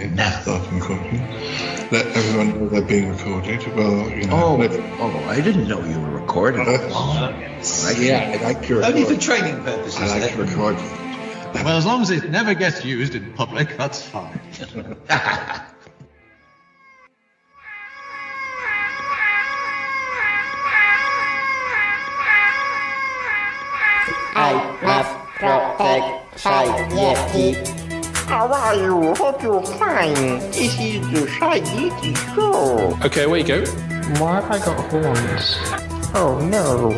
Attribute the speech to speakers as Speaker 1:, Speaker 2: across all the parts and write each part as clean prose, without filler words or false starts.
Speaker 1: Starting recording. Let everyone know they're being recorded. Well, you know.
Speaker 2: I didn't know you were recording.
Speaker 1: I like to record.
Speaker 3: Only for training purposes.
Speaker 1: I like to record.
Speaker 4: Well, as long as it never gets used in public, that's fine.
Speaker 5: I love protect Shaggy.
Speaker 6: How are you? Hope you're fine. This is the Shaggy Show.
Speaker 7: Okay, where you go?
Speaker 6: Why have I got horns? Oh no.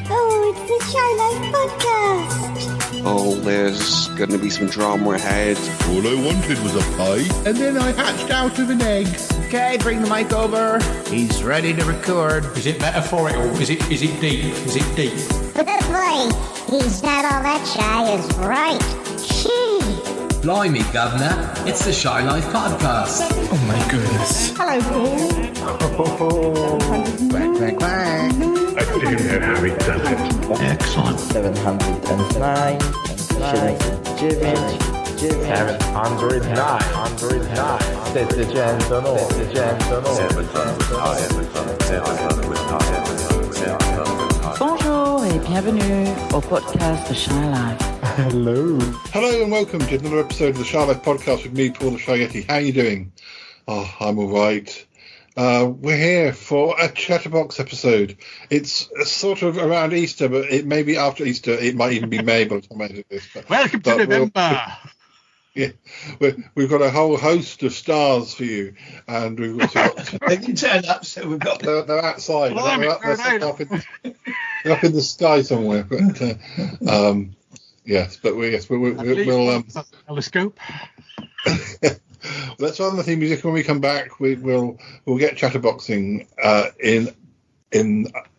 Speaker 5: Oh, it's the Shy Life Podcast.
Speaker 8: Oh, there's going to be some drama ahead.
Speaker 9: All I wanted was a pie, and then I hatched out of an egg.
Speaker 2: Okay, bring the mic over. He's ready to record.
Speaker 4: Is it metaphorical? Is it deep? Is it deep?
Speaker 5: Boy, he's not all that shy is right. She.
Speaker 3: Blimey, Governor. It's the Shy Life Podcast.
Speaker 9: Oh my goodness.
Speaker 5: Hello, Paul.
Speaker 2: Quack, quack.
Speaker 9: I do know how he does it.
Speaker 2: Excellent.
Speaker 6: 709.
Speaker 10: 709. Bonjour et bienvenue au podcast The Shy Life.
Speaker 9: Hello.
Speaker 1: Hello and welcome to another episode of the Shy Life Podcast with me, Paul the Shy Yeti. How are you doing? Oh, I'm all right. We're here for a Chatterbox episode. It's sort of around Easter, but it may be after Easter. It might even be May by the time I do this.
Speaker 4: Welcome to November.
Speaker 1: We've got a whole host of stars for you, and we've also got.
Speaker 3: They can turn up, so we've got.
Speaker 1: They're outside.
Speaker 4: Blimey,
Speaker 1: They're up in the sky somewhere. But yes, but we'll
Speaker 4: telescope.
Speaker 1: Let's run the theme music. When we come back, we'll get Chatterboxing in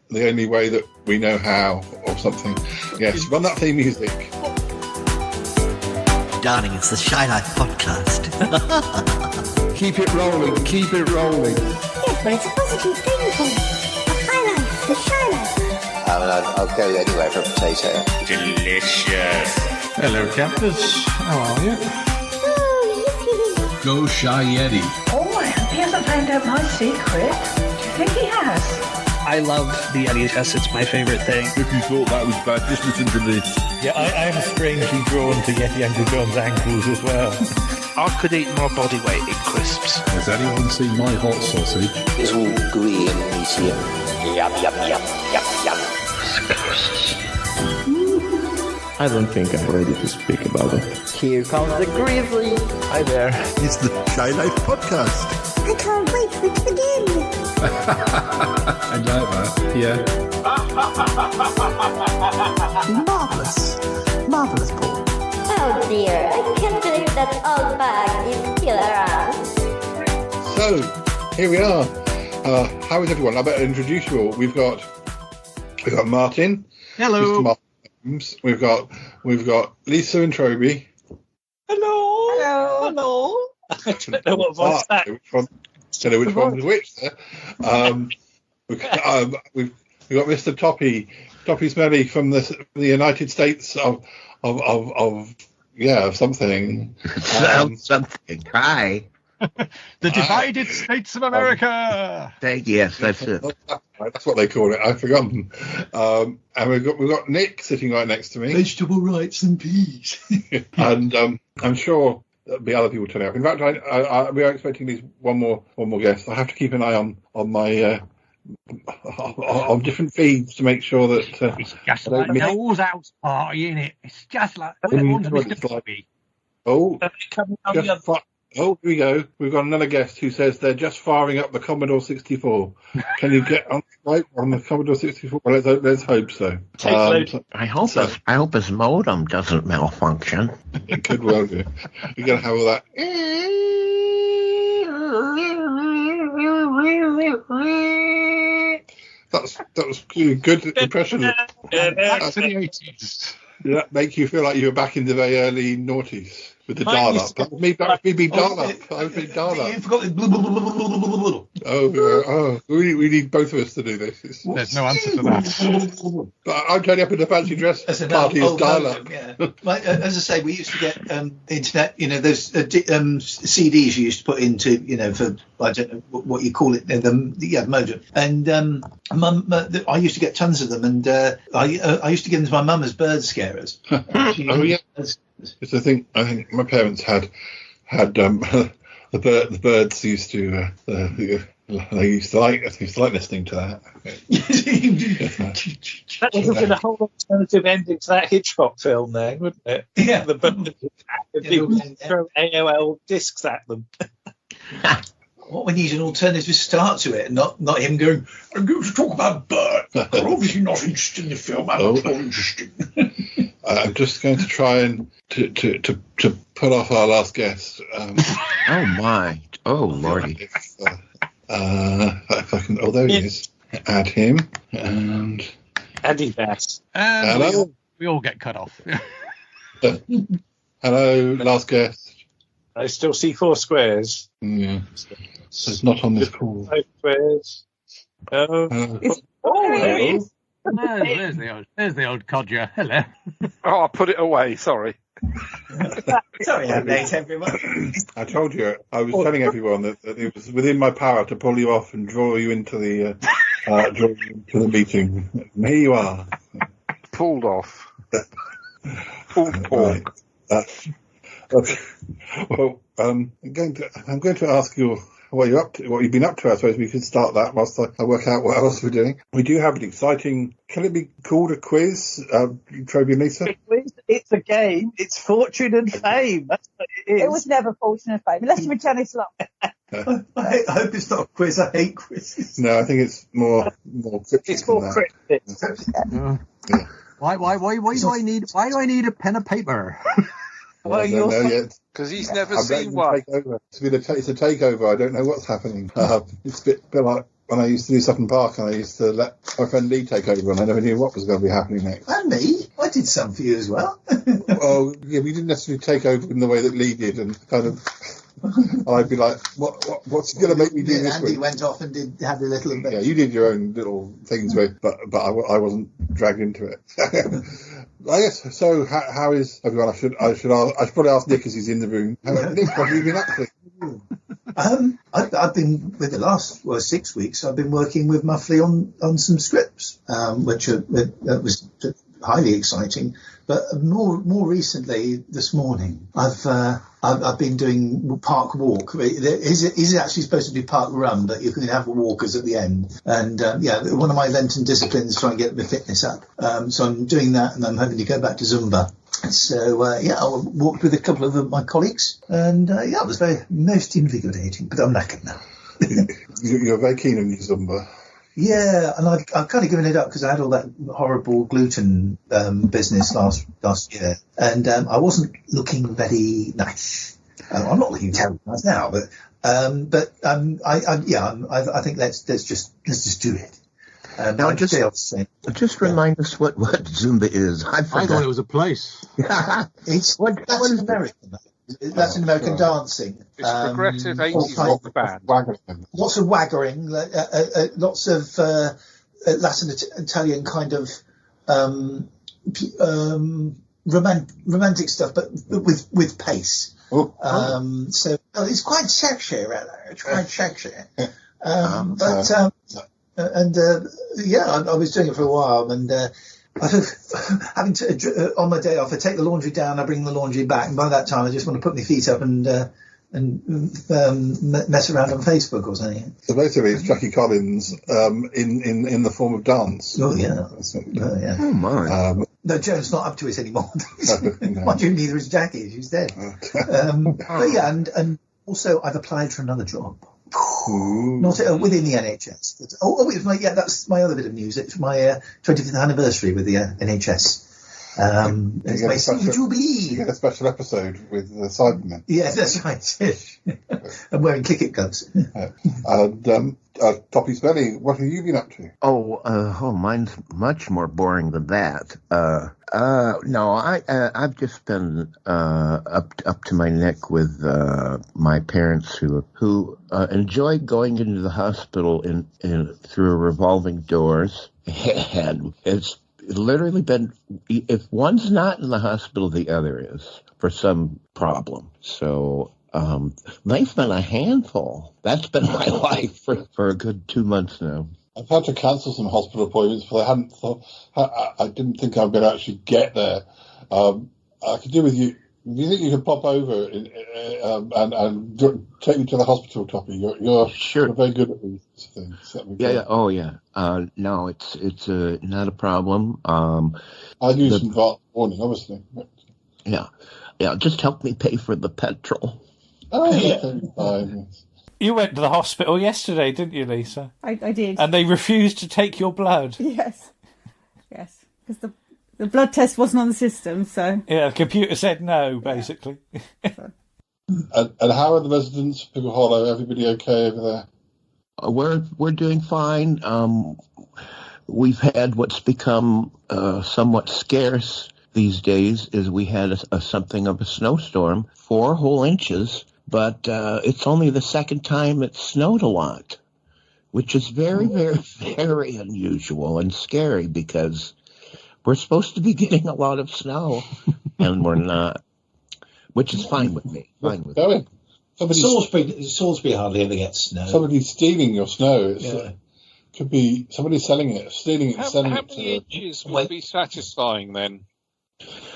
Speaker 1: the only way that we know how, or something. Yes, run that theme music.
Speaker 2: Darling, it's the Shy Life Podcast.
Speaker 9: Keep it rolling, keep it rolling.
Speaker 5: Yes, but it's a positive thing, Paul. The high life, the shy life.
Speaker 8: I'll go anywhere for a potato.
Speaker 7: Delicious.
Speaker 4: Hello, campers. How are you?
Speaker 3: Go Shy Yeti.
Speaker 10: Oh, he hasn't found out my secret. Do you think he has?
Speaker 11: I love the Yeti test. It's my favorite thing.
Speaker 9: If you thought that was bad, just listen to this.
Speaker 12: Yeah, I'm strangely drawn to Yeti Uncle John's ankles as well.
Speaker 11: I could eat more body weight in crisps.
Speaker 9: Has anyone seen my hot sausage?
Speaker 8: It's all gooey and meaty. Yum, yum, yum, yum, yum.
Speaker 6: I don't think I'm ready to speak about it. Here comes the grizzly.
Speaker 9: Hi there. It's the Shy Life Podcast.
Speaker 5: I can't wait for it to begin.
Speaker 9: I like that. Yeah.
Speaker 6: Marvelous, Paul.
Speaker 5: Oh dear, I can't believe that old bag is still around.
Speaker 1: So here we are. How is everyone? I better introduce you all. We've got Martin.
Speaker 4: Hello.
Speaker 1: Mr. Martin. We've got Lisa and Troby.
Speaker 11: Hello. I don't know what voice that.
Speaker 1: Don't know which one was which there. We've got Mr. Toppy Smelly from the United States of something.
Speaker 2: Something. Hi.
Speaker 4: The divided States of America.
Speaker 2: Yes, that's it.
Speaker 1: That's what they call it. I've forgotten. And we've got Nick sitting right next to me.
Speaker 3: Vegetable rights and peas.
Speaker 1: And I'm sure there'll be other people turning up. In fact, we are expecting these one more guest. I have to keep an eye on my on different feeds to make sure that
Speaker 4: It's just like Noel's house party, isn't it? It's just like everyone's Mr. Bobby.
Speaker 1: Oh, here we go. We've got another guest who says they're just firing up the Commodore 64. Can you get on the Commodore 64? Well, let's hope so.
Speaker 2: I hope his modem doesn't malfunction.
Speaker 1: It could well do. You're going to have all that. That was a good impression.
Speaker 4: Back to the 80s.
Speaker 1: Did that make you feel like you were back in the very early noughties with the dial-up? That was me being dial-up. I was being dial-up.
Speaker 3: You forgot the
Speaker 1: We need both of us to do this.
Speaker 4: There's no answer to that.
Speaker 1: But I'm turning up in a fancy dress. Party is dial-up.
Speaker 13: Yeah. As I say, we used to get internet. Those CDs you used to put into, for I don't know what you call it, the modem. And I used to get tons of them, and I used to give them to my mum as bird scarers.
Speaker 1: Because I think my parents had the birds used to they used to like listening to that.
Speaker 11: That would have been a whole alternative ending to that Hitchcock film, then, wouldn't it? Yeah, the birds throw AOL discs at them.
Speaker 13: What we need an alternative start to it, not him going, I'm going to talk about birds. They're obviously not interested in the film. I'm not interested.
Speaker 1: I'm just going to try and to put off our last guest.
Speaker 2: Oh my! Oh lordy!
Speaker 1: If I can, there he is. Add him and
Speaker 11: Andy Bass.
Speaker 1: Hello.
Speaker 4: We all get cut off.
Speaker 1: Hello, last guest.
Speaker 11: I still see 4 squares.
Speaker 1: Yeah, it's not on this call.
Speaker 11: 5 squares.
Speaker 4: There he is. There's the old codger. Hello.
Speaker 14: Oh, I put it away. Sorry.
Speaker 13: Sorry, I'm late, everyone.
Speaker 1: I told you. I was telling everyone that it was within my power to pull you off and draw you into the meeting. And here you are.
Speaker 14: Pulled off. Pulled pork.
Speaker 1: Right. Okay. Well, I'm going to ask you what you're up to, what you've been up to. I suppose we could start that whilst I work out what else we're doing. We do have an exciting. Can it be called a quiz, Toby and Lisa?
Speaker 11: It's a game. It's fortune and fame. That's what it is.
Speaker 15: It was never fortune and fame, unless you were Janice Long.
Speaker 13: I hope it's not a quiz. I hate quizzes.
Speaker 1: No, I think it's more cryptic.
Speaker 11: It's more cryptic.
Speaker 1: Yeah.
Speaker 4: Why do I need a pen and paper?
Speaker 14: Well, I don't know yet. Because he's never seen one.
Speaker 1: It's a takeover. I don't know what's happening. It's a bit like when I used to do Sutton Park and I used to let my friend Lee take over and I never knew what was going to be happening next.
Speaker 13: And me? I did some for you as well.
Speaker 1: Well, yeah, we didn't necessarily take over in the way that Lee did and kind of... I'd be like, what's going to make me do this?
Speaker 13: Andy went off and had a little bit.
Speaker 1: Yeah, you did your own little things with, but I wasn't dragged into it. I guess so. How is everyone? I should probably ask Nick as he's in the room. Nick, what have you been up to?
Speaker 13: I've been with the last 6 weeks. I've been working with Muffley on some scripts, which was highly exciting. But more recently, this morning, I've been doing Park Walk. It is actually supposed to be Park Run, but you can have walkers at the end. And one of my Lenten disciplines is trying to get my fitness up. So I'm doing that, and I'm hoping to go back to Zumba. So I walked with a couple of my colleagues, and it was most invigorating. But I'm knackered now.
Speaker 1: You're very keen on your Zumba.
Speaker 13: Yeah, and I've kind of given it up because I had all that horrible gluten business last year, and I wasn't looking very nice. I'm not looking terribly nice now, but I think let's just do it.
Speaker 2: Now, just remind us what Zumba is. I
Speaker 4: thought it was a place.
Speaker 13: That's an American. That's an American dancing.
Speaker 14: It's progressive 80s rock band.
Speaker 13: Lots of waggering, lots of Latin Italian kind of romantic stuff, but with pace. So it's quite sexy, really. It's quite sexy. I was doing it for a while, and having to on my day off, I take the laundry down, I bring the laundry back, and by that time I just want to put my feet up and mess around on Facebook or something.
Speaker 1: So basically, it's Jackie Collins in the form of dance.
Speaker 13: Oh yeah,
Speaker 2: Oh my.
Speaker 13: No, Joan's not up to it anymore. Mind you, neither is Jackie. She's dead. But yeah, and also I've applied for another job. Not within the NHS. That's my other bit of news. It's my 25th anniversary with the NHS. It's my silver jubilee.
Speaker 1: You get a special episode with the Cybermen.
Speaker 13: Yes, that's right. I'm wearing cricket gloves.
Speaker 1: And Toppy Smelly, what have you been up to?
Speaker 2: Mine's much more boring than that. No, I've just been up to my neck with my parents who enjoy going into the hospital in through revolving doors, and it's literally been, if one's not in the hospital, the other is for some problem. So they've been a handful. That's been my life for a good 2 months now.
Speaker 1: I've had to cancel some hospital appointments because I hadn't thought. I didn't think I was going to actually get there. I could do with you. Do you think you could pop over and take me to the hospital, Toppy? You're
Speaker 2: sure.
Speaker 1: Very good at these things.
Speaker 2: Yeah. Oh, yeah. No, it's not a problem.
Speaker 1: I use some Vart warning, obviously.
Speaker 2: Yeah. Just help me pay for the petrol.
Speaker 1: Oh, yeah. Fine.
Speaker 11: You went to the hospital yesterday, didn't you, Lisa?
Speaker 15: I did.
Speaker 11: And they refused to take your blood.
Speaker 15: Yes, because the blood test wasn't on the system, so...
Speaker 11: Yeah, the computer said no, basically.
Speaker 1: And how are the residents of Pickle Hollow? Everybody okay over there?
Speaker 2: We're doing fine. We've had what's become somewhat scarce these days is we had something of a snowstorm, 4 whole inches, but it's only the second time it snowed a lot, which is very, very, very unusual and scary because we're supposed to be getting a lot of snow, and we're not, which is fine with me.
Speaker 13: Salisbury hardly ever gets snow.
Speaker 1: Somebody's stealing your snow. Could be somebody selling it, stealing it, selling
Speaker 14: how
Speaker 1: it.
Speaker 14: How many inches would be satisfying then?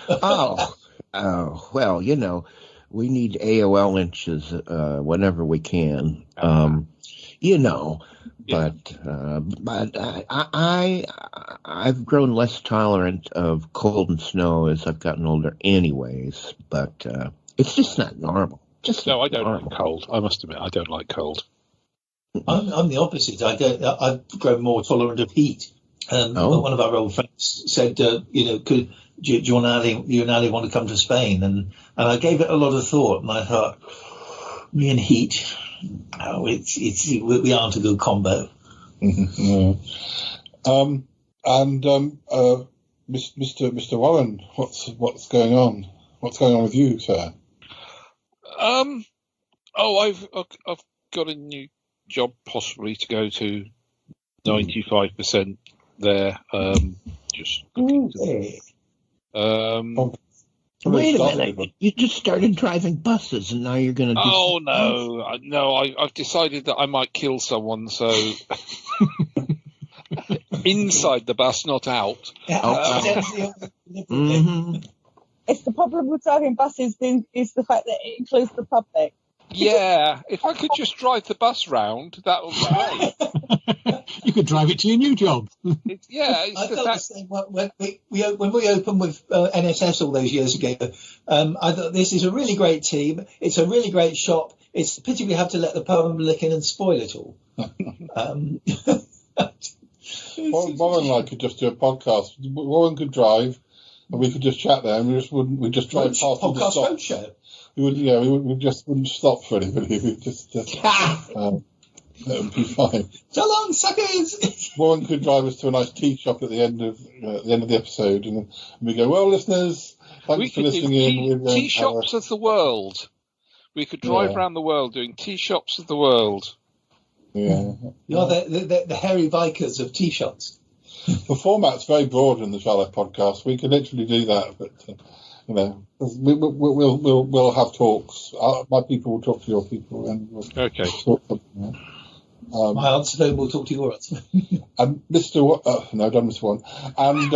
Speaker 2: Oh, well, we need AOL inches whenever we can, But I've grown less tolerant of cold and snow as I've gotten older, anyways. But it's just not normal.
Speaker 14: I don't like cold. I must admit, I don't like cold.
Speaker 13: I'm the opposite. I've grown more tolerant of heat. One of our old friends said, do you and Ali want to come to Spain? And I gave it a lot of thought, and I thought, me and heat, we aren't a good combo.
Speaker 1: Mr. Warren, what's going on? What's going on with you, sir?
Speaker 14: I've got a new job, possibly to go to 95% there.
Speaker 2: Wait a minute! You just started driving buses, and now you're going to do...
Speaker 14: Oh, no. I've decided that I might kill someone, so... Inside the bus, not out.
Speaker 15: It's the problem with driving buses is the fact that it includes the public.
Speaker 14: Yeah, if I could just drive the bus round, that would be great.
Speaker 4: You could drive it to your new job.
Speaker 13: I felt the same when we opened with NSS all those years ago. I thought this is a really great team. It's a really great shop. It's a pity we have to let the public in and spoil it all.
Speaker 1: Warren and I could just do a podcast. Warren could drive, and we could just chat there, and we'd just drive past
Speaker 13: podcast roadshow.
Speaker 1: We just wouldn't stop for anybody. We just that would be fine.
Speaker 13: So long, suckers.
Speaker 1: Warren could drive us to a nice tea shop at the end of the episode, and we go, well, listeners, thanks for listening in.
Speaker 14: Tea shops of the world. We could drive around the world doing tea shops of the world.
Speaker 1: Yeah,
Speaker 13: you're the hairy Vikers of tea shops.
Speaker 1: The format's very broad in the Charlotte podcast. We could literally do that, but we'll have talks. My people will talk to your people, and we'll talk something out.
Speaker 13: My answer then will talk to your answer.
Speaker 1: And Mr. No, done Mr. One, and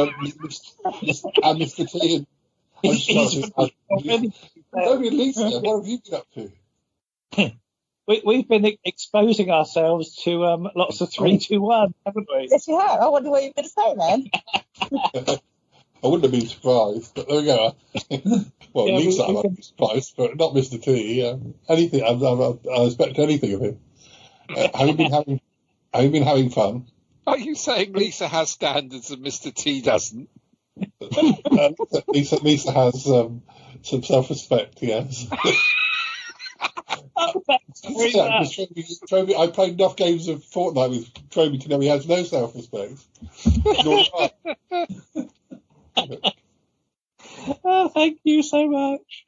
Speaker 1: Mr. T. Lisa, what have you been up to?
Speaker 11: We've been exposing ourselves to lots of 3-2-1, haven't we?
Speaker 15: Yes, you have. I wonder what you're going to say then.
Speaker 1: I wouldn't have been surprised, but there we go. Well, Lisa, I might be surprised, but not Mr. T. Anything, I expect anything of him. Have you been having fun?
Speaker 14: Are you saying Lisa has standards and Mr. T doesn't?
Speaker 1: Lisa has some self-respect, yes. Troby, I played enough games of Fortnite with Troby to know he has no self-respect.
Speaker 11: Oh, thank you so much.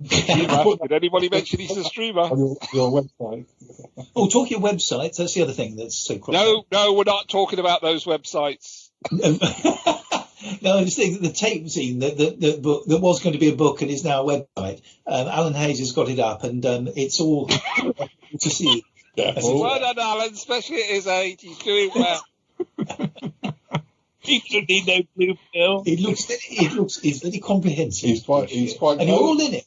Speaker 14: Did anybody mention he's a streamer?
Speaker 1: On your website.
Speaker 13: Oh, talking of websites, that's the other thing that's so cross.
Speaker 14: No, we're not talking about those websites.
Speaker 13: No, I just think that the tape scene, the book that was going to be a book and is now a website. Alan Hayes has got it up, and it's all to see.
Speaker 1: Yeah.
Speaker 14: Well done, Alan, especially at his age. He's doing well.
Speaker 11: He doesn't need no blue pill.
Speaker 13: He's very comprehensive.
Speaker 1: He's quite,
Speaker 13: and you're all in it.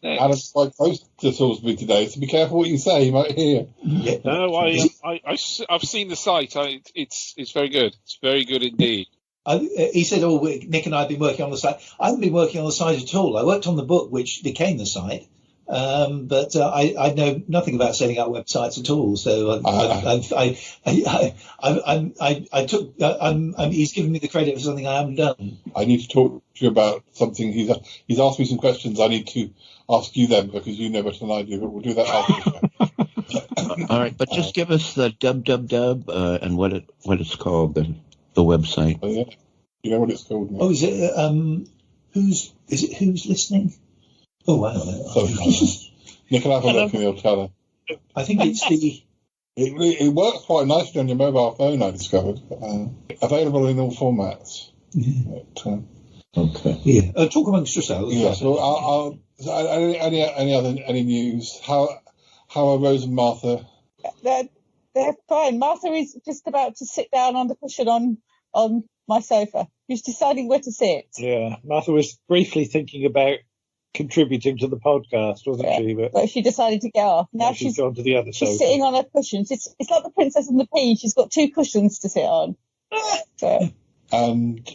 Speaker 1: Alan's quite close to Salisbury today, so be careful what you say. You might hear.
Speaker 13: Yeah.
Speaker 14: No, I've seen the site. It's very good. It's very good indeed.
Speaker 13: He said, Nick and I have been working on the site. I haven't been working on the site at all. I worked on the book, which became the site. But I know nothing about setting up websites at all. So he's giving me the credit for something I haven't done.
Speaker 1: I need to talk to you about something. He's asked me some questions. I need to ask you them because you know better than I do. But we'll do that after the show.
Speaker 2: All right, but just give us the www and what it's called, the website.
Speaker 1: Oh, yeah. You know what it's called?
Speaker 13: Oh, is it? Who's listening? Oh, wow.
Speaker 1: Nick will have a look and he'll tell her.
Speaker 13: I think it's the...
Speaker 1: It works quite nicely on your mobile phone, I discovered. Available in all formats.
Speaker 13: Yeah.
Speaker 1: But,
Speaker 13: okay. Yeah. Talk amongst yourselves.
Speaker 1: Yeah, so any news? How are Rose and Martha?
Speaker 15: They're fine. Martha is just about to sit down on the cushion on my sofa. She's deciding where to sit.
Speaker 11: Yeah, Martha was briefly thinking about contributing to the podcast, wasn't she?
Speaker 15: But she decided to get off. Now
Speaker 11: she's gone to the other side.
Speaker 15: She's sitting on her cushions. It's like the Princess and the Pea. She's got two cushions to sit on. So.
Speaker 1: And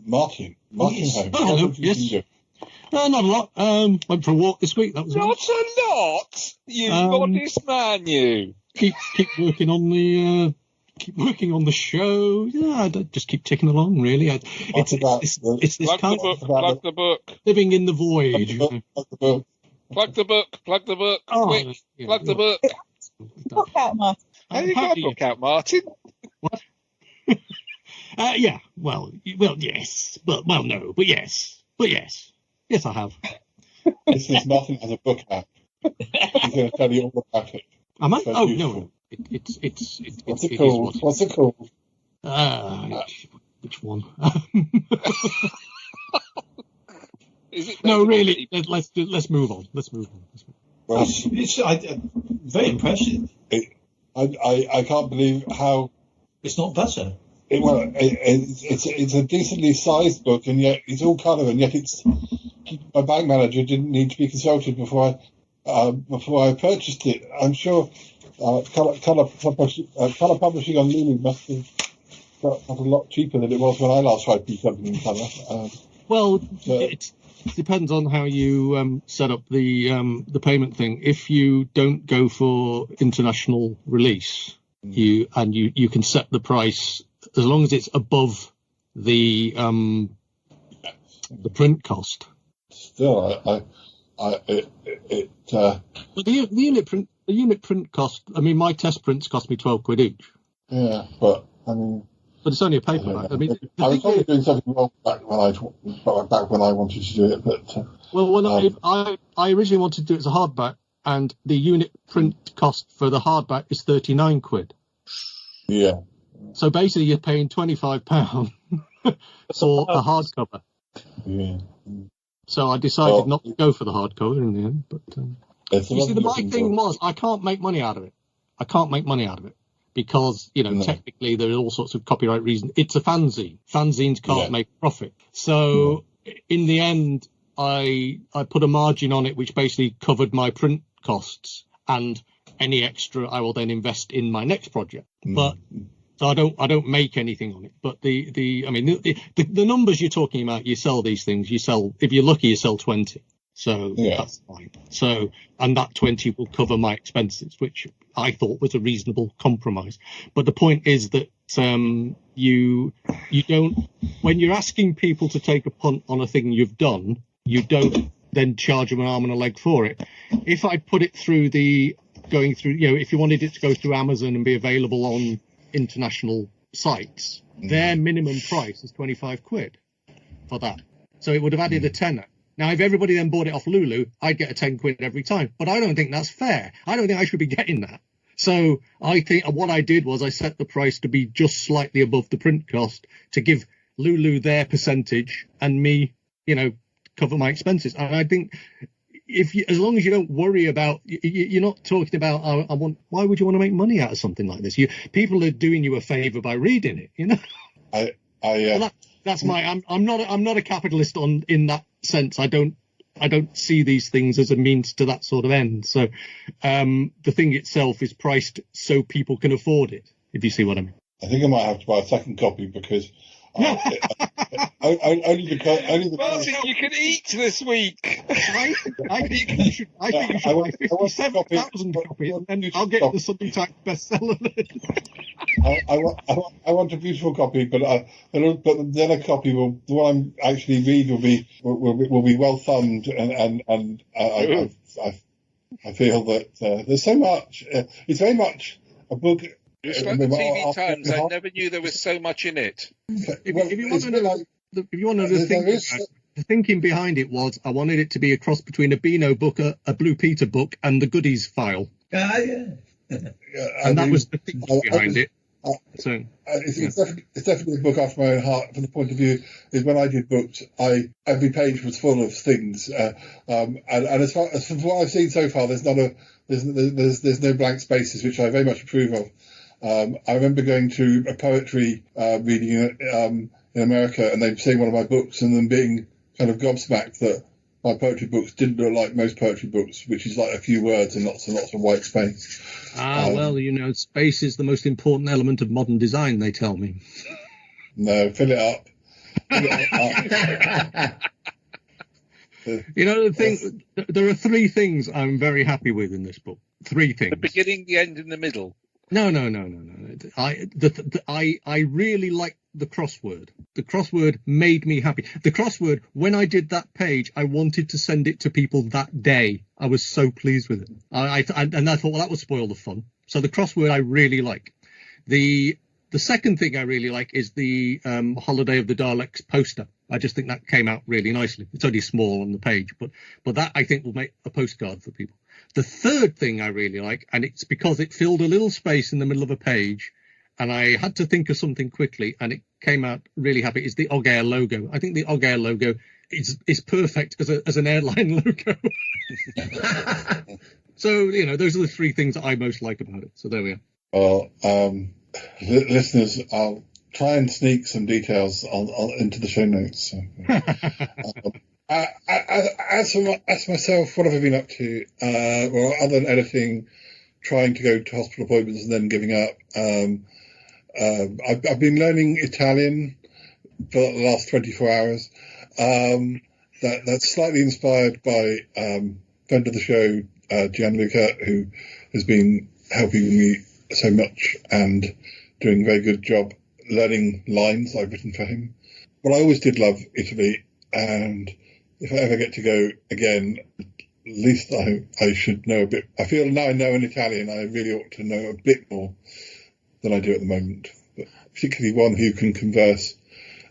Speaker 1: Martin.
Speaker 16: Hello. Yes. Not a lot. Went for a walk this week. That was
Speaker 14: not a lot. You modest man, you.
Speaker 16: Keep working on the. Keep working on the show. Yeah, I just keep ticking along. Really, it's this kind of
Speaker 14: plug the book.
Speaker 16: Living in the void.
Speaker 14: Plug the book.
Speaker 16: Oh,
Speaker 14: quick,
Speaker 16: yeah,
Speaker 14: plug the book.
Speaker 15: Book out, Martin.
Speaker 14: How you got a book out, Martin?
Speaker 16: What? Yeah. Well, yes, no, but yes, I have.
Speaker 1: This is Martin has a book out. He's going to tell you all about it.
Speaker 16: Am I? Oh
Speaker 1: useful.
Speaker 16: no.
Speaker 1: What's it called? What's it called?
Speaker 16: Which one?
Speaker 14: Is it
Speaker 16: no, really. Let's move on.
Speaker 1: Well,
Speaker 13: it's very impressive.
Speaker 1: I can't believe how
Speaker 13: it's not better.
Speaker 1: It's a decently sized book, and yet it's all colour, and yet it's my bank manager didn't need to be consulted before I purchased it. I'm sure. Colour publishing on Lulu must have got a lot cheaper than it was when I last tried to do something in colour.
Speaker 16: It depends on how you set up the payment thing. If you don't go for international release, you can set the price as long as it's above the print cost.
Speaker 1: Still,
Speaker 16: but the unit print cost. I mean, my test prints cost me £12 each.
Speaker 1: Yeah, but I mean,
Speaker 16: but it's only a paperback. I mean,
Speaker 1: I was probably doing something wrong back when I wanted to do it. But
Speaker 16: I originally wanted to do it as a hardback, and the unit print cost for the hardback is £39.
Speaker 1: Yeah.
Speaker 16: So basically, you're paying £25 for a hardcover.
Speaker 1: Yeah.
Speaker 16: So I decided not to go for the hardcover in the end. But you see, the big thing was I can't make money out of it. Because, technically there are all sorts of copyright reasons. It's a fanzine. Fanzines can't make profit. So in the end, I put a margin on it, which basically covered my print costs, and any extra I will then invest in my next project. But so I don't make anything on it. But the numbers you're talking about, you sell these things. If you're lucky, you sell 20. So that's fine. So, and that 20 will cover my expenses, which I thought was a reasonable compromise. But the point is that you don't, when you're asking people to take a punt on a thing you've done, you don't then charge them an arm and a leg for it. If I put it through if you wanted it to go through Amazon and be available on international sites, their minimum price is 25 quid for that. So it would have added a tenner. Now, if everybody then bought it off Lulu, I'd get a 10 quid every time. But I don't think that's fair. I don't think I should be getting that. So I think what I did was I set the price to be just slightly above the print cost to give Lulu their percentage and me, cover my expenses. And I think as long as you don't worry about, you're not talking about, why would you want to make money out of something like this? People are doing you a favour by reading it, That's I'm not a capitalist in that sense. I don't see these things as a means to that sort of end. So the thing itself is priced so people can afford it, if you see what I mean.
Speaker 1: I think I might have to buy a second copy because only because
Speaker 14: you can eat this week.
Speaker 16: I think you should buy 57,000 copies, and then I'll get the Sunday Times bestseller.
Speaker 1: I want a beautiful copy, but the other copy the one I'm actually read will be well thumbed, and I feel that there's so much. It's very much a book.
Speaker 14: It's like the TV Times. I never knew there was so much in it.
Speaker 16: If you want to know the thinking behind it was, I wanted it to be a cross between a Beano book, a Blue Peter book, and the Goodies file. And that was the thinking behind it.
Speaker 1: It's definitely a book after my own heart. From the point of view is when I did books, every page was full of things, and as far as from what I've seen so far, there's no blank spaces, which I very much approve of. I remember going to a poetry reading in America, and they'd seeing one of my books, and then being kind of gobsmacked that my poetry books didn't look like most poetry books, which is like a few words and lots of white space.
Speaker 16: Space is the most important element of modern design, they tell me.
Speaker 1: No, fill it up.
Speaker 16: The thing, there are three things I'm very happy with in this book. Three things.
Speaker 14: The beginning, the end, and the middle.
Speaker 16: No. I really like the crossword. The crossword made me happy. The crossword, when I did that page, I wanted to send it to people that day. I was so pleased with it. And I thought, well, that would spoil the fun. So the crossword I really like. The second thing I really like is the Holiday of the Daleks poster. I just think that came out really nicely. It's only small on the page, but that I think will make a postcard for people. The third thing I really like, and it's because it filled a little space in the middle of a page, and I had to think of something quickly, and it came out really happy, is the Og Air logo. I think the Og Air logo is perfect as an airline logo. So, those are the three things that I most like about it. So there we are.
Speaker 1: Well, listeners, I'll try and sneak some details into the show notes. So, as for myself, what have I been up to? Well, other than editing, trying to go to hospital appointments and then giving up. I've been learning Italian for the last 24 hours. That's slightly inspired by friend of the show, Gianluca, who has been helping me so much and doing a very good job learning lines I've written for him. Well, I always did love Italy, and if I ever get to go again, at least I should know a bit. I feel now I know in Italian, I really ought to know a bit more than I do at the moment, but particularly one who can converse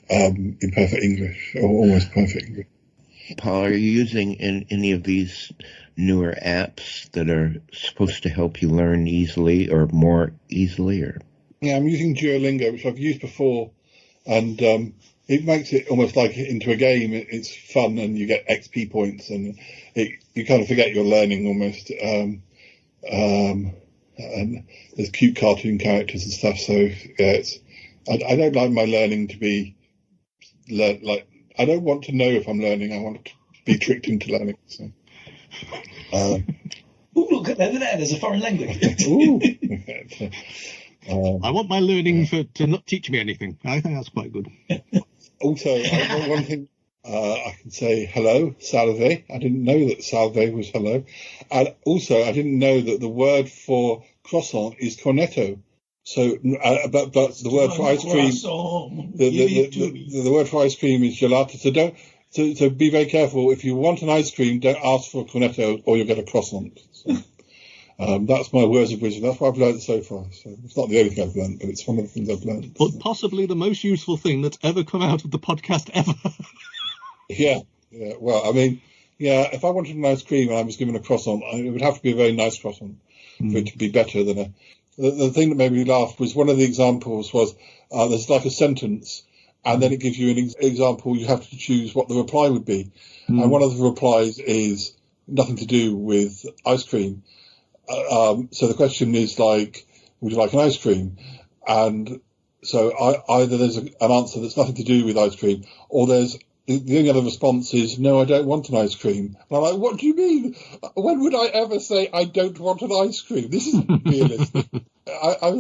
Speaker 1: in perfect English, or almost perfect English.
Speaker 2: Paul, are you using any of these newer apps that are supposed to help you learn easily or more easily? Or
Speaker 1: yeah, I'm using Duolingo, which I've used before, and it makes it almost like into a game. It's fun, and you get XP points, and you kind of forget you're learning almost. And there's cute cartoon characters and stuff. So yeah, I don't like my learning to be like. I don't want to know if I'm learning. I want to be tricked into learning. So.
Speaker 17: Oh, look at that! There's a foreign language.
Speaker 16: I want my learning to not teach me anything. I think that's quite good.
Speaker 1: Also, one thing I can say, hello, salve. I didn't know that salve was hello. And also, I didn't know that the word for croissant is cornetto. So, but the word for ice cream, the word for ice cream is gelato. So so be very careful. If you want an ice cream, don't ask for a cornetto or you'll get a croissant. So, that's my words of wisdom. That's what I've learned so far. So it's not the only thing I've learned, but it's one of the things I've learned.
Speaker 16: But possibly the most useful thing that's ever come out of the podcast ever. Yeah.
Speaker 1: Well, I mean, if I wanted an ice cream and I was given a croissant, it would have to be a very nice croissant for it to be better than a... The thing that made me laugh was one of the examples was there's like a sentence and then it gives you an example. You have to choose what the reply would be. And one of the replies is nothing to do with ice cream. So the question is like, would you like an ice cream? And so either there's an answer that's nothing to do with ice cream, or there's the only other response is, no, I don't want an ice cream. And I'm like, what do you mean? When would I ever say I don't want an ice cream? This isn't realistic. I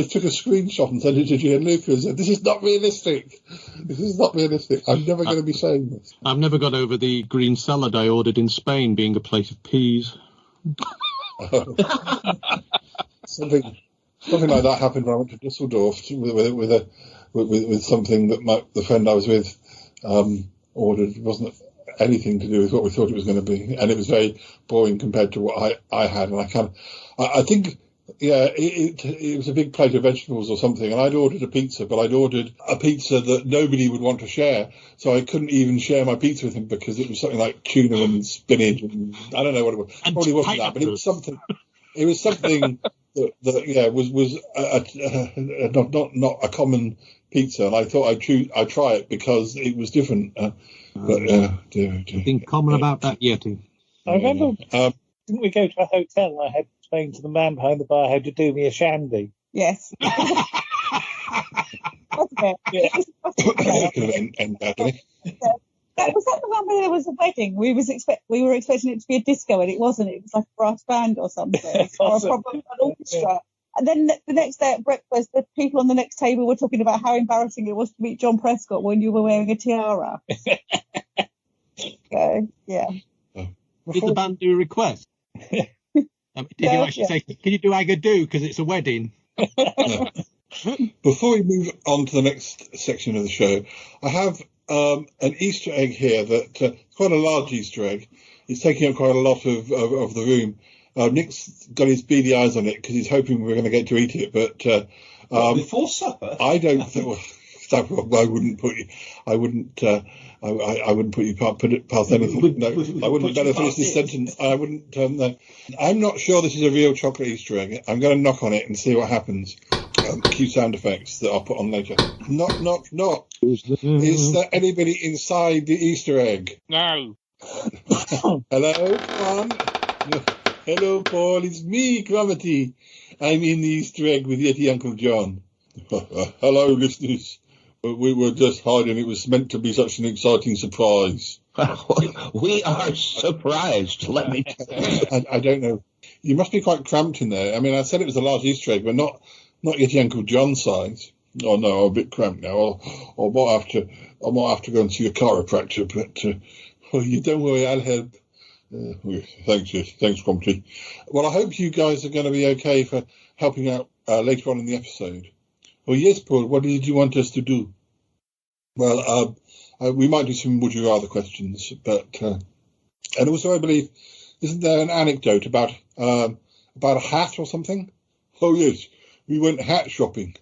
Speaker 1: took a screenshot and sent it to Gianluca and said, this is not realistic. This is not realistic. I'm never going to be saying this.
Speaker 16: I've never got over the green salad I ordered in Spain being a plate of peas.
Speaker 1: Something like that happened when I went to Dusseldorf with something that the friend I was with ordered. It wasn't anything to do with what we thought it was going to be, and it was very boring compared to what I had. And I think it was a big plate of vegetables or something, and I'd ordered a pizza, but I'd ordered a pizza that nobody would want to share, so I couldn't even share my pizza with him because it was something like tuna and spinach, and I don't know what it was. It probably wasn't that, but it was something. It was something that was not a common pizza, and I thought I'd try it because it was different.
Speaker 16: Nothing common about that, Yeti.
Speaker 11: I remember, didn't we go to a hotel and I had to explain to the man behind the bar how to do me a shandy?
Speaker 15: Yes. Was that the one where there was a wedding? We were expecting it to be a disco, and it wasn't. It was like a brass band or something, or probably an orchestra. And then the next day at breakfast, the people on the next table were talking about how embarrassing it was to meet John Prescott when you were wearing a tiara. So, yeah.
Speaker 16: Did the band do a request? Did you actually say, can you do Agadoo because it's a wedding?
Speaker 1: Before we move on to the next section of the show, I have an Easter egg here that quite a large Easter egg. It's taking up quite a lot of the room. Nick's got his beady eyes on it because he's hoping we're going to get to eat it, but
Speaker 17: before supper,
Speaker 1: I don't think. I wouldn't put you. I wouldn't put it past anything. No, I wouldn't better finish this sentence. I wouldn't. No. I'm not sure this is a real chocolate Easter egg. I'm going to knock on it and see what happens. Cue sound effects that I'll put on later. Knock, knock, knock. Is there anybody inside the Easter egg?
Speaker 14: No.
Speaker 1: Hello, come on. Hello, Paul. It's me, Gravity. I'm in the Easter egg with Yeti Uncle John. Hello, listeners. We were just hiding. It was meant to be such an exciting surprise.
Speaker 2: We are surprised, let me tell you.
Speaker 1: I don't know. You must be quite cramped in there. I mean, I said it was a large Easter egg, but not Yeti Uncle John size. Oh no, I'm a bit cramped now. I might have to go and see a chiropractor. But you don't worry, I'll help. Thanks, Compty. Well, I hope you guys are going to be okay for helping out later on in the episode. Oh yes, Paul. What did you want us to do? Well, we might do some would you rather questions, but and also I believe isn't there an anecdote about a hat or something? Oh yes, we went hat shopping.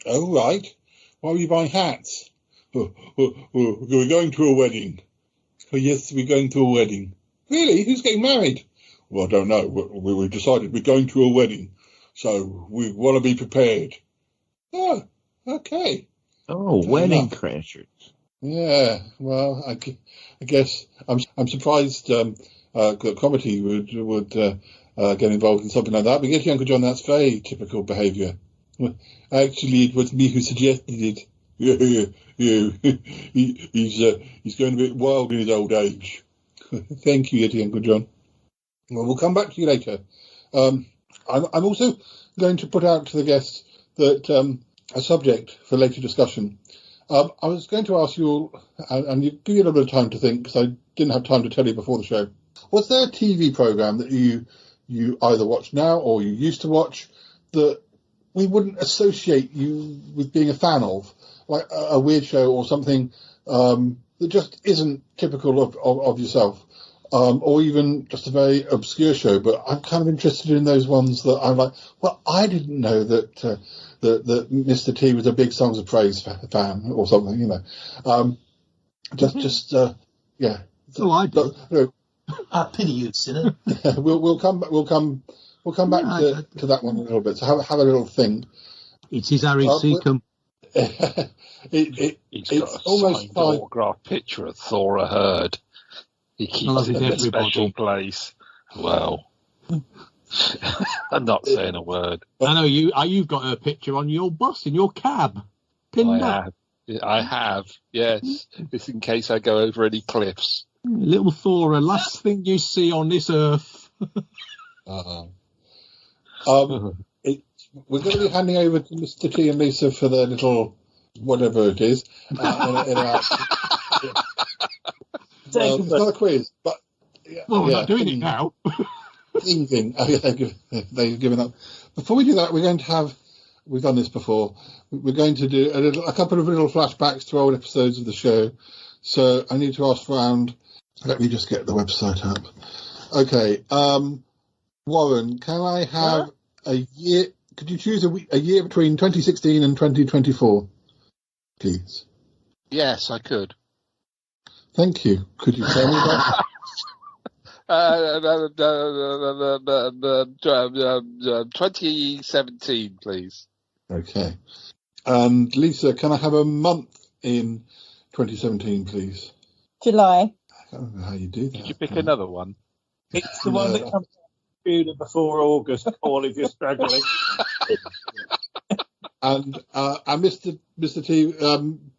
Speaker 1: Oh right, why were you buying hats? We're going to a wedding. Oh yes, we're going to a wedding. Really? Who's getting married? Well, I don't know. We decided we're going to a wedding, so we want to be prepared. Oh, okay.
Speaker 2: Oh, wedding crashers.
Speaker 1: Yeah. Well, I guess I'm surprised that comedy would get involved in something like that. But yes, Uncle John, that's very typical behaviour. Well, actually, it was me who suggested it. Yeah. He's going a bit wild in his old age. Thank you, Yeti Uncle John. Well, we'll come back to you later. I'm also going to put out to the guests that a subject for later discussion. I was going to ask you all, and give you a little bit of time to think, because I didn't have time to tell you before the show. Was there a TV programme that you you either watch now or you used to watch that we wouldn't associate you with being a fan of, like a weird show or something that just isn't typical of yourself, or even just a very obscure show. But I'm kind of interested in those ones that I'm like, well, I didn't know that that Mr. T was a big Songs of Praise fan or something, you know. Yeah.
Speaker 16: Oh, I do.
Speaker 13: I pity you, sinner.
Speaker 1: We'll come back to that one in a little bit. So have a little think.
Speaker 16: It is Harry Seacombe.
Speaker 14: He's got a signed autograph picture of Thora Hurd. He keeps it in a special place. Well, I'm not saying a word.
Speaker 16: I know you've got her picture on your bus in your cab, pinned up.
Speaker 14: I have. Yes, it's in case I go over any cliffs.
Speaker 16: Little Thora, last thing you see on this earth.
Speaker 1: We're going to be handing over to Mr. T and Lisa for their little whatever it is. It's not a quiz, but
Speaker 16: we're not doing it now.
Speaker 1: Thing. They've given up. Before we do that, we're going to have. We've done this before. We're going to do a couple of little flashbacks to old episodes of the show. So I need to ask around. Let me just get the website up. Okay, Warren, can I have a year? Could you choose a year between 2016 and 2024, please?
Speaker 14: Yes, I could.
Speaker 1: Thank you. Could you tell me that?
Speaker 14: 2017, please.
Speaker 1: Okay. And Lisa, can I have a month in 2017, please?
Speaker 15: July.
Speaker 1: I don't know how you do that.
Speaker 14: Could you pick another one?
Speaker 11: It's the one that comes out before August, Paul, if you're struggling.
Speaker 1: And Mr. T,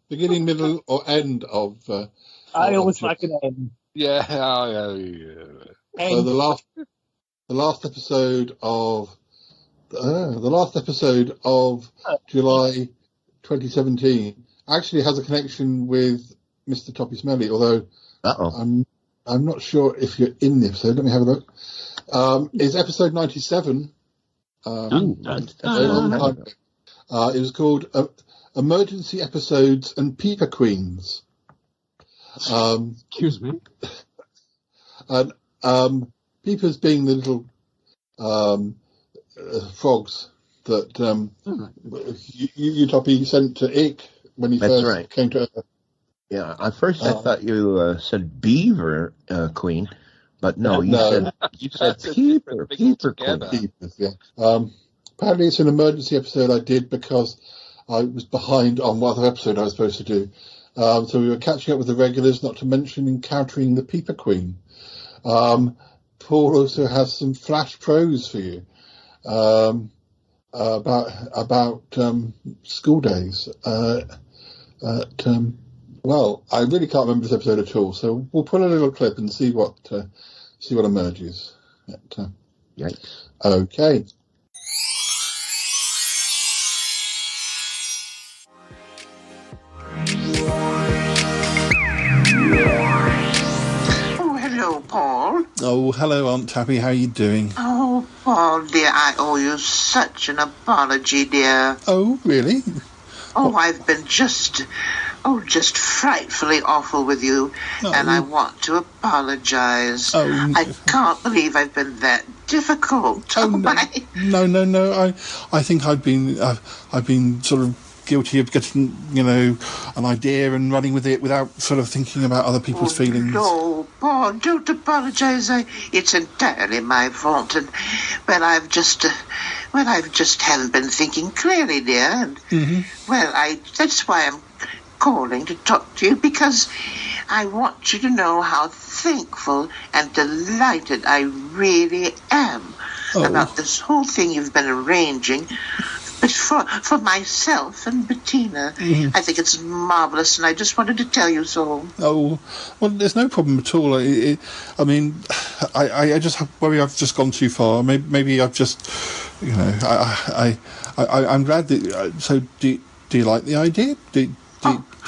Speaker 1: beginning, middle, or end of?
Speaker 11: I always like an end.
Speaker 14: Yeah.
Speaker 1: So the last episode of July 2017 actually has a connection with Mr. Toppy Smelly, although I'm not sure if you're in the episode. Let me have a look. It's episode 97. It was called Emergency Episodes and Peeper Queens.
Speaker 16: Excuse me.
Speaker 1: And Peepers being the little frogs that you Toppy sent to Ick when he first came to Earth.
Speaker 2: Yeah, at first I thought you said Beaver Queen, but no, you said Peeper Queen.
Speaker 1: Peepers, yeah. Apparently it's an emergency episode I did because I was behind on what other episode I was supposed to do. So we were catching up with the regulars, not to mention encountering the Peeper Queen. Paul also has some flash prose for you about school days. Well, I really can't remember this episode at all, so we'll put a little clip and see what emerges.
Speaker 2: Yikes.
Speaker 1: Okay.
Speaker 6: Oh, hello, Paul.
Speaker 1: Oh, hello, Aunt Tabby. How are you doing?
Speaker 6: Oh, Paul, dear, I owe you such an apology, dear.
Speaker 1: Oh, really?
Speaker 6: Oh, I've been just frightfully awful with you, and I want to apologize. I can't believe I've been that difficult.
Speaker 1: No. I think I've been sort of guilty of getting, an idea and running with it without sort of thinking about other people's feelings.
Speaker 6: No, Paul, don't apologize. It's entirely my fault, and I've just haven't been thinking clearly, dear. And that's why I'm calling to talk to you, because I want you to know how thankful and delighted I really am about this whole thing you've been arranging. But for myself and Bettina, I think it's marvelous, and I just wanted to tell you so.
Speaker 1: Oh, well, there's no problem at all. I just worry I've just gone too far. Maybe I've just, I'm glad that. So, do you like the idea? Do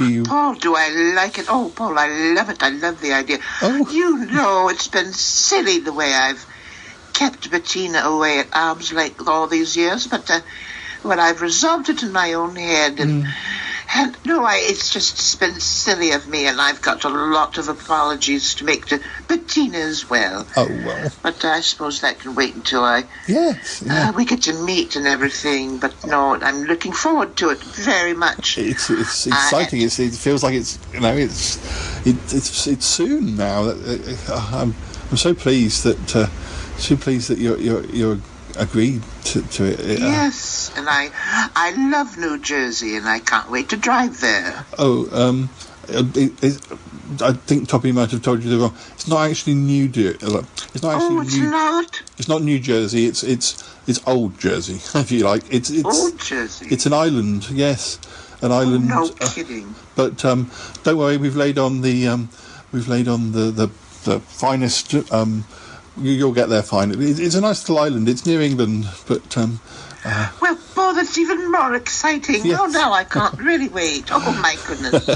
Speaker 1: you?
Speaker 6: Paul, do I like it? Oh, Paul, I love it. I love the idea. Oh. It's been silly the way I've kept Bettina away at arm's length all these years, but well, I've resolved it in my own head, and no, it's just been silly of me, and I've got a lot of apologies to make to Bettina as well.
Speaker 1: Oh, well.
Speaker 6: But I suppose that can wait until we get to meet and everything. But no, I'm looking forward to it very much.
Speaker 1: It's exciting. It feels like it's soon now. I'm so pleased that you're agreed to it.
Speaker 6: Yes, and I love New Jersey, and I can't wait to drive there.
Speaker 1: I think Toppy might have told you the wrong. It's not actually New Jersey. It's not actually
Speaker 6: not.
Speaker 1: It's not New Jersey. It's Old Jersey, if you like. It's
Speaker 6: Old Jersey.
Speaker 1: It's an island. Yes, an island.
Speaker 6: No kidding.
Speaker 1: But don't worry, we've laid on the finest. You'll get there fine. It's a nice little island. It's near England, but
Speaker 6: well, that's even more exciting.
Speaker 1: Yes.
Speaker 6: Oh, no, I can't really wait. Oh, my goodness.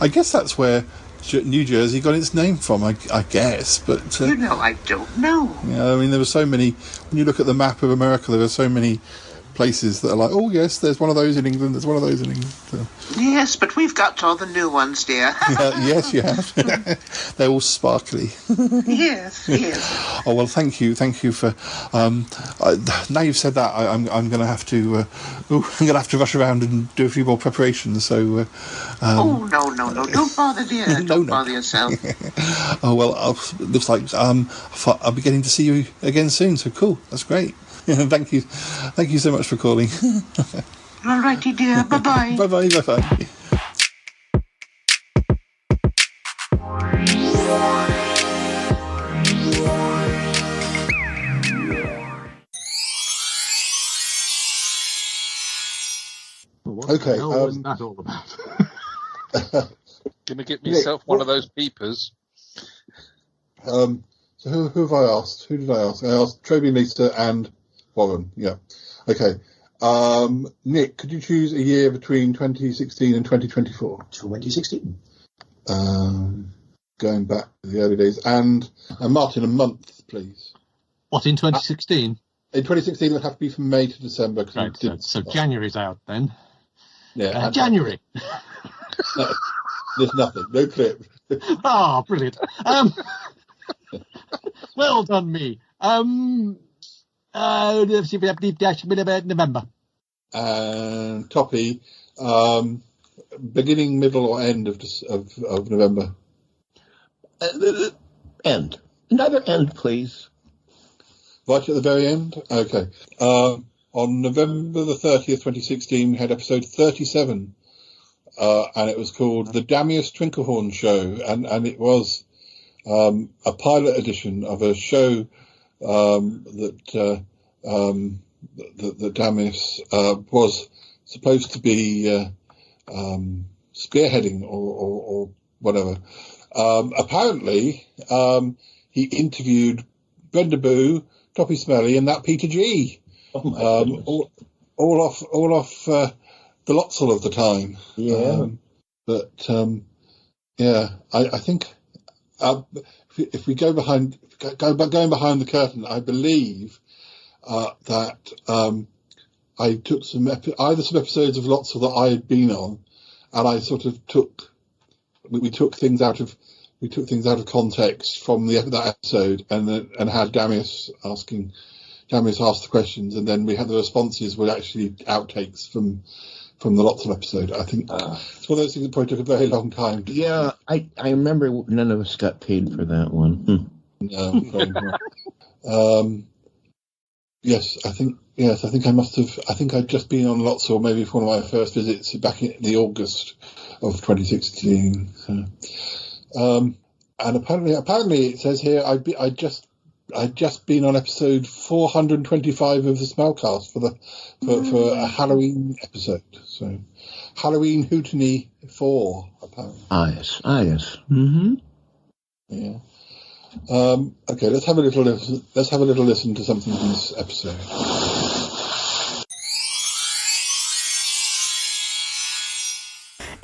Speaker 1: I guess that's where New Jersey got its name from, I guess. But
Speaker 6: I don't know.
Speaker 1: Yeah, I mean, there were so many. When you look at the map of America, there are so many places that are like, oh yes, there's one of those in England. There's one of those in England. So.
Speaker 6: Yes, but we've got all the new ones, dear.
Speaker 1: Yes, you have. They're all sparkly.
Speaker 6: Yes.
Speaker 1: Oh well, thank you for. Now you've said that, I'm going to have to. I'm going to have to rush around and do a few more preparations. So.
Speaker 6: No! Don't bother, dear. Don't bother yourself.
Speaker 1: Oh well, looks like I'll be getting to see you again soon. So cool. That's great. Thank you so much for calling.
Speaker 6: All righty, dear. Bye-bye.
Speaker 1: Bye-bye. Okay.
Speaker 16: What was that all about?
Speaker 14: Gonna get myself one of those peepers.
Speaker 1: So who have I asked? Who did I ask? I asked Toby, Lisa, and Warren. Yeah. Okay. Nick, could you choose a year between 2016 and 2024?
Speaker 13: 2016.
Speaker 1: Going back to the early days. And Martin, a month, please.
Speaker 16: What, in 2016?
Speaker 1: In 2016, it would have to be from May to December.
Speaker 16: Right, so January's out then.
Speaker 1: Yeah.
Speaker 16: January.
Speaker 1: No, there's nothing. No clip.
Speaker 16: Brilliant. Well done, me. November.
Speaker 1: Toppy, beginning, middle, or end of November?
Speaker 2: End. Another end, please.
Speaker 1: Right at the very end? Okay. On November the 30th, 2016, we had episode 37, and it was called The Damius Twinklehorn Show, and it was a pilot edition of a show that Damius was supposed to be spearheading or whatever. Apparently, he interviewed Brenda Boo, Toppy Smelly, and that Peter G. All off the Lotzel of the time.
Speaker 2: Yeah.
Speaker 1: I think if we going behind the curtain, I believe that I took some episodes of Lotzel that I had been on, and I sort of we took things out of context from that episode, and had Damius asked the questions, and then we had the responses were actually outtakes from the Lotzel episode. I think it's one of those things that probably took a very long time.
Speaker 2: Yeah, I remember none of us got paid for that one.
Speaker 1: No, probably not. Yes, I think I must have. I think I'd just been on Lotzel maybe for one of my first visits back in the August of 2016. So, and apparently it says here I'd just been on episode 425 of the Smellcast for a Halloween episode. So Halloween Hooteny 4 apparently.
Speaker 2: Yes. Mm-hmm.
Speaker 1: Yeah. Okay, let's have a little listen to something from this episode.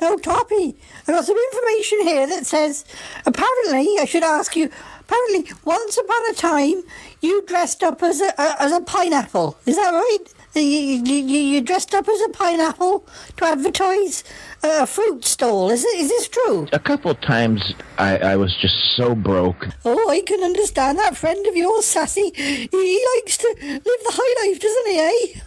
Speaker 18: No, Toppy, I got some information here that says, apparently, I should ask you, apparently, once upon a time, you dressed up as a pineapple. Is that right? You dressed up as a pineapple to advertise a fruit stall. Is this true?
Speaker 2: A couple times I was just so broke.
Speaker 18: Oh, I can understand that friend of yours, Sassy. He likes to live the high life, doesn't he, eh?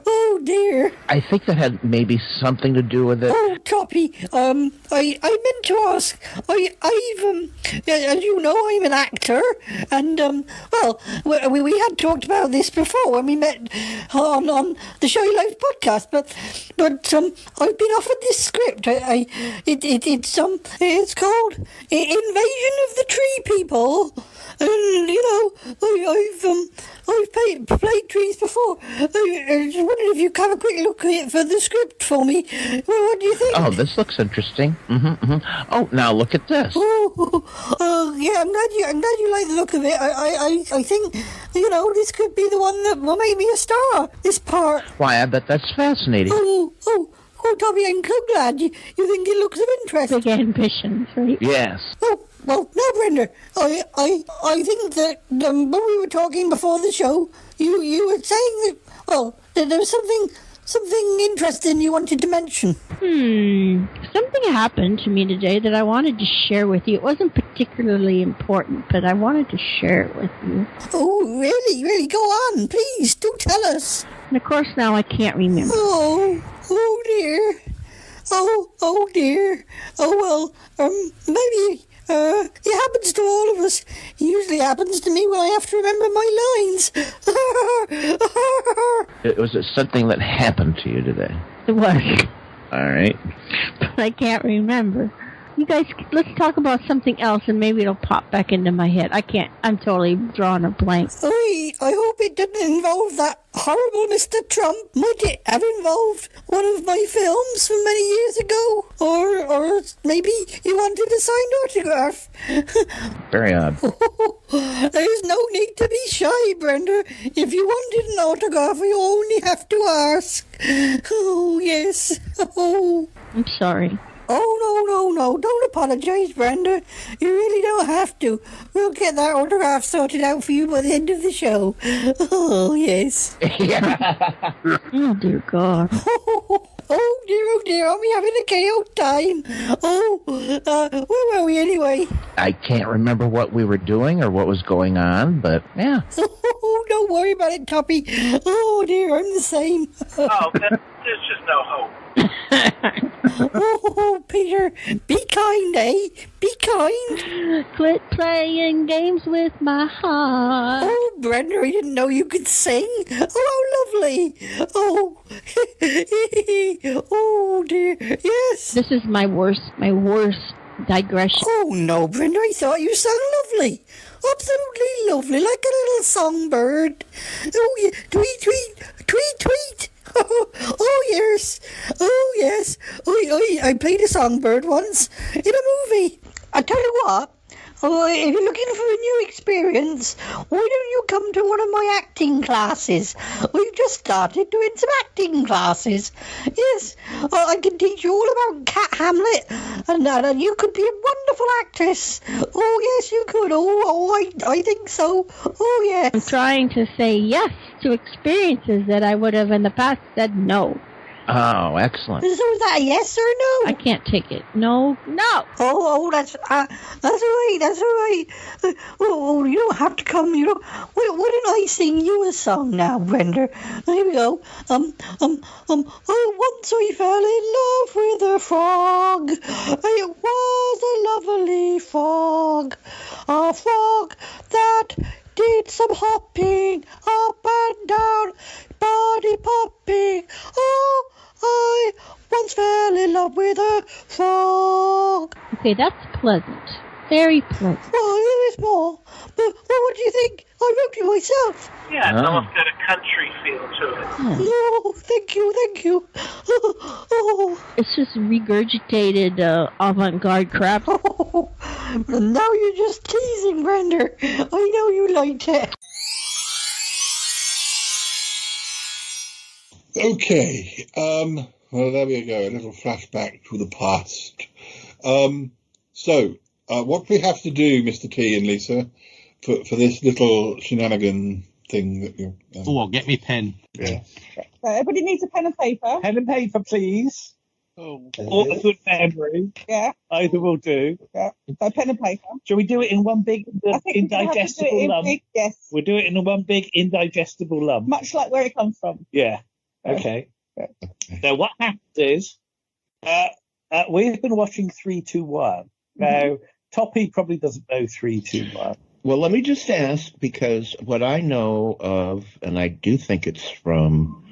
Speaker 18: Oh, dear.
Speaker 2: I think that had maybe something to do with it.
Speaker 18: Oh, Toppy, I meant to ask, as you know, I'm an actor, and, well, we had talked about this before when we met on the Show Your Life podcast, but I've been offered this script. It's called Invasion of the Tree People, and, you know, I've played trees before. I just wondered if you could have a quick look at it for the script for me. Well, what do you think?
Speaker 2: Oh, this looks interesting. Oh, now look at this.
Speaker 18: Yeah, I'm glad you like the look of it. I think, you know, this could be the one that will make me a star. This part.
Speaker 2: Why, I bet that's fascinating.
Speaker 18: Oh, Toby, I'm so glad you think it looks of interest.
Speaker 15: Big ambitions, right?
Speaker 2: Yes.
Speaker 18: Oh, well, no, Brenda. I think that when we were talking before the show, you were saying that, well, that there was something interesting you wanted to mention.
Speaker 15: Something happened to me today that I wanted to share with you. It wasn't particularly important, but I wanted to share it with you.
Speaker 18: Oh, really? Really? Go on, please. Do tell us.
Speaker 15: And of course now I can't remember.
Speaker 18: Oh dear. Oh dear. Oh, well, maybe... it happens to all of us. It usually happens to me when I have to remember my lines.
Speaker 2: Was it something that happened to you today?
Speaker 15: It was.
Speaker 2: All right.
Speaker 15: But I can't remember. You guys, let's talk about something else and maybe it'll pop back into my head. I can't. I'm totally drawing a blank.
Speaker 18: I hope it didn't involve that horrible Mr. Trump. Might it have involved one of my films from many years ago? Or maybe you wanted a signed autograph.
Speaker 2: Very odd.
Speaker 18: There's no need to be shy, Brenda. If you wanted an autograph, you only have to ask. Oh, yes. Oh.
Speaker 15: I'm sorry.
Speaker 18: Oh, no. Don't apologise, Brenda. You really don't have to. We'll get that autograph sorted out for you by the end of the show. Oh, yes.
Speaker 15: Oh, dear God.
Speaker 18: Oh, dear. Are we having a chaos time? Where were we anyway?
Speaker 2: I can't remember what we were doing or what was going on, but yeah.
Speaker 18: Oh, don't worry about it, Toppy. Oh, dear, I'm the same.
Speaker 11: There's just no hope.
Speaker 18: Oh, Peter, be kind, eh? Be kind.
Speaker 15: Quit playing games with my heart.
Speaker 18: Oh, Brenda, I didn't know you could sing. Oh, how lovely. Oh, oh dear. Yes.
Speaker 15: This is my worst digression.
Speaker 18: Oh, no, Brenda, I thought you sang lovely. Absolutely lovely, like a little songbird. Oh, yeah. Tweet, tweet, tweet, tweet. Oh, yes. Oh, yes. I played a songbird once in a movie. I tell you what, if you're looking for a new experience, why don't you come to one of my acting classes? We've just started doing some acting classes. Yes, I can teach you all about Cat Hamlet, and you could be a wonderful actress. Oh, yes, you could. I think so. Oh, yes.
Speaker 15: I'm trying to say yes to experiences that I would have in the past said no.
Speaker 2: Oh, excellent.
Speaker 18: So is that a yes or no?
Speaker 15: I can't take it. No.
Speaker 18: Oh, that's all right. Oh, you don't have to come. You don't. Why don't I sing you a song now, Brenda? Here we go. Once I fell in love with a frog. It was a lovely frog. A frog that did some hopping up and down, body popping. Oh, I once fell in love with a frog.
Speaker 15: Okay, that's pleasant. Very pleasant.
Speaker 18: Well, there is more. But what do you think? I wrote it myself.
Speaker 11: Yeah, it's almost got a country feel to it.
Speaker 18: Oh, thank you. Oh.
Speaker 15: It's just regurgitated avant-garde crap.
Speaker 18: Oh, now you're just teasing, Brenda. I know you liked it.
Speaker 1: Okay, well, there we go, a little flashback to the past. So, what do we have to do, Mr. T and Lisa, for this little shenanigan thing that you?
Speaker 16: Get me pen.
Speaker 11: Yeah.
Speaker 15: So everybody needs a pen and paper.
Speaker 11: Pen and paper, please.
Speaker 14: Oh.
Speaker 11: Or a good memory.
Speaker 15: Yeah.
Speaker 11: Either will do.
Speaker 15: Yeah. So pen and paper.
Speaker 11: Shall we do it in one big indigestible lump?
Speaker 15: Yes.
Speaker 11: We'll do it in one big indigestible lump.
Speaker 15: Much like where it comes from.
Speaker 11: Yeah. Okay. So what happens is, we've been watching 3-2-1. Now, Toppy probably doesn't know 3-2-1.
Speaker 2: Well, let me just ask, because what I know of, and I do think it's from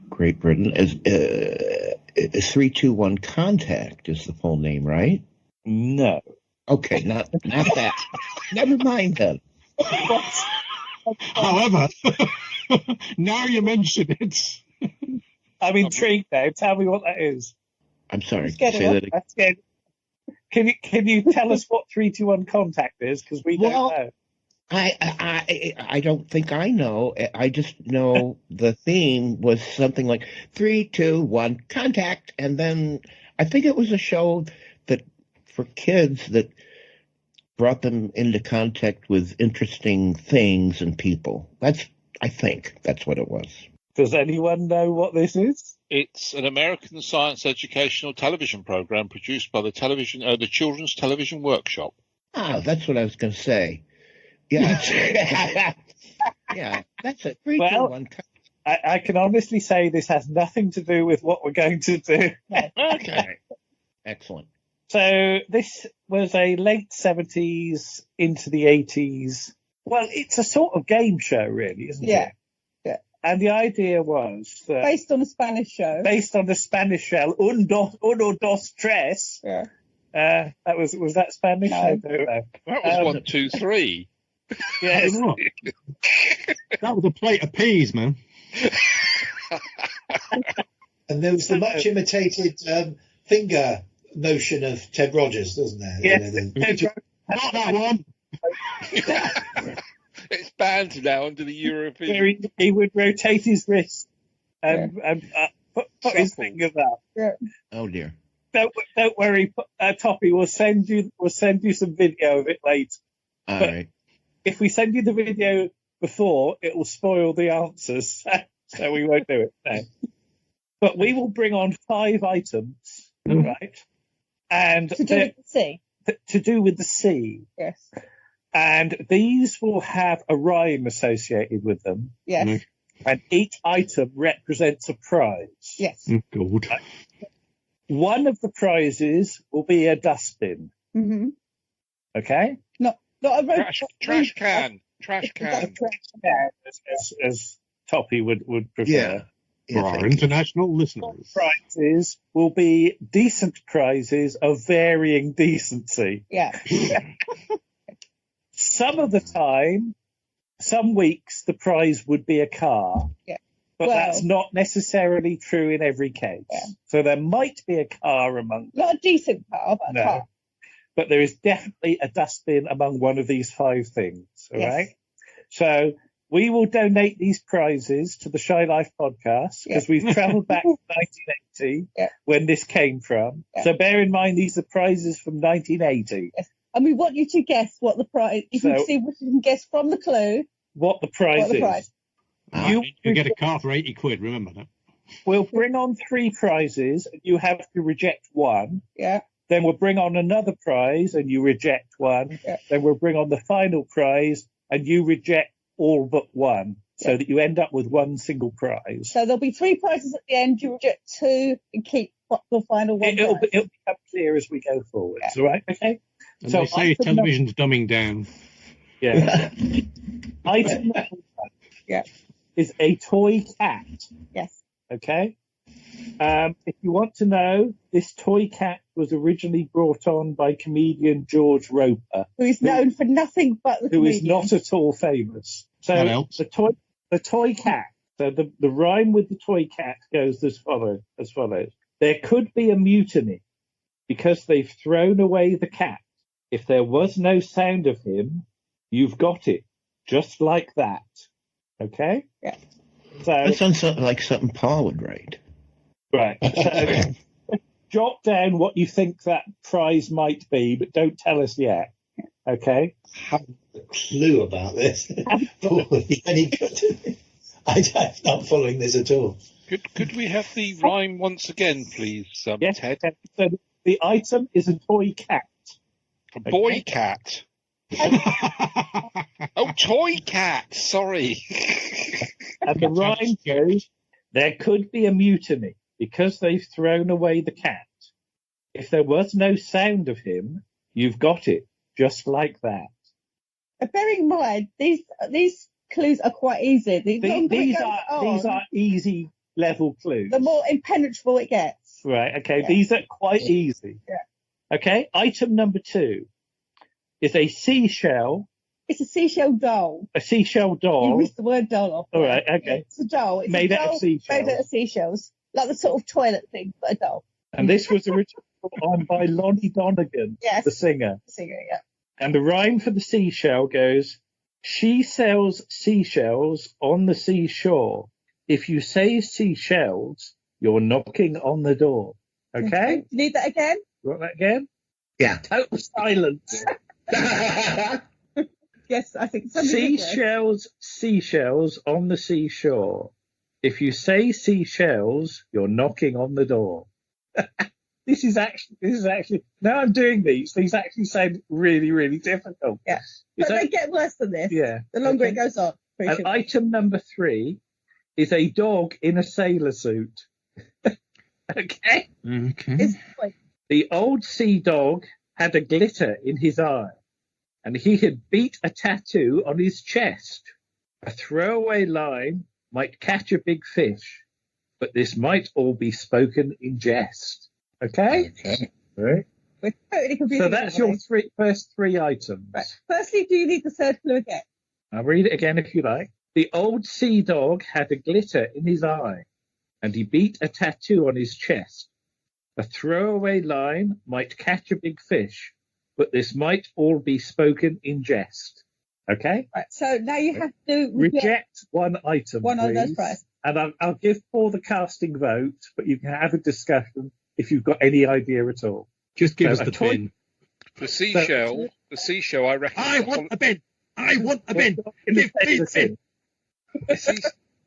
Speaker 2: Great Britain, is 3-2-1 Contact is the full name, right?
Speaker 11: No.
Speaker 2: Okay, not that. Never mind then.
Speaker 16: However, now you mention it.
Speaker 11: I'm intrigued now. Tell me what that is.
Speaker 2: I'm sorry.
Speaker 11: Say that again. Can you tell us what 3-2-1 Contact is? Because we don't know.
Speaker 2: I don't think I know. I just know the theme was something like 3-2-1 Contact, and then I think it was a show that for kids that brought them into contact with interesting things and people. I think that's what it was.
Speaker 11: Does anyone know what this is?
Speaker 14: It's an American science educational television program produced by the Children's Television Workshop.
Speaker 2: Ah, that's what I was going to say. Yeah. Yeah, that's it. 3-2-1.
Speaker 11: I can honestly say this has nothing to do with what we're going to do.
Speaker 2: Okay. Excellent.
Speaker 11: So this was a late 70s into the 80s. Well, it's a sort of game show, really, isn't it?
Speaker 15: Yeah.
Speaker 11: And the idea was that
Speaker 15: based on a Spanish show.
Speaker 11: Uno, dos, tres.
Speaker 15: Yeah.
Speaker 11: That was that Spanish?
Speaker 15: No.
Speaker 11: I don't know.
Speaker 14: That was 1, 2, 3.
Speaker 11: Yes.
Speaker 16: That was a plate of peas, man.
Speaker 17: And there was the much imitated finger motion of Ted Rogers, wasn't there?
Speaker 11: Yes.
Speaker 16: Not that one.
Speaker 14: It's banned now under the European.
Speaker 11: Where he would rotate his wrist and put his fingers out.
Speaker 15: Yeah.
Speaker 2: Oh dear.
Speaker 11: Don't worry, Toppy. We'll send you some video of it later.
Speaker 2: All right.
Speaker 11: If we send you the video before, it will spoil the answers, so we won't do it now. But we will bring on 5 items, right? And
Speaker 15: to do with the sea.
Speaker 11: To do with the sea.
Speaker 15: Yes.
Speaker 11: And these will have a rhyme associated with them.
Speaker 15: Yes.
Speaker 11: And each item represents a prize.
Speaker 15: Yes.
Speaker 16: God.
Speaker 11: One of the prizes will be a dustbin.
Speaker 15: Mm-hmm.
Speaker 11: Okay?
Speaker 15: Not a
Speaker 14: trash can. Trash can.
Speaker 11: As Toppy would prefer.
Speaker 2: Yeah.
Speaker 16: For our international listeners.
Speaker 11: Prizes will be decent prizes of varying decency.
Speaker 15: Yeah.
Speaker 11: Some of the time, some weeks, the prize would be a car.
Speaker 15: Yeah.
Speaker 11: But that's not necessarily true in every case.
Speaker 15: Yeah.
Speaker 11: So there might be a car among them.
Speaker 15: Not a decent car, but a car.
Speaker 11: But there is definitely a dustbin among one of these 5 things. All right. So we will donate these prizes to the Shy Life podcast because we've travelled back to 1980 when this came from.
Speaker 15: Yeah.
Speaker 11: So bear in mind these are prizes from 1980.
Speaker 15: Yes. And we want you to guess what the prize. If you can guess from the clue
Speaker 11: what the prize is.
Speaker 16: You get a car for 80 quid. Remember that.
Speaker 11: We'll bring on 3 prizes, and you have to reject one.
Speaker 15: Yeah.
Speaker 11: Then we'll bring on another prize, and you reject one.
Speaker 15: Yeah.
Speaker 11: Then we'll bring on the final prize, and you reject all but one, so that you end up with one single prize.
Speaker 15: So there'll be 3 prizes at the end. You reject 2 and keep the final one.
Speaker 11: It'll become clear as we go forward. All right? Okay.
Speaker 16: And so they say television's dumbing down.
Speaker 11: Yeah. Item number 1 is a toy cat.
Speaker 15: Yes.
Speaker 11: Okay. If you want to know, this toy cat was originally brought on by comedian George Roper,
Speaker 15: who is known for nothing but the comedian.
Speaker 11: Who is not at all famous. So the toy cat. So the rhyme with the toy cat goes as follows. There could be a mutiny because they've thrown away the cat. If there was no sound of him, you've got it, just like that. Okay?
Speaker 15: Yeah.
Speaker 2: So that sounds like something Paul would write.
Speaker 11: Right. So, jot down what you think that prize might be, but don't tell us yet. Okay?
Speaker 17: I haven't a clue about this. Any good? I'm not following this at all.
Speaker 14: Could we have the rhyme once again, please,
Speaker 11: Yes,
Speaker 14: Ted?
Speaker 11: so the item is a toy cat.
Speaker 14: A boy cat. Oh, toy cat. Sorry.
Speaker 11: And the rhyme goes, there could be a mutiny because they've thrown away the cat. If there was no sound of him, you've got it, just like that.
Speaker 15: Bearing in mind, these clues are quite easy.
Speaker 11: These are easy level clues.
Speaker 15: The more impenetrable it gets.
Speaker 11: Right, okay,
Speaker 15: Yeah.
Speaker 11: these are quite easy.
Speaker 15: Yeah.
Speaker 11: Okay, item number 2 is a seashell.
Speaker 15: It's a seashell doll.
Speaker 11: A seashell doll.
Speaker 15: You missed the word doll off.
Speaker 11: All right, okay.
Speaker 15: It's a doll. It's
Speaker 11: Made
Speaker 15: a
Speaker 11: out
Speaker 15: doll
Speaker 11: of seashells.
Speaker 15: Made out of seashells. Like the sort of toilet thing, but a doll.
Speaker 11: And this was originally put on by Lonnie Donegan,
Speaker 15: Yes.
Speaker 11: the singer.
Speaker 15: Yeah.
Speaker 11: And the rhyme for the seashell goes, she sells seashells on the seashore. If you say seashells, you're knocking on the door. Okay?
Speaker 15: You need that again?
Speaker 11: You want that again?
Speaker 2: Yeah.
Speaker 11: Total silence.
Speaker 15: Yes, I think something.
Speaker 11: Seashells on the seashore. If you say seashells, you're knocking on the door. This is actually. Now I'm doing these actually sound really, really difficult.
Speaker 15: Yeah, but they get worse than this.
Speaker 11: Yeah.
Speaker 15: The longer it goes on.
Speaker 11: And item number 3 is a dog in a sailor suit. Okay. The old sea dog had a glitter in his eye, and he had beat a tattoo on his chest. A throwaway line might catch a big fish, but this might all be spoken in jest. Okay? Right.
Speaker 15: We're totally confused.
Speaker 11: So that's your first three items.
Speaker 15: Right. Firstly, do you need the third clue again?
Speaker 11: I'll read it again if you like. The old sea dog had a glitter in his eye, and he beat a tattoo on his chest. A throwaway line might catch a big fish, but this might all be spoken in jest. Okay?
Speaker 15: Right. So now you have to
Speaker 11: reject one item,
Speaker 15: one of those
Speaker 11: please.
Speaker 15: prizes.
Speaker 11: And I'll give Paul the casting vote, but you can have a discussion if you've got any idea at all.
Speaker 16: Just give us the bin.
Speaker 14: The seashell, I reckon.
Speaker 16: I want a bin. I want a bin.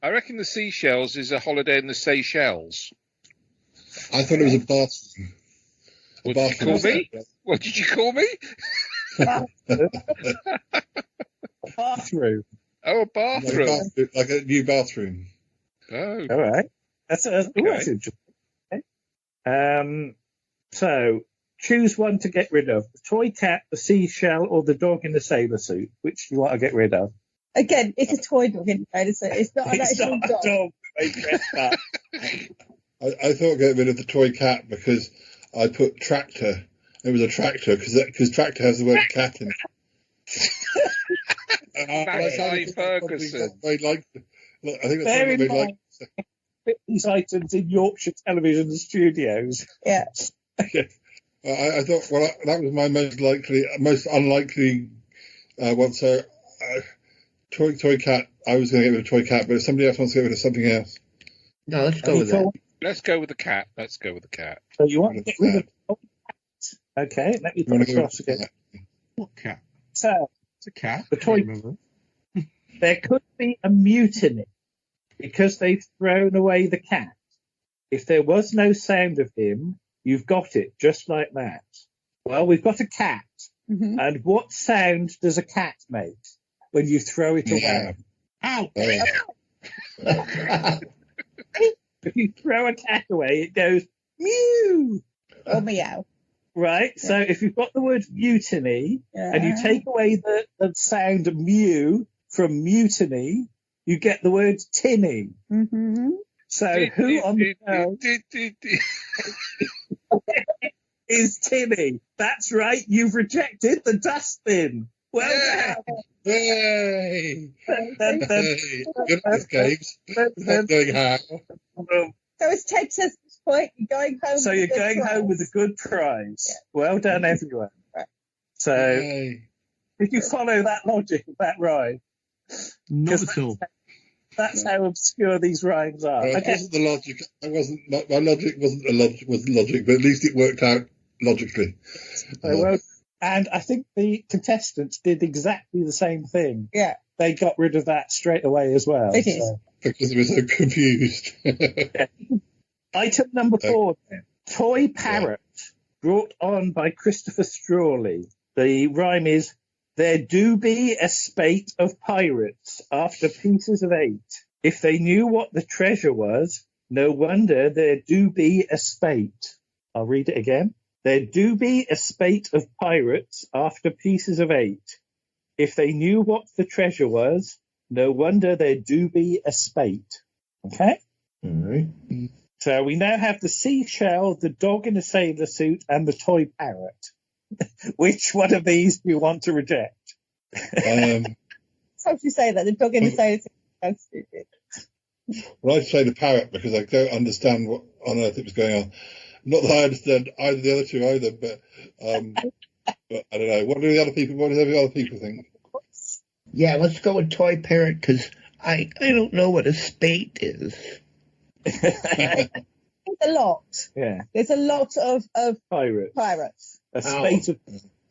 Speaker 14: I reckon the seashells is a holiday in the Seychelles.
Speaker 1: I thought it was a bathroom.
Speaker 14: What did you call me? What did you call me?
Speaker 11: Bathroom.
Speaker 14: Oh, a bathroom.
Speaker 1: Like a new bathroom.
Speaker 14: Oh.
Speaker 11: All right. That's interesting. Okay. So choose one to get rid of: the toy cat, the seashell, or the dog in the sailor suit. Which do you want to get rid of?
Speaker 15: Again, it's a toy dog in the sailor suit. It's not an actual dog.
Speaker 1: I thought get rid of the toy cat because I put tractor. It was a tractor because tractor has the word cat in it.
Speaker 14: That's Ferguson.
Speaker 1: I think that's
Speaker 11: Bear in
Speaker 1: what they
Speaker 11: mind,
Speaker 1: like.
Speaker 11: these items in Yorkshire Television Studios.
Speaker 15: Yeah.
Speaker 1: I thought that was my most unlikely one. So toy cat. I was going to get rid of toy cat, but if somebody else wants to get rid of something else.
Speaker 2: No, let's go with that.
Speaker 14: Let's go with the cat.
Speaker 11: So you want to get rid of the cat? Okay, let me put it across again.
Speaker 16: What cat?
Speaker 11: So
Speaker 16: it's a cat.
Speaker 11: The toy. There could be a mutiny because they've thrown away the cat. If there was no sound of him, you've got it just like that. Well, we've got a cat, and what sound does a cat make when you throw it away?
Speaker 16: Ow!
Speaker 11: If you throw a cat away, it goes mew
Speaker 15: or meow.
Speaker 11: Right. Yeah. So if you've got the word mutiny and you take away the sound mew from mutiny, you get the word tinny.
Speaker 15: Mm-hmm.
Speaker 11: So who on the show is Tinny? That's right. You've rejected the dustbin. Well done.
Speaker 1: Hey! Goodness, Games. Going how?
Speaker 15: So as Ted says at this point, you're going home.
Speaker 11: So you're going home with a good prize. Yeah. Well done, everyone. Right. So did you follow that logic of that rhyme?
Speaker 16: Not at all.
Speaker 11: That's how obscure these rhymes are.
Speaker 1: It wasn't the logic. My logic wasn't logic, but at least it worked out logically.
Speaker 11: And I think the contestants did exactly the same thing.
Speaker 15: Yeah.
Speaker 11: They got rid of that straight away as well.
Speaker 15: It is.
Speaker 1: Because they were so confused.
Speaker 11: Item number 4. Toy Parrot, brought on by Christopher Strawley. The rhyme is, there do be a spate of pirates after pieces of 8. If they knew what the treasure was, no wonder there do be a spate. I'll read it again. There do be a spate of pirates after pieces of 8. If they knew what the treasure was, no wonder there do be a spate. Okay?
Speaker 17: All right.
Speaker 11: So we now have the seashell, the dog in a sailor suit, and the toy parrot. Which one of these do you want to reject?
Speaker 15: So you say that, the dog in the sailor suit. That's stupid.
Speaker 1: Well, I'd say the parrot because I don't understand what on earth it was going on. Not that I understand either the other two either, but I don't know. What do the other people think?
Speaker 2: Yeah, let's go with toy parrot because I don't know what a spate is.
Speaker 15: There's a lot.
Speaker 11: Yeah.
Speaker 15: There's a lot of
Speaker 11: pirates. A spate of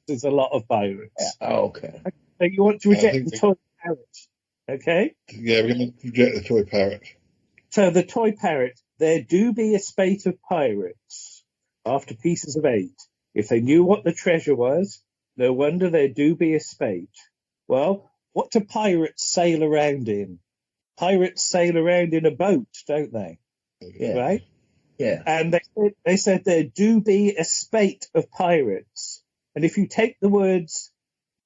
Speaker 11: there's a lot of pirates.
Speaker 15: Yeah.
Speaker 2: Oh, okay.
Speaker 11: So you want to reject the toy parrot. Okay?
Speaker 1: Yeah, we're going to reject the toy parrot.
Speaker 11: So the toy parrot, there do be a spate of pirates after pieces of 8. If they knew what the treasure was, no wonder there do be a spate. Well, what do pirates sail around in? Pirates sail around in a boat, don't they?
Speaker 2: Yeah.
Speaker 11: Right?
Speaker 2: Yeah.
Speaker 11: And they said there do be a spate of pirates. And if you take the words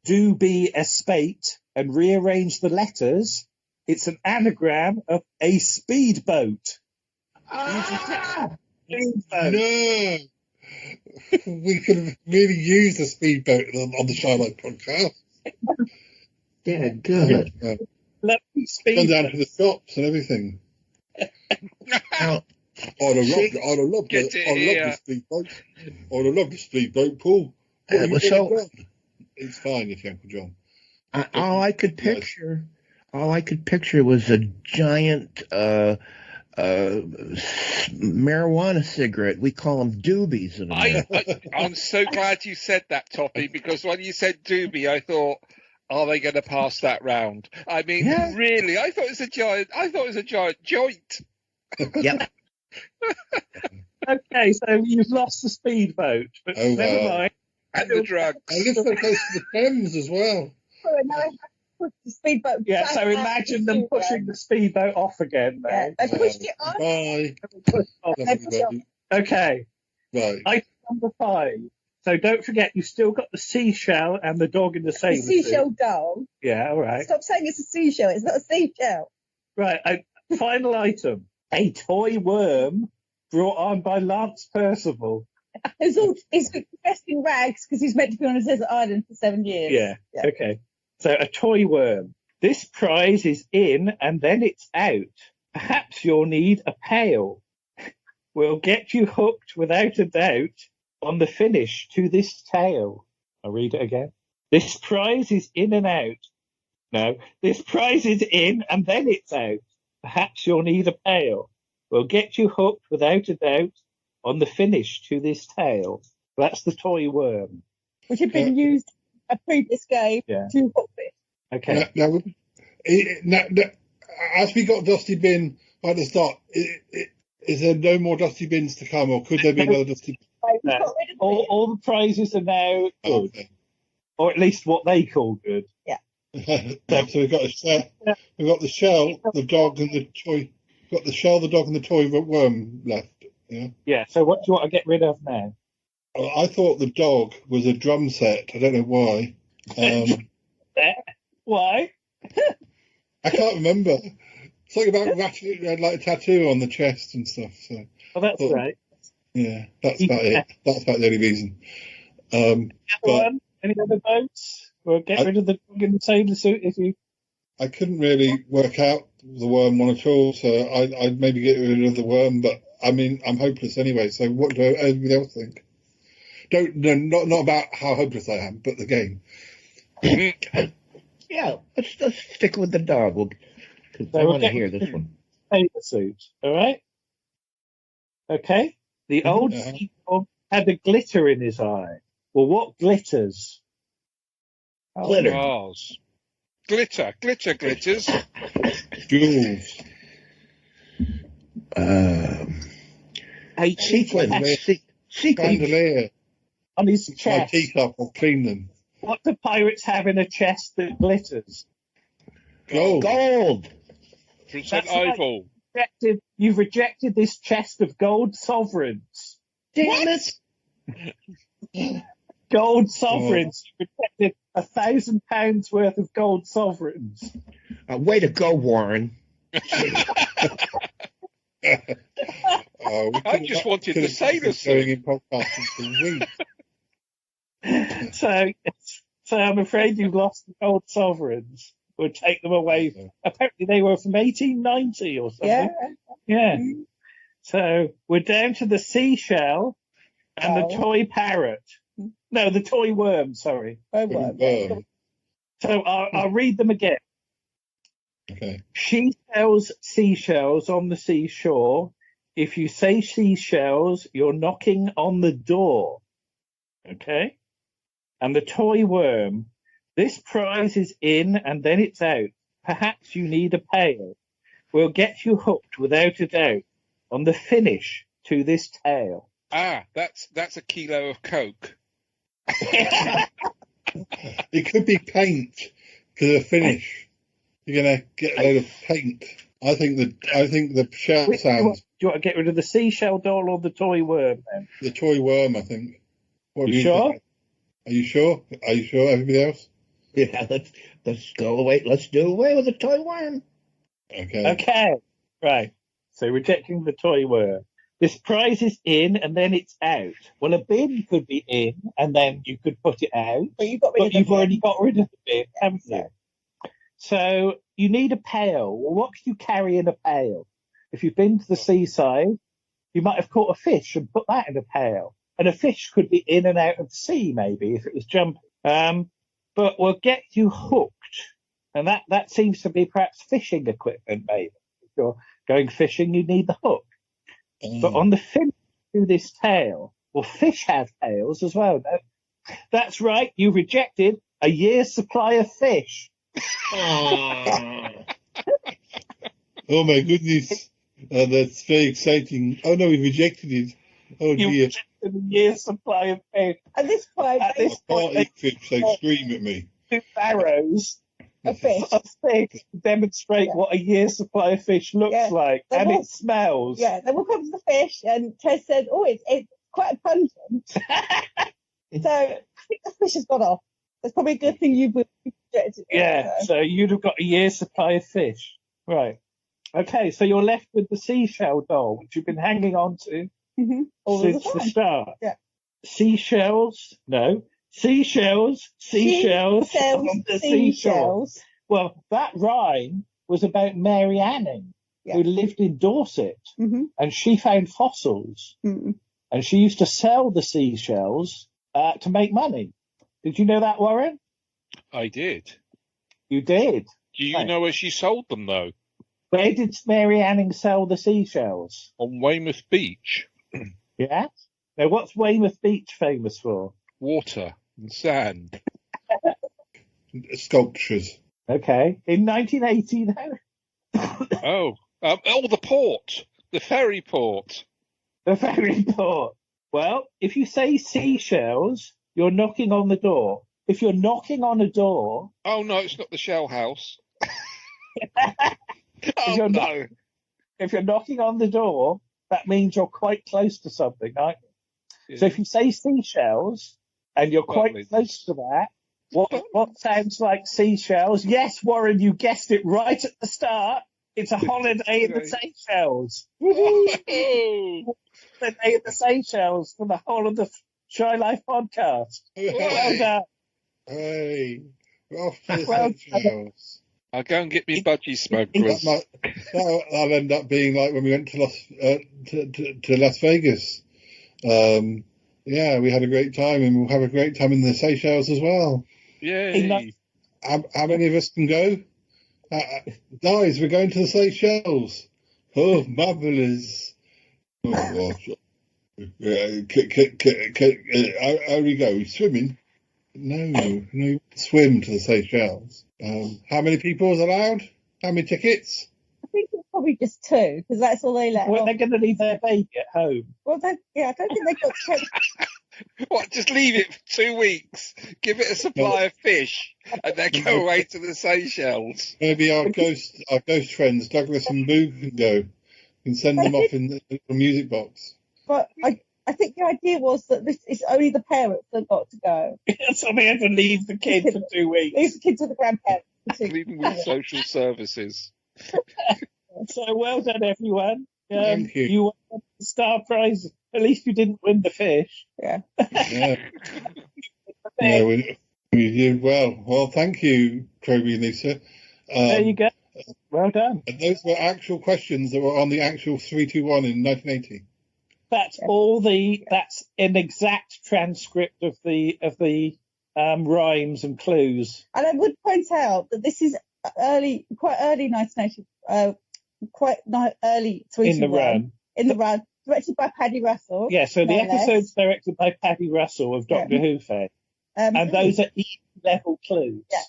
Speaker 11: do be a spate and rearrange the letters, it's an anagram of a speedboat.
Speaker 1: No! We could have really used a speedboat on the Charlotte podcast.
Speaker 2: Yeah, good.
Speaker 11: Lovely speedboat.
Speaker 1: Gone down to the shops and everything. I'd have loved the speedboat. I'd have loved the speedboat, Paul. It's fine if you Uncle John.
Speaker 2: All I could picture was a giant marijuana cigarette. We call them doobies in America.
Speaker 14: I'm so glad you said that, Toppy, because when you said doobie, I thought, are they going to pass that round? I mean, really, I thought it was a giant joint.
Speaker 2: Yep.
Speaker 11: Okay, so you've lost the speedboat, but never mind.
Speaker 14: And the drugs.
Speaker 1: I live so close to the Thames as well.
Speaker 15: Push the speedboat.
Speaker 11: Yeah, so imagine them pushing the speedboat off again.
Speaker 15: Yeah, they pushed it off.
Speaker 1: Bye.
Speaker 11: Okay.
Speaker 1: Right.
Speaker 11: Item number 5. So don't forget, you've still got the seashell and the dog in the sailor
Speaker 15: The seashell dog.
Speaker 11: Yeah, all right.
Speaker 15: Stop saying it's a seashell. It's not a seashell.
Speaker 11: Right. Final item. A toy worm brought on by Lance Percival.
Speaker 15: He's dressed in rags because he's meant to be on a desert island for 7 years.
Speaker 11: Yeah. Okay. So a toy worm. This prize is in and then it's out. Perhaps you'll need a pail. We'll get you hooked without a doubt on the finish to this tale. I'll read it again. This prize is in and out. No, this prize is in and then it's out. Perhaps you'll need a pail. We'll get you hooked without a doubt on the finish to this tale. That's the toy worm.
Speaker 15: Which had been used in a previous game to hook it.
Speaker 11: Okay.
Speaker 1: Now, as we got Dusty Bin at the start, is there no more Dusty Bins to come, or could there be another Dusty Bin?
Speaker 11: No. All the prizes are now good. Okay. Or at least what they call good.
Speaker 15: Yeah.
Speaker 1: So we've got we've got the shell, the dog, and the toy. We've got the shell, the dog, and the toy worm left. Yeah.
Speaker 11: Yeah. So what do you want to get rid of now?
Speaker 1: I thought the dog was a drum set. I don't know why.
Speaker 11: Why?
Speaker 1: I can't remember. Something about ratcheting like a tattoo on the chest and stuff. So.
Speaker 11: Oh, that's right.
Speaker 1: Yeah, that's about it. That's about the only reason.
Speaker 11: Any other votes? Or get rid of the dog in the sailor suit if you...
Speaker 1: I couldn't really work out the worm one at all, so I'd maybe get rid of the worm, but I mean, I'm hopeless anyway, so what do everybody else think? Not about how hopeless I am, but the game.
Speaker 2: Yeah, let's stick with the dog. 'Cause I want to hear this one.
Speaker 11: Paper suit, all right? Okay. The old seagull had a glitter in his eye. Well, what glitters?
Speaker 2: Glitter.
Speaker 14: Stars. Glitters.
Speaker 1: Jewels.
Speaker 2: Sequins.
Speaker 1: Chandelier.
Speaker 11: On his
Speaker 1: My
Speaker 11: chest.
Speaker 1: teacup will clean them.
Speaker 11: What do pirates have in a chest that glitters?
Speaker 2: Gold.
Speaker 14: Present Eiffel.
Speaker 11: You've rejected this chest of gold sovereigns.
Speaker 2: Damn it.
Speaker 11: Gold sovereigns. You rejected £1,000 worth of gold sovereigns.
Speaker 2: Way to go, Warren.
Speaker 14: I just wanted to say this.
Speaker 1: Going in podcasting for weeks.
Speaker 11: So I'm afraid you've lost the gold sovereigns. We'll take them away. Apparently they were from 1890 or something. Yeah. So we're down to the seashell and the toy parrot. No, the toy worm, sorry. So I'll read them again.
Speaker 1: Okay.
Speaker 11: She sells seashells on the seashore. If you say seashells, you're knocking on the door. Okay? And the toy worm. This prize is in and then it's out. Perhaps you need a pail. We'll get you hooked without a doubt on the finish to this tale.
Speaker 14: Ah, that's a kilo of Coke.
Speaker 1: It could be paint to the finish. You're gonna get a load of paint. I think the shell sounds.
Speaker 11: Do you want to get rid of the seashell doll or the toy worm then?
Speaker 1: The toy worm, I think. What
Speaker 11: You sure?
Speaker 1: think? Are you sure? Are you sure? Everybody else?
Speaker 2: Yeah, let's go away. Let's do away with the toy worm.
Speaker 11: Okay. Right. So rejecting the toy worm. This prize is in and then it's out. Well, a bin could be in and then you could put it out. But you've already got rid of the bin, haven't you? So you need a pail. Well, what can you carry in a pail? If you've been to the seaside, you might have caught a fish and put that in a pail. And a fish could be in and out of the sea, maybe, if it was jumping. But we'll get you hooked. And that seems to be perhaps fishing equipment, maybe. If you're going fishing, you need the hook. But on the finish to this tale, well, fish have tails as well. No? That's right, you rejected a year's supply of fish.
Speaker 1: Oh my goodness, that's very exciting. Oh no, we rejected it. Oh dear.
Speaker 11: You rejected a year's supply of fish. At this point,
Speaker 1: I can't eat fish, they scream at me.
Speaker 11: 2 barrows of fish to demonstrate what a year's supply of fish looks like, and it smells.
Speaker 15: Yeah, then we'll come to the fish, and Tess said, "Oh, it's quite pungent." So I think the fish has got off. That's probably a good thing you rejected.
Speaker 11: Yeah, so you'd have got a year's supply of fish, right? Okay, so you're left with the seashell doll, which you've been hanging on to since the start.
Speaker 15: Yeah.
Speaker 11: Seashells? No. Seashells on the seashore. Well, that rhyme was about Mary Anning, who lived in Dorset, and she found fossils, and she used to sell the seashells to make money. Did you know that, Warren?
Speaker 14: I did.
Speaker 11: You did?
Speaker 14: Do you know where she sold them, though?
Speaker 11: Where did Mary Anning sell the seashells?
Speaker 14: On Weymouth Beach.
Speaker 11: Yeah? Now, what's Weymouth Beach famous for?
Speaker 14: Water and sand.
Speaker 1: Sculptures.
Speaker 11: Okay. In 1980, though?
Speaker 14: The port. The ferry port.
Speaker 11: The ferry port. Well, if you say seashells, you're knocking on the door. If you're knocking on a door...
Speaker 14: Oh, no, it's not the shell house.
Speaker 11: If you're knocking on the door, that means you're quite close to something, aren't you? Yeah. So if you say seashells, and you're quite close to that, what sounds like seashells? Yes, Warren, you guessed it right at the start. It's a holiday in the Seychelles. Holiday in the Seychelles for the whole of the Shy Life podcast. Well done.
Speaker 1: Hey, we're off to the Seychelles.
Speaker 14: I'll go and get me budgie smugglers.
Speaker 1: That'll end up being like when we went to Las Vegas. Yeah, we had a great time, and we'll have a great time in the Seychelles as well.
Speaker 14: Yay!
Speaker 1: How many of us can go? Guys, we're going to the Seychelles. Oh, marvellous. Oh, gosh. How we go? Swimming? No, swim to the Seychelles. How many people is allowed? How many tickets?
Speaker 15: I think it's probably just 2, because that's all they let.
Speaker 11: Well, they're going to leave their baby at home.
Speaker 15: Well, I don't think they've got to.
Speaker 14: What, just leave it for 2 weeks, give it a supply of fish, and then go away to the Seychelles?
Speaker 1: Maybe our ghost friends, Douglas and Boo, can go and send them off in the music box.
Speaker 15: But I think the idea was that this is only the parents that got to go.
Speaker 11: So they had to leave the kids for 2 weeks.
Speaker 15: Leave the kids with the grandparents.
Speaker 14: Leaving with social services.
Speaker 11: So well done, everyone.
Speaker 1: Thank you.
Speaker 11: You won the star prize. At least you didn't win the fish.
Speaker 15: Yeah.
Speaker 1: Yeah. No, we did well. Well, thank you, Toby and Lisa.
Speaker 11: There you go. Well done.
Speaker 1: And those were actual questions that were on the actual 321 in 1980.
Speaker 11: That's that's an exact transcript of the rhymes and clues.
Speaker 15: And I would point out that this is quite early 1980, early 321. In the run, directed by Paddy Russell.
Speaker 11: Yeah, so the episode's directed by Paddy Russell of Doctor Who fame. And those are E-level clues.
Speaker 15: Yeah.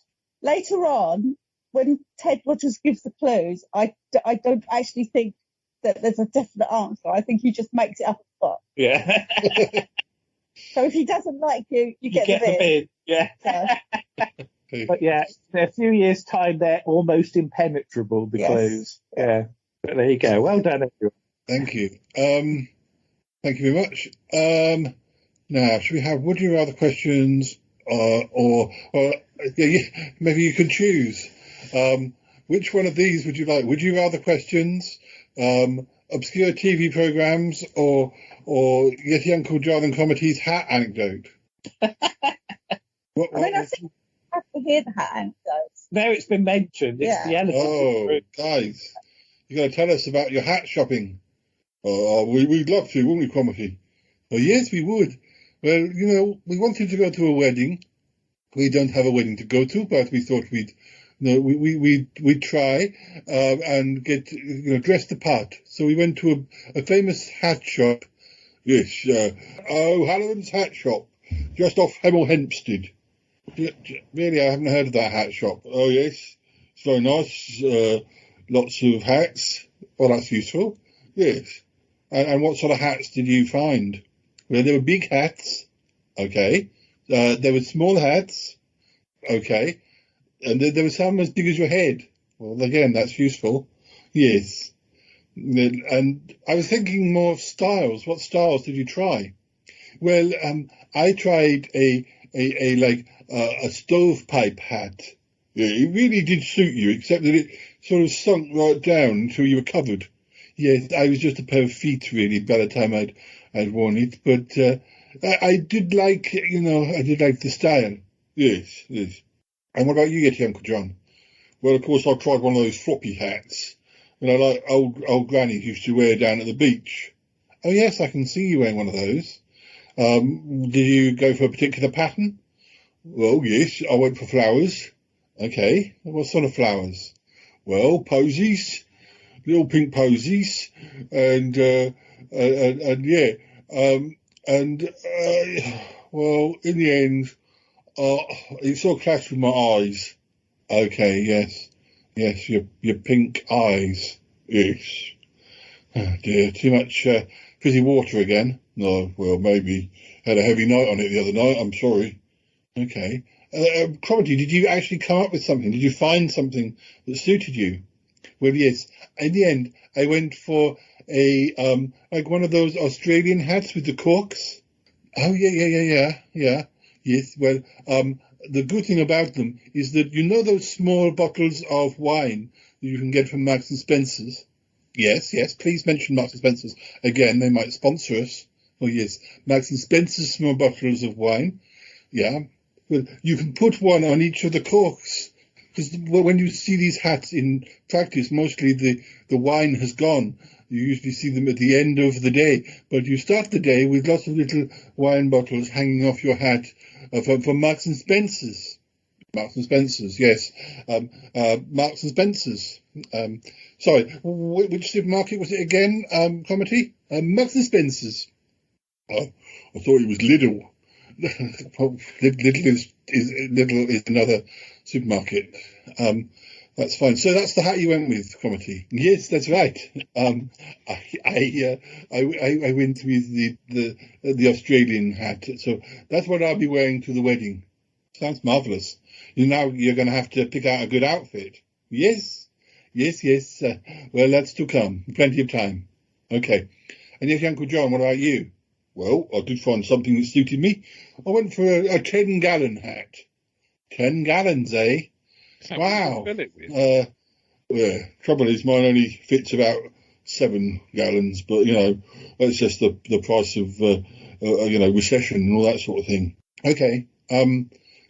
Speaker 15: Later on, when Ted Rogers gives the clues, I don't actually think that there's a definite answer. I think he just makes it up on the spot.
Speaker 11: Yeah.
Speaker 15: So if he doesn't like you get the bid.
Speaker 11: Yeah.
Speaker 15: So.
Speaker 11: But yeah, in a few years' time, they're almost impenetrable, the clues. Yeah. But there you go. Well done, everyone.
Speaker 1: Thank you. Thank you very much. Now, should we have would you rather questions maybe you can choose. Which one of these would you like? Would you rather questions, obscure TV programs, or Yeti Uncle John and Cromitty's hat anecdote?
Speaker 15: I think I have to hear the hat anecdotes.
Speaker 11: Now it's been mentioned. It's the elephant.
Speaker 1: Oh, guys, you're going to tell us about your hat shopping. We'd love to, wouldn't we, Cromitty? Oh, yes, we would. Well, we wanted to go to a wedding. We don't have a wedding to go to, but we thought we'd try and get dressed the part. So we went to a famous hat shop. Yes, O'Halloran's hat shop, just off Hemel Hempstead. Really, I haven't heard of that hat shop. Oh yes, it's very nice. Lots of hats. Well, that's useful. Yes. And what sort of hats did you find? Well, there were big hats. Okay. There were small hats. Okay. And there were some as big as your head. Well, again, that's useful. Yes. And I was thinking more of styles. What styles did you try? Well, I tried a stovepipe hat. Yeah, it really did suit you, except that it sort of sunk right down until you were covered. Yes, I was just a pair of feet, really, by the time I'd worn it. But I did like, the style. Yes. And what about you, Yeti Uncle John? Well, of course, I tried one of those floppy hats. Like old grannies used to wear down at the beach. Oh, yes, I can see you wearing one of those. Did you go for a particular pattern? Well, yes, I went for flowers. Okay, what sort of flowers? Well, posies. Little pink posies, and well, in the end, it sort of clashed with my eyes. Okay, yes, your pink eyes, yes. Oh dear, too much fizzy water again. No, well, maybe had a heavy night on it the other night. I'm sorry. Okay, Cromitty, did you actually come up with something? Did you find something that suited you? Well, yes. In the end, I went for a like one of those Australian hats with the corks. Oh yeah. Yes. Well, the good thing about them is that those small bottles of wine that you can get from Marks and Spencer's. Yes. Please mention Marks and Spencer's again. They might sponsor us. Oh yes, Marks and Spencer's small bottles of wine. Yeah. Well, you can put one on each of the corks. Because when you see these hats in practice, mostly the wine has gone. You usually see them at the end of the day. But you start the day with lots of little wine bottles hanging off your hat from Marks and Spencer's. Marks and Spencer's, yes. Marks and Spencer's. Sorry, which supermarket was it again, Comedy? Marks and Spencer's. Oh, I thought it was Lidl. Lidl is another supermarket. That's fine. So that's the hat you went with, Comedy. Yes, that's right. I went with the Australian hat. So that's what I'll be wearing to the wedding. Sounds marvellous. Now you're going to have to pick out a good outfit. Yes. Well, that's to come. Plenty of time. Okay. And yes, Uncle John, what about you? Well, I did find something that suited me. I went for a 10-gallon hat. 10 gallons, eh? Wow. Trouble is, mine only fits about 7 gallons, but, that's just the price of, recession and all that sort of thing. Okay.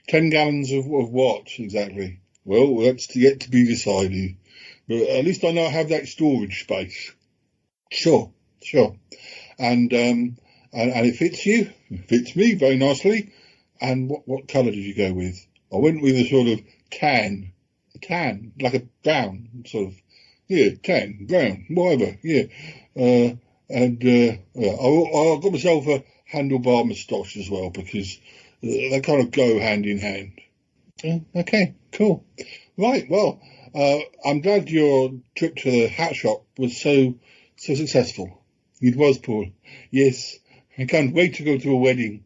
Speaker 1: 10 gallons of what, exactly? Well, that's yet to be decided. But at least I know I have that storage space. Sure. And it fits you? It fits me very nicely. And what colour did you go with? I went with a sort of tan, like a brown sort of, tan, brown, whatever, I got myself a handlebar moustache as well because they kind of go hand in hand. Okay, cool. Right, well, I'm glad your trip to the hat shop was so successful. It was, Paul. Yes, I can't wait to go to a wedding.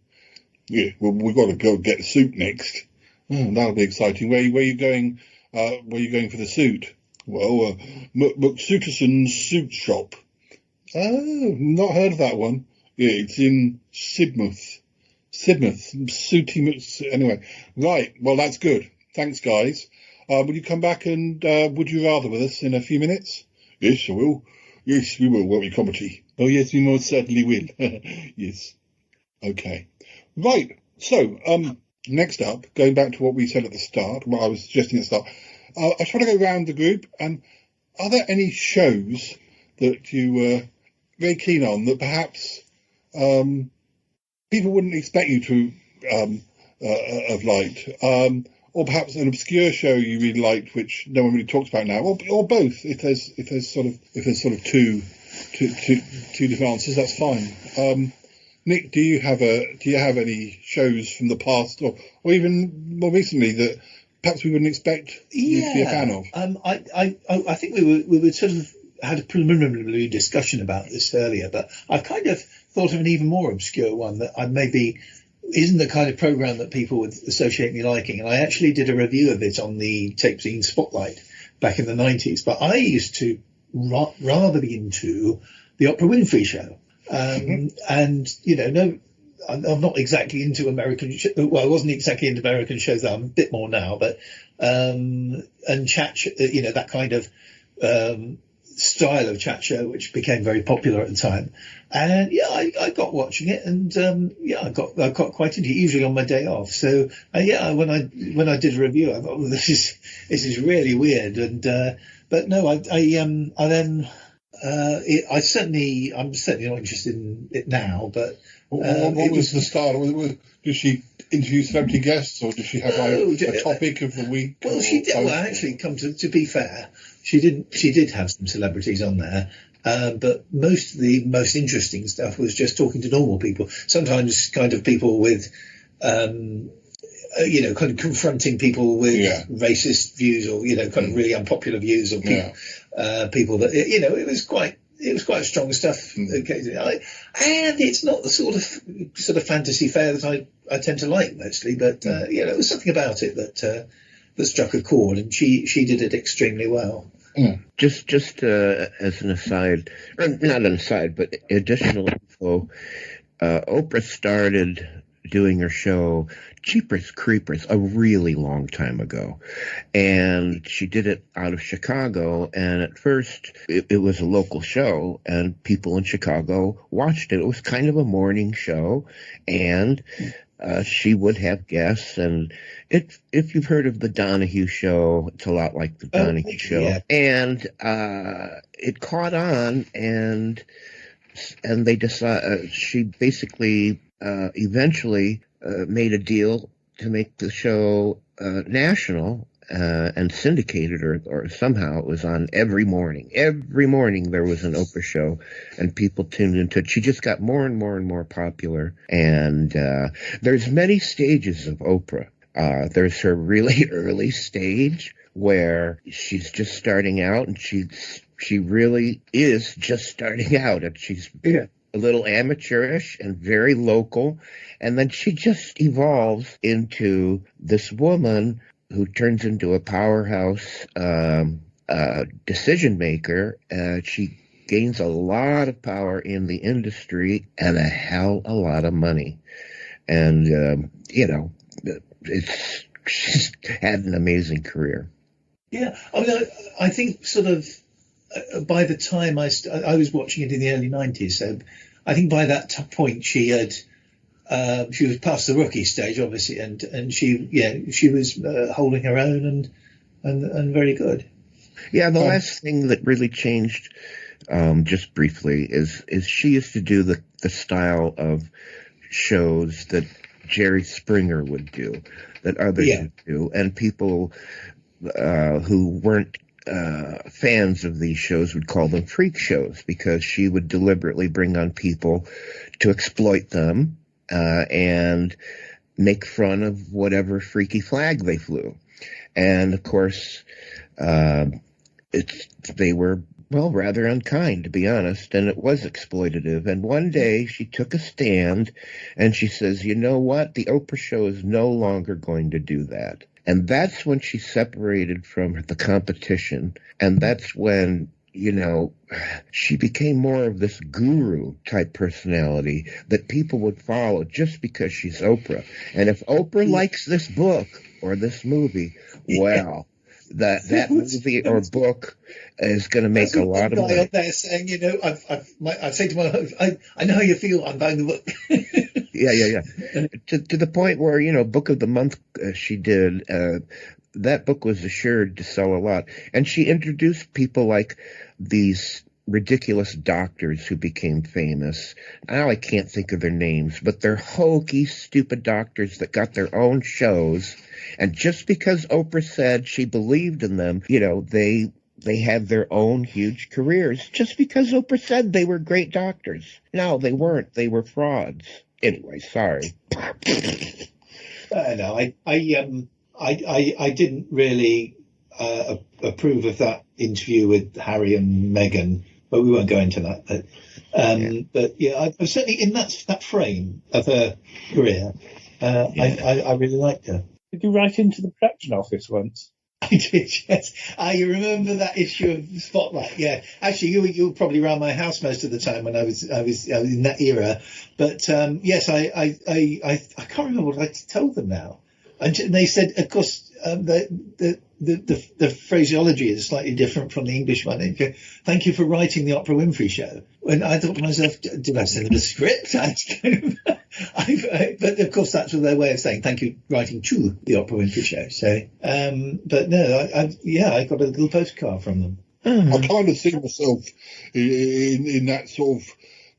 Speaker 1: Yeah, well, we've got to go get the suit next. Oh, that'll be exciting. Where are you going? Where are you going for the suit? Well, McSuiterson's suit shop. Oh, not heard of that one. Yeah, it's in Sidmouth. Anyway, right. Well, that's good. Thanks, guys. Will you come back and would you rather with us in a few minutes? Yes, I will. Yes, we will, won't we, Comedy? Oh, yes, we most certainly will. Yes. Okay. Right. So, next up, going back to what we said at the start, what I was suggesting at the start, I try to go around the group, and are there any shows that you were very keen on that perhaps people wouldn't expect you to have liked, or perhaps an obscure show you really liked which no one really talks about now, or both? If there's sort of two different answers, that's fine. Nick, do you have any shows from the past or even more recently that perhaps we wouldn't expect you to be a fan of?
Speaker 17: I think we were sort of had a preliminary discussion about this earlier, but I've kind of thought of an even more obscure one that I maybe isn't the kind of program that people would associate me liking. And I actually did a review of it on the Tape Zine Spotlight back in the 90s. But I used to rather be into the Oprah Winfrey Show. And, I'm not exactly into American well, I wasn't exactly into American shows. I'm a bit more now, but and chat, that kind of style of chat show, which became very popular at the time. And I got watching it, and I got quite into it, usually on my day off. So when I did a review, I thought, well, this is really weird. And but no, I'm certainly not interested in it now. But
Speaker 1: what was the style? Did she interview celebrity guests, or did she have a topic of the week?
Speaker 17: Well, she did. Well, actually, to be fair, she did have some celebrities on there. But most of the most interesting stuff was just talking to normal people. Sometimes kind of people with, kind of confronting people with racist views or, kind of really unpopular views or people that, it was quite strong stuff occasionally. And it's not the sort of fantasy fare that I tend to like mostly, but, it was something about it that struck a chord, and she did it extremely well.
Speaker 2: Yeah. Just as an aside, or not an aside, but additional info, Oprah started doing her show Jeepers Creepers a really long time ago, and she did it out of Chicago, and at first it was a local show, and people in Chicago watched it. It was kind of a morning show, and she would have guests, and if you've heard of the Donahue Show, it's a lot like the Donahue Show. Yeah. And it caught on, and they decided she basically eventually made a deal to make the show national and syndicated, or somehow it was on every morning. Every morning there was an Oprah show, and people tuned into it. She just got more and more and more popular. And there's many stages of Oprah. There's her really early stage where she's just starting out, and she really is just starting out, and she's a little amateurish and very local. And then she just evolves into this woman who turns into a powerhouse decision maker. She gains a lot of power in the industry and a lot of money. And, she's had an amazing career.
Speaker 17: Yeah, I mean, I think sort of by the time I was watching it in the early 90s, so I think by that point she was past the rookie stage, obviously, and she was holding her own and very good.
Speaker 2: Yeah, the last thing that really changed, just briefly, is she used to do the style of shows that Jerry Springer would do, that others would do, and people who weren't fans of these shows would call them freak shows, because she would deliberately bring on people to exploit them and make fun of whatever freaky flag they flew. And of course, they were, well, rather unkind, to be honest, and it was exploitative. And one day she took a stand and she says, you know what? The Oprah show is no longer going to do that. And that's when she separated from the competition. And that's when, she became more of this guru type personality that people would follow just because she's Oprah. And if Oprah likes this book or this movie, well, that movie or book is going to make a lot of money.
Speaker 17: Guy up there saying, I say to my husband, I know how you feel, I'm buying the book.
Speaker 2: Yeah. To the point where, Book of the Month she did, that book was assured to sell a lot. And she introduced people like these ridiculous doctors who became famous. Now I can't think of their names, but they're hokey, stupid doctors that got their own shows. And just because Oprah said she believed in them, they had their own huge careers. Just because Oprah said they were great doctors. No, they weren't. They were frauds. Anyway, sorry.
Speaker 17: No, I didn't really approve of that interview with Harry and Meghan, but we won't go into that. But yeah, I'm certainly in that frame of her career. I really liked her.
Speaker 11: Did you write into the production office once?
Speaker 17: I did, yes. I remember that issue of Spotlight. Yeah, actually, you were probably around my house most of the time when I was in that era. But yes, I can't remember what I told them now. And they said, of course, the phraseology is slightly different from the English one. Thank you for writing the Oprah Winfrey Show. And I thought to myself, did I send them a script? But of course, that's their way of saying thank you for writing to the Oprah Winfrey Show. So, but no, I got a little postcard from them.
Speaker 1: I kind of see myself in that sort of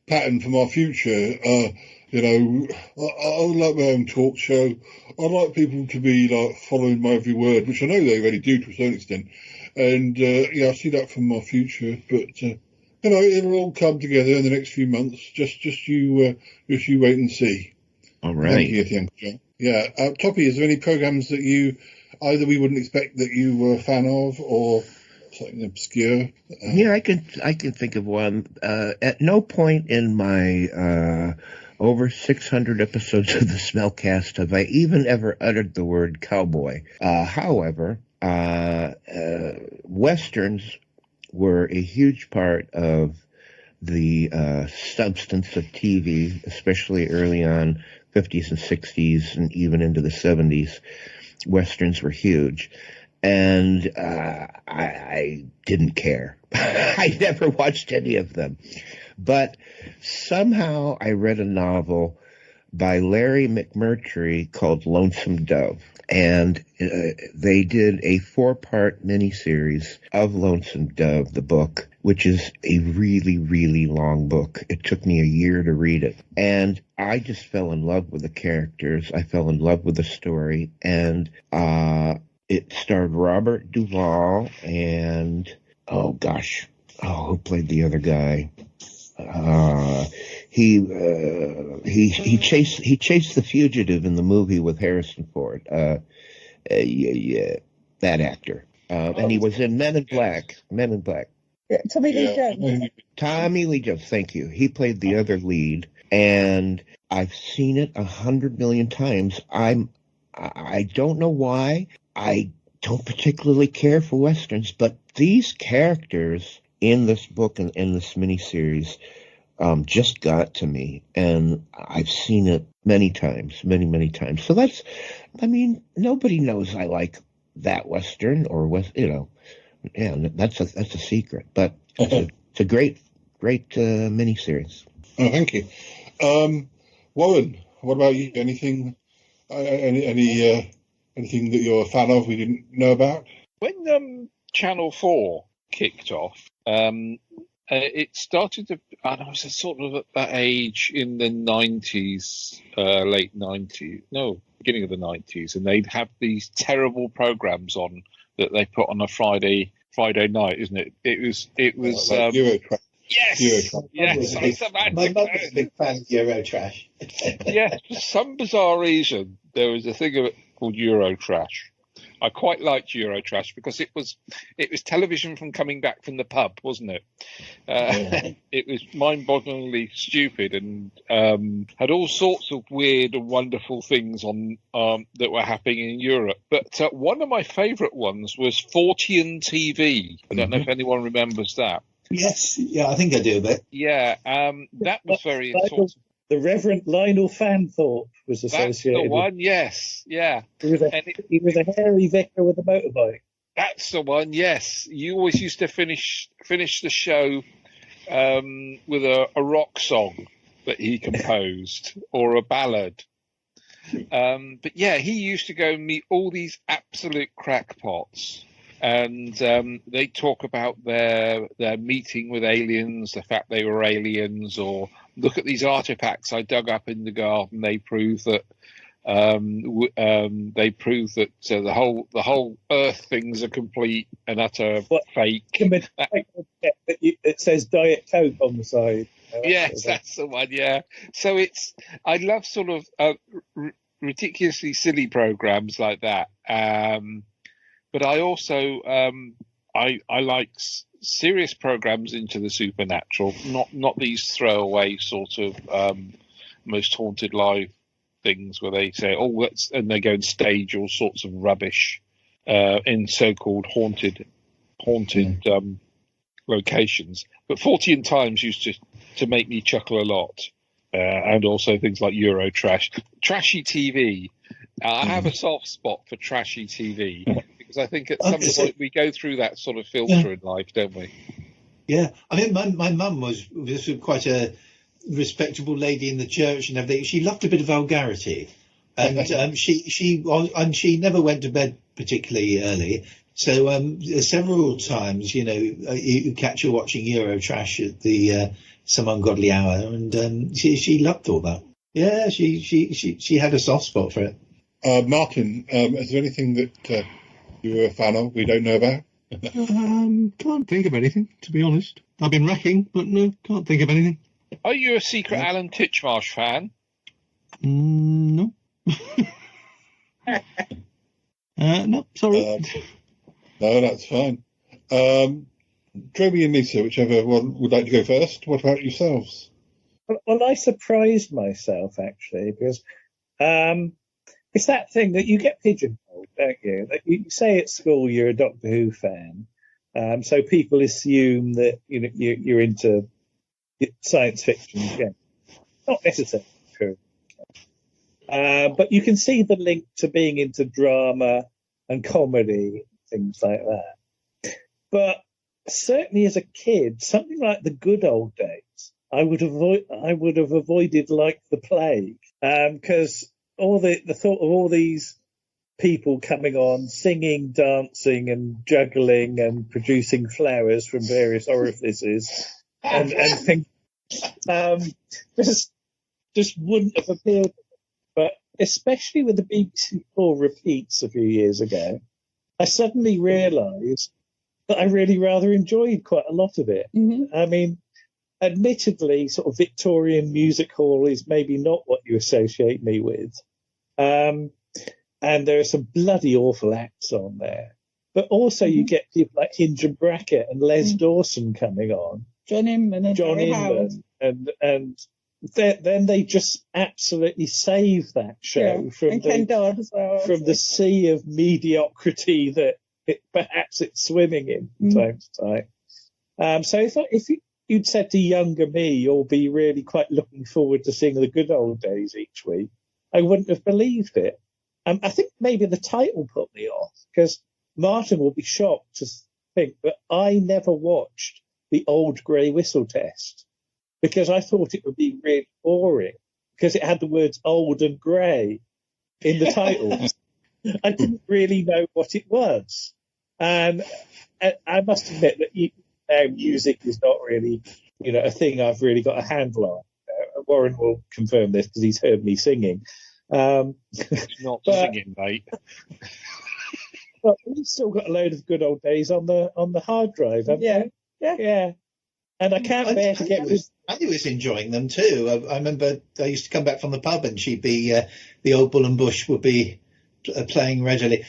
Speaker 1: pattern for my future. I would like my own talk show. I'd like people to be following my every word, which I know they already do to a certain extent. And I see that from my future. But it'll all come together in the next few months. Just you wait and see.
Speaker 2: All right.
Speaker 1: Thank you, John. Yeah, Toppy, is there any programs that either we wouldn't expect that you were a fan of, or something obscure?
Speaker 2: Yeah, I can think of one. At no point in my over 600 episodes of the Smellcast have I even ever uttered the word cowboy. However, Westerns were a huge part of the substance of TV, especially early on, 50s and 60s, and even into the 70s. Westerns were huge. And I didn't care. I never watched any of them. But somehow I read a novel by Larry McMurtry called Lonesome Dove. And they did a 4-part miniseries of Lonesome Dove, the book, which is a really, really long book. It took me a year to read it. And I just fell in love with the characters. I fell in love with the story. And it starred Robert Duvall and, who played the other guy? He chased the fugitive in the movie with Harrison Ford. That actor. And he was in Men in Black.
Speaker 15: Yeah, Tommy Lee Jones.
Speaker 2: Tommy Lee Jones, thank you. He played the other lead, and I've seen it 100 million times. I don't know why. I don't particularly care for Westerns, but these characters in this book and in this miniseries just got to me, and I've seen it many times. So nobody knows I like that Western or that's a secret, but it's a great miniseries.
Speaker 1: Oh, thank you. Warren, what about you? Anything that you're a fan of we didn't know about?
Speaker 14: When Channel 4 kicked off, it started to, and I was sort of at that age in the 90s, beginning of the 90s, and they'd have these terrible programs on that they put on a Friday night, isn't it? It was
Speaker 1: Eurotrash.
Speaker 14: Yes,
Speaker 17: My mum was a big fan of Eurotrash.
Speaker 14: Yes, for some bizarre reason, there was a thing of it called Eurotrash. I quite liked Eurotrash because it was television from coming back from the pub, wasn't it? It was mind-bogglingly stupid and had all sorts of weird and wonderful things on that were happening in Europe. But one of my favourite ones was Fortean TV. I don't know if anyone remembers that.
Speaker 17: Yes, yeah, I think I do a bit.
Speaker 14: Yeah, that was very.
Speaker 11: The Reverend Lionel Fanthorpe was associated.
Speaker 14: That's the one, yes, yeah.
Speaker 11: He was a hairy vicar with a motorbike.
Speaker 14: That's the one, yes. You always used to finish the show with a rock song that he composed or a ballad. But yeah, he used to go and meet all these absolute crackpots. And they talk about their meeting with aliens, the fact they were aliens, or look at these artifacts I dug up in the garden. They prove that the whole Earth thing's a complete and utter fake.
Speaker 11: It says Diet Coke on the side.
Speaker 14: Yes, that's the one. Yeah. So I love sort of ridiculously silly programs like that. But I also I like serious programs into the supernatural, not these throwaway sort of Most Haunted Live things where they say, and they go and stage all sorts of rubbish in so-called haunted locations. But 14 Times used to make me chuckle a lot, and also things like Eurotrash, trashy TV. I have a soft spot for trashy TV. Because I think at some point we go through that sort of filter in life, don't we?
Speaker 17: Yeah, I mean, my mum was quite a respectable lady in the church and everything. She loved a bit of vulgarity, and she never went to bed particularly early. So several times, you catch her watching Eurotrash at the some ungodly hour, and she loved all that. Yeah, she had a soft spot for it.
Speaker 1: Martin, is there anything that you were a fan of we don't know about?
Speaker 16: Can't think of anything, to be honest. I've been racking, but no, can't think of anything.
Speaker 14: Are you a secret Alan Titchmarsh fan?
Speaker 16: No. No, sorry.
Speaker 1: No, that's fine. Droby and Lisa, whichever one would like to go first. What about yourselves?
Speaker 11: Well, I surprised myself, actually, because it's that thing that you get pigeonholed, don't you? Like you say at school you're a Doctor Who fan, so people assume that you're into science fiction. Yeah. Not necessarily true. But you can see the link to being into drama and comedy, things like that. But certainly as a kid, something like The Good Old Days I would have avoided like the plague, because all the thought of all these people coming on, singing, dancing, and juggling, and producing flowers from various orifices, and things, just wouldn't have appealed. But especially with the BBC4 repeats a few years ago, I suddenly realised that I really rather enjoyed quite a lot of it.
Speaker 15: Mm-hmm.
Speaker 11: I mean, admittedly, sort of Victorian music hall is maybe not what you associate me with. And there are some bloody awful acts on there. But also you get people like Hinge and Brackett and Les Dawson coming on.
Speaker 15: John Inman
Speaker 11: and then they just absolutely save that show from
Speaker 15: Ken Dodd as well,
Speaker 11: from the sea of mediocrity that perhaps it's swimming in from time to time. So if you'd said to younger me, you'll be really quite looking forward to seeing the good old days each week, I wouldn't have believed it. I think maybe the title put me off, because Martin will be shocked to think that I never watched the Old Grey Whistle Test, because I thought it would be really boring, because it had the words old and grey in the title. I didn't really know what it was. And I must admit that music is not really, a thing I've really got a handle on. Warren will confirm this because he's heard me singing.
Speaker 14: He's not singing, mate.
Speaker 11: But we've still got a load of good old days on the hard drive, haven't we? Yeah. And I can't bear to get rid.
Speaker 17: Annie was enjoying them too. I remember I used to come back from the pub and she'd be the old Bull and Bush would be playing regularly.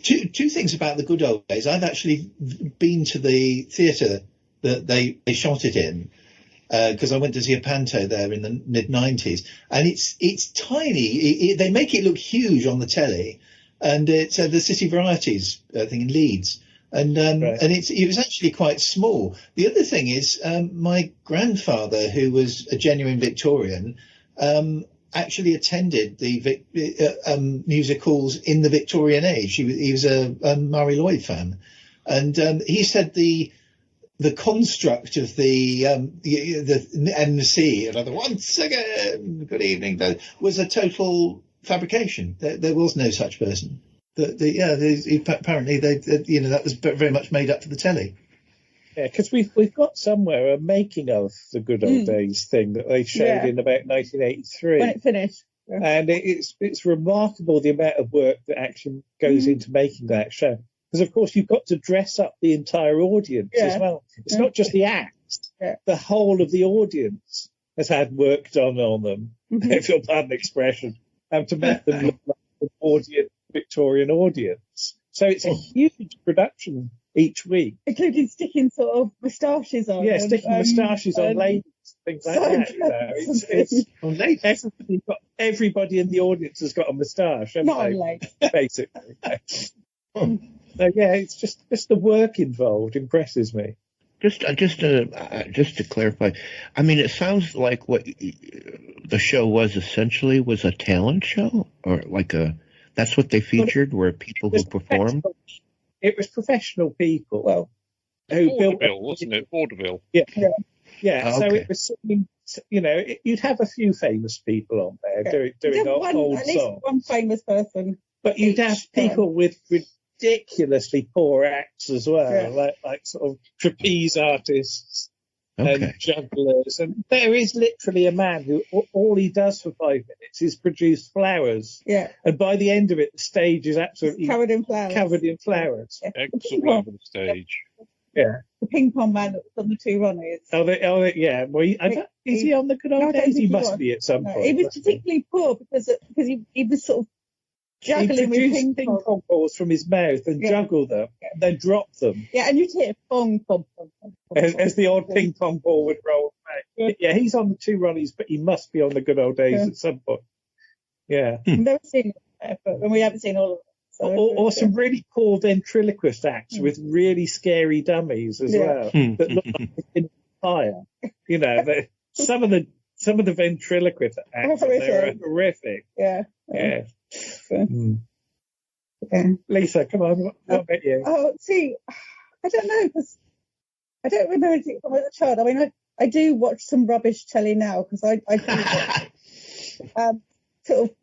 Speaker 17: Two things about the good old days. I've actually been to the theatre that they shot it in, because I went to see a panto there in the mid-90s, and it's tiny. They make it look huge on the telly, and it's the City Varieties thing in Leeds. And it was actually quite small. The other thing is, my grandfather, who was a genuine Victorian, actually attended the music halls in the Victorian age. He was a Murray Lloyd fan, and he said the construct of the MC, another once again, good evening, was a total fabrication. There was no such person. Apparently that was very much made up for the telly.
Speaker 11: Yeah, because we've got somewhere a making of the good old days thing that they showed in about 1983
Speaker 15: when it finished. Yeah.
Speaker 11: And it's remarkable the amount of work that actually goes into making that show. Because of course you've got to dress up the entire audience as well. It's not just the acts; the whole of the audience has had work done on them, if you'll pardon the expression, to make them look like an Victorian audience. So it's a huge production each week,
Speaker 15: including sticking sort of moustaches on.
Speaker 11: Yeah, sticking moustaches on ladies, things like that. Everybody in the audience has got a moustache,
Speaker 15: not a leg,
Speaker 11: basically. So yeah, it's just the work involved impresses me.
Speaker 2: Just to clarify, I mean, it sounds like what the show was essentially was a talent show, or that's what they featured, were people who performed.
Speaker 11: It was professional people.
Speaker 14: Well, vaudeville, wasn't it? Vaudeville.
Speaker 11: Yeah.
Speaker 2: Oh,
Speaker 11: so
Speaker 2: okay.
Speaker 11: it was, you'd have a few famous people on there doing old
Speaker 15: at least
Speaker 11: songs.
Speaker 15: one famous person.
Speaker 11: But you'd have people with ridiculously poor acts as well, like sort of trapeze artists and jugglers. And there is literally a man who all he does for 5 minutes is produce flowers.
Speaker 15: Yeah.
Speaker 11: And by the end of it, the stage is absolutely
Speaker 15: covered in flowers.
Speaker 11: Yeah.
Speaker 14: Excellent over the stage.
Speaker 11: Yeah.
Speaker 15: The ping pong man that was on the Two Ronnies.
Speaker 11: Yeah. Well, is he on the good old days? He must be at some point.
Speaker 15: He was particularly poor because he was sort of juggling with
Speaker 11: ping pong balls from his mouth and juggle them and then drop them.
Speaker 15: Yeah, and you'd hear pong, pong, pong, pong, pong.
Speaker 11: As the odd ping pong ball would roll back. Yeah, he's on the Two Ronnies, but he must be on the good old days at some point. Yeah.
Speaker 15: I've never seen it, and we haven't seen all of it. So
Speaker 11: or some really poor ventriloquist acts with really scary dummies as well that look like they've been on fire. Some of the ventriloquist acts are horrific.
Speaker 15: Yeah.
Speaker 11: Lisa, come on, what about you?
Speaker 15: Oh, see, I don't know, because I don't remember anything from as a child. I mean, I do watch some rubbish telly now because I do watch sort of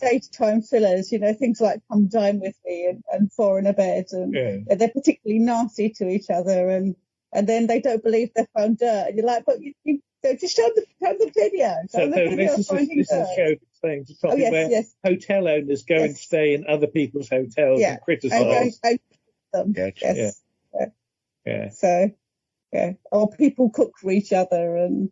Speaker 15: daytime fillers, things like Come Dine With Me and Four in a Bed, and they're particularly nasty to each other, and then they don't believe they found dirt, and you're like, but you just show the video.
Speaker 11: This is a show that's saying to topic where hotel owners go and stay in other people's hotels and criticise
Speaker 15: them. Yes. Yeah. So, or people cook for each other and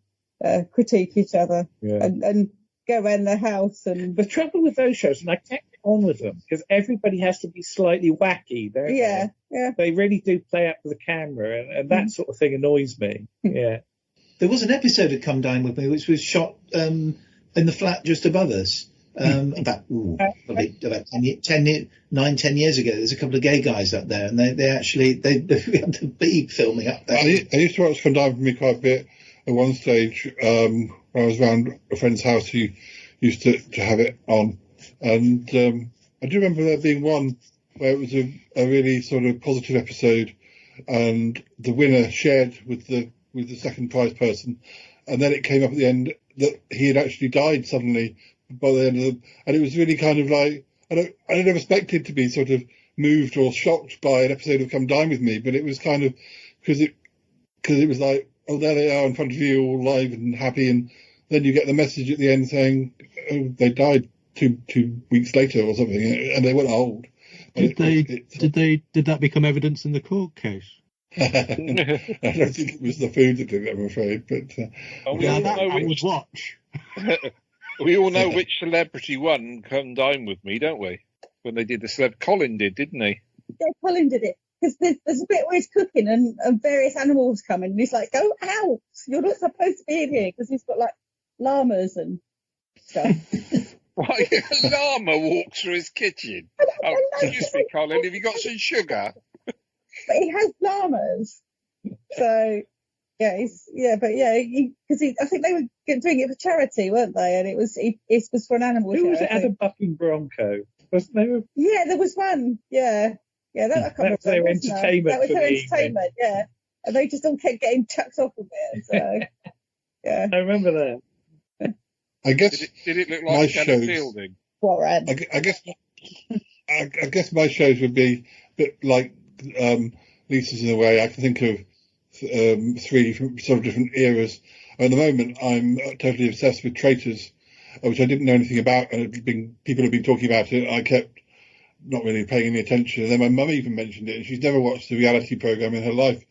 Speaker 15: critique each other, and go around the house. And
Speaker 11: the trouble with those shows, and I can't get on with them because everybody has to be slightly wacky. Don't they?
Speaker 15: Yeah.
Speaker 11: They really do play up to the camera, and that sort of thing annoys me. Yeah.
Speaker 17: There was an episode of Come Dine With Me which was shot in the flat just above us. About 10 years ago. There's a couple of gay guys up there, and they actually had to be filming up there.
Speaker 1: I used to watch Come Dine With Me quite a bit at one stage when I was around a friend's house who used to have it on, and I do remember there being one where it was a really sort of positive episode, and the winner shared with the second prize person, and then it came up at the end that he had actually died suddenly by the end of the, and it was really kind of like, I didn't expect it to be sort of moved or shocked by an episode of Come Dine With Me, but it was kind of because it was like, oh, there they are in front of you, all live and happy, and then you get the message at the end saying, oh, they died two weeks later or something, and they weren't old.
Speaker 16: Did that become evidence in the court case?
Speaker 1: I don't think it was the food that did it, I'm afraid. But
Speaker 16: I would watch.
Speaker 14: We all know which celebrity won Come Dine With Me, don't we? When they did the celeb, Colin did, didn't he?
Speaker 15: Yeah, Colin did it. Because there's a bit where he's cooking and various animals come in, and he's like, go out! You're not supposed to be in here, because he's got like llamas and stuff.
Speaker 14: Why, a llama walks through his kitchen? Oh, excuse me, Colin, have you got some sugar?
Speaker 15: But he has llamas. So, because I think they were doing it for charity, weren't they? And it was for an animal
Speaker 11: Who
Speaker 15: show.
Speaker 11: was it? Had a bucking bronco? Wasn't there?
Speaker 15: Yeah, there was one. Yeah, I can't remember.
Speaker 11: That was their entertainment.
Speaker 15: That was their entertainment. Yeah, and they just all kept getting chucked off of it. So, yeah,
Speaker 11: I remember that.
Speaker 1: I guess
Speaker 14: did it look like Janet Fielding?
Speaker 15: Warren.
Speaker 1: I guess my shows would be a bit like Lisa's in a way. I can think of three sort of different eras. At the moment, I'm totally obsessed with Traitors, which I didn't know anything about, and people have been talking about it. I kept not really paying any attention. And then my mum even mentioned it, and she's never watched a reality program in her life.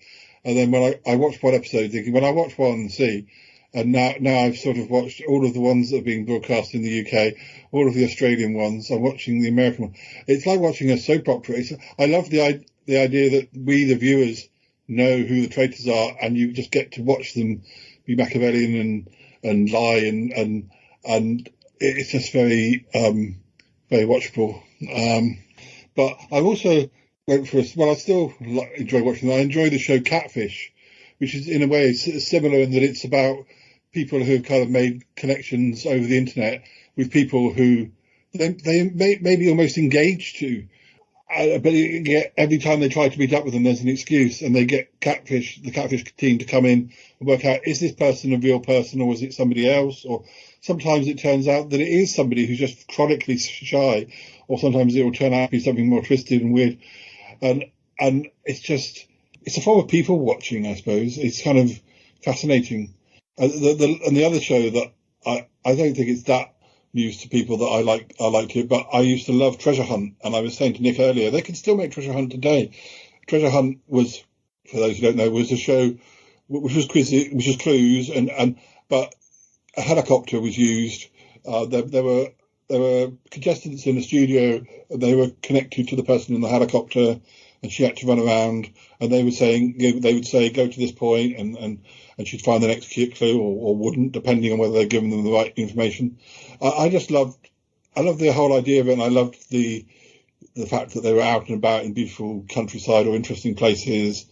Speaker 1: And then when I watched one episode, thinking, when I watch one and see, and now I've sort of watched all of the ones that are being broadcast in the UK, all of the Australian ones. I'm watching the American one. It's like watching a soap opera. I love the idea that we, the viewers, know who the traitors are, and you just get to watch them be Machiavellian and lie, and it's just very very watchable. But I've also went for I still enjoy watching them. I enjoy the show Catfish, which is in a way similar in that it's about people who have kind of made connections over the internet with people who they may be almost engaged to. But every time they try to meet up with them, there's an excuse, and they get the Catfish team to come in and work out, is this person a real person or is it somebody else? Or sometimes it turns out that it is somebody who's just chronically shy, or sometimes it will turn out to be something more twisted and weird. And it's a form of people watching, I suppose. It's kind of fascinating. And the other show that I don't think it's that news to people that I like it, but I used to love Treasure Hunt, and I was saying to Nick earlier, they can still make Treasure Hunt today. Treasure Hunt was, for those who don't know, was a show which was clues, but a helicopter was used. There were contestants in the studio, and they were connected to the person in the helicopter, and she had to run around, and they would say, go to this point, and she'd find the next clue or wouldn't, depending on whether they'd given them the right information. I loved the whole idea of it, and I loved the fact that they were out and about in beautiful countryside or interesting places.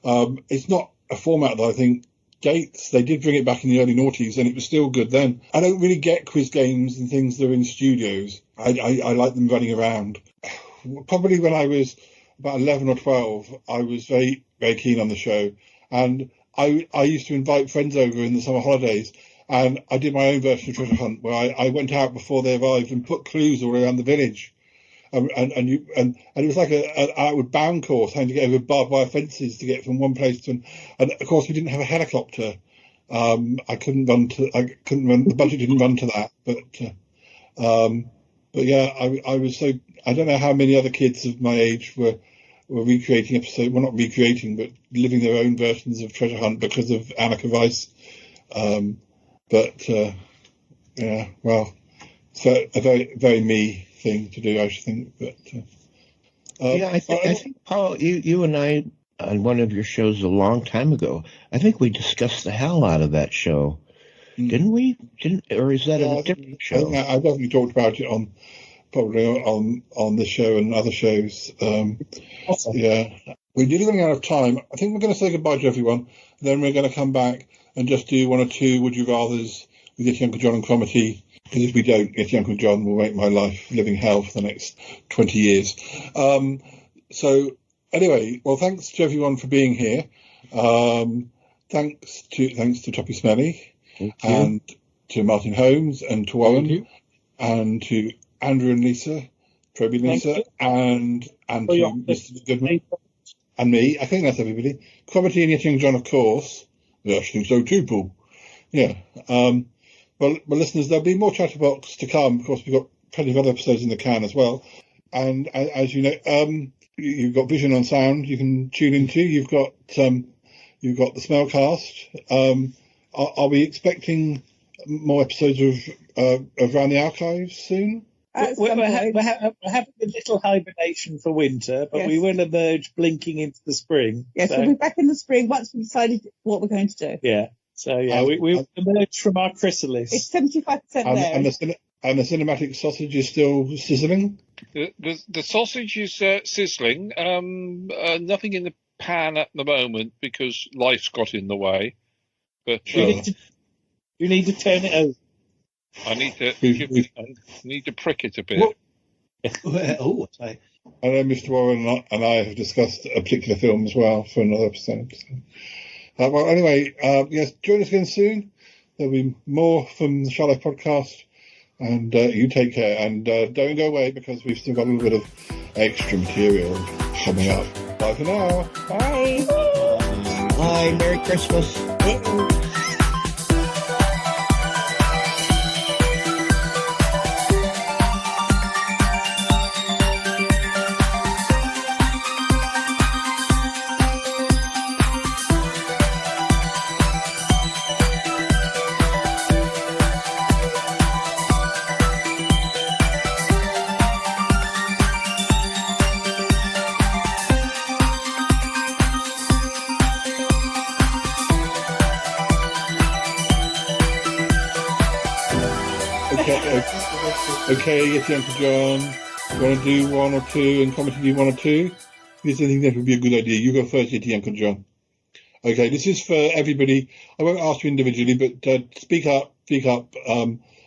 Speaker 1: It's not a format that I think dates. They did bring it back in the early noughties, and it was still good then. I don't really get quiz games and things that are in studios. I like them running around. Probably when I was about 11 or 12, I was very, very keen on the show, and I used to invite friends over in the summer holidays, and I did my own version of Treasure Hunt, where I went out before they arrived and put clues all around the village. And it was like an outward bound course, having to get over barbed wire fences to get from one place to, and of course we didn't have a helicopter. I couldn't run. The budget didn't run to that. But yeah, I was so. I don't know how many other kids of my age were recreating episodes. Well, not recreating, but living their own versions of Treasure Hunt because of Annika Rice. Yeah, well, it's a very, very me thing to do, I should think. But
Speaker 2: I think Paul, you and I on one of your shows a long time ago, I think we discussed the hell out of that show, didn't we? Or is that a different show?
Speaker 1: I definitely talked about it on this show and other shows.
Speaker 11: Awesome.
Speaker 1: Yeah, we're running out of time. I think we're going to say goodbye to everyone. Then we're going to come back and just do one or two Would You Rathers with Yeti Uncle John and Cromitty. Because if we don't, Yeti Uncle John will make my life living hell for the next 20 years. So anyway, well, thanks to everyone for being here. Thanks to Toppy Smelly and to Martin Holmes and to Warren and to Andrew and Lisa, Toby and Lisa, and to Mr. Goodman and me. I think that's everybody. Cromitty and Yeti Uncle John, of course. Yeah, I think so too, Paul. Yeah. Well, listeners, there'll be more Chatterbox to come. Of course, we've got plenty of other episodes in the can as well. And as you know, you've got Vision on Sound you can tune into. You've got the Smellcast. Are we expecting more episodes of Around the Archives soon?
Speaker 11: We're having a little hibernation for winter, but we will emerge blinking into the spring.
Speaker 15: Yes, we'll be back in the spring once we've decided what we're going to do.
Speaker 11: Yeah. So we emerged from our chrysalis.
Speaker 15: It's 75% there.
Speaker 1: And the cinematic sausage is still sizzling.
Speaker 14: The sausage is sizzling. Nothing in the pan at the moment because life's got in the way. But
Speaker 11: you need to turn it over.
Speaker 14: I need to prick it a bit.
Speaker 1: I know Mr. Warren and I have discussed a particular film as well for another episode. So. Well, anyway, yes, join us again soon. There'll be more from the Shy Life podcast, and you take care. And don't go away because we've still got a little bit of extra material coming up. Bye for now.
Speaker 15: Bye.
Speaker 2: Bye. Merry Christmas.
Speaker 1: Okay, Yeti Uncle John. You want to do one or two and Cromitty do one or two? I think that would be a good idea. You go first, Yeti Uncle John. Okay, this is for everybody. I won't ask you individually, but speak up with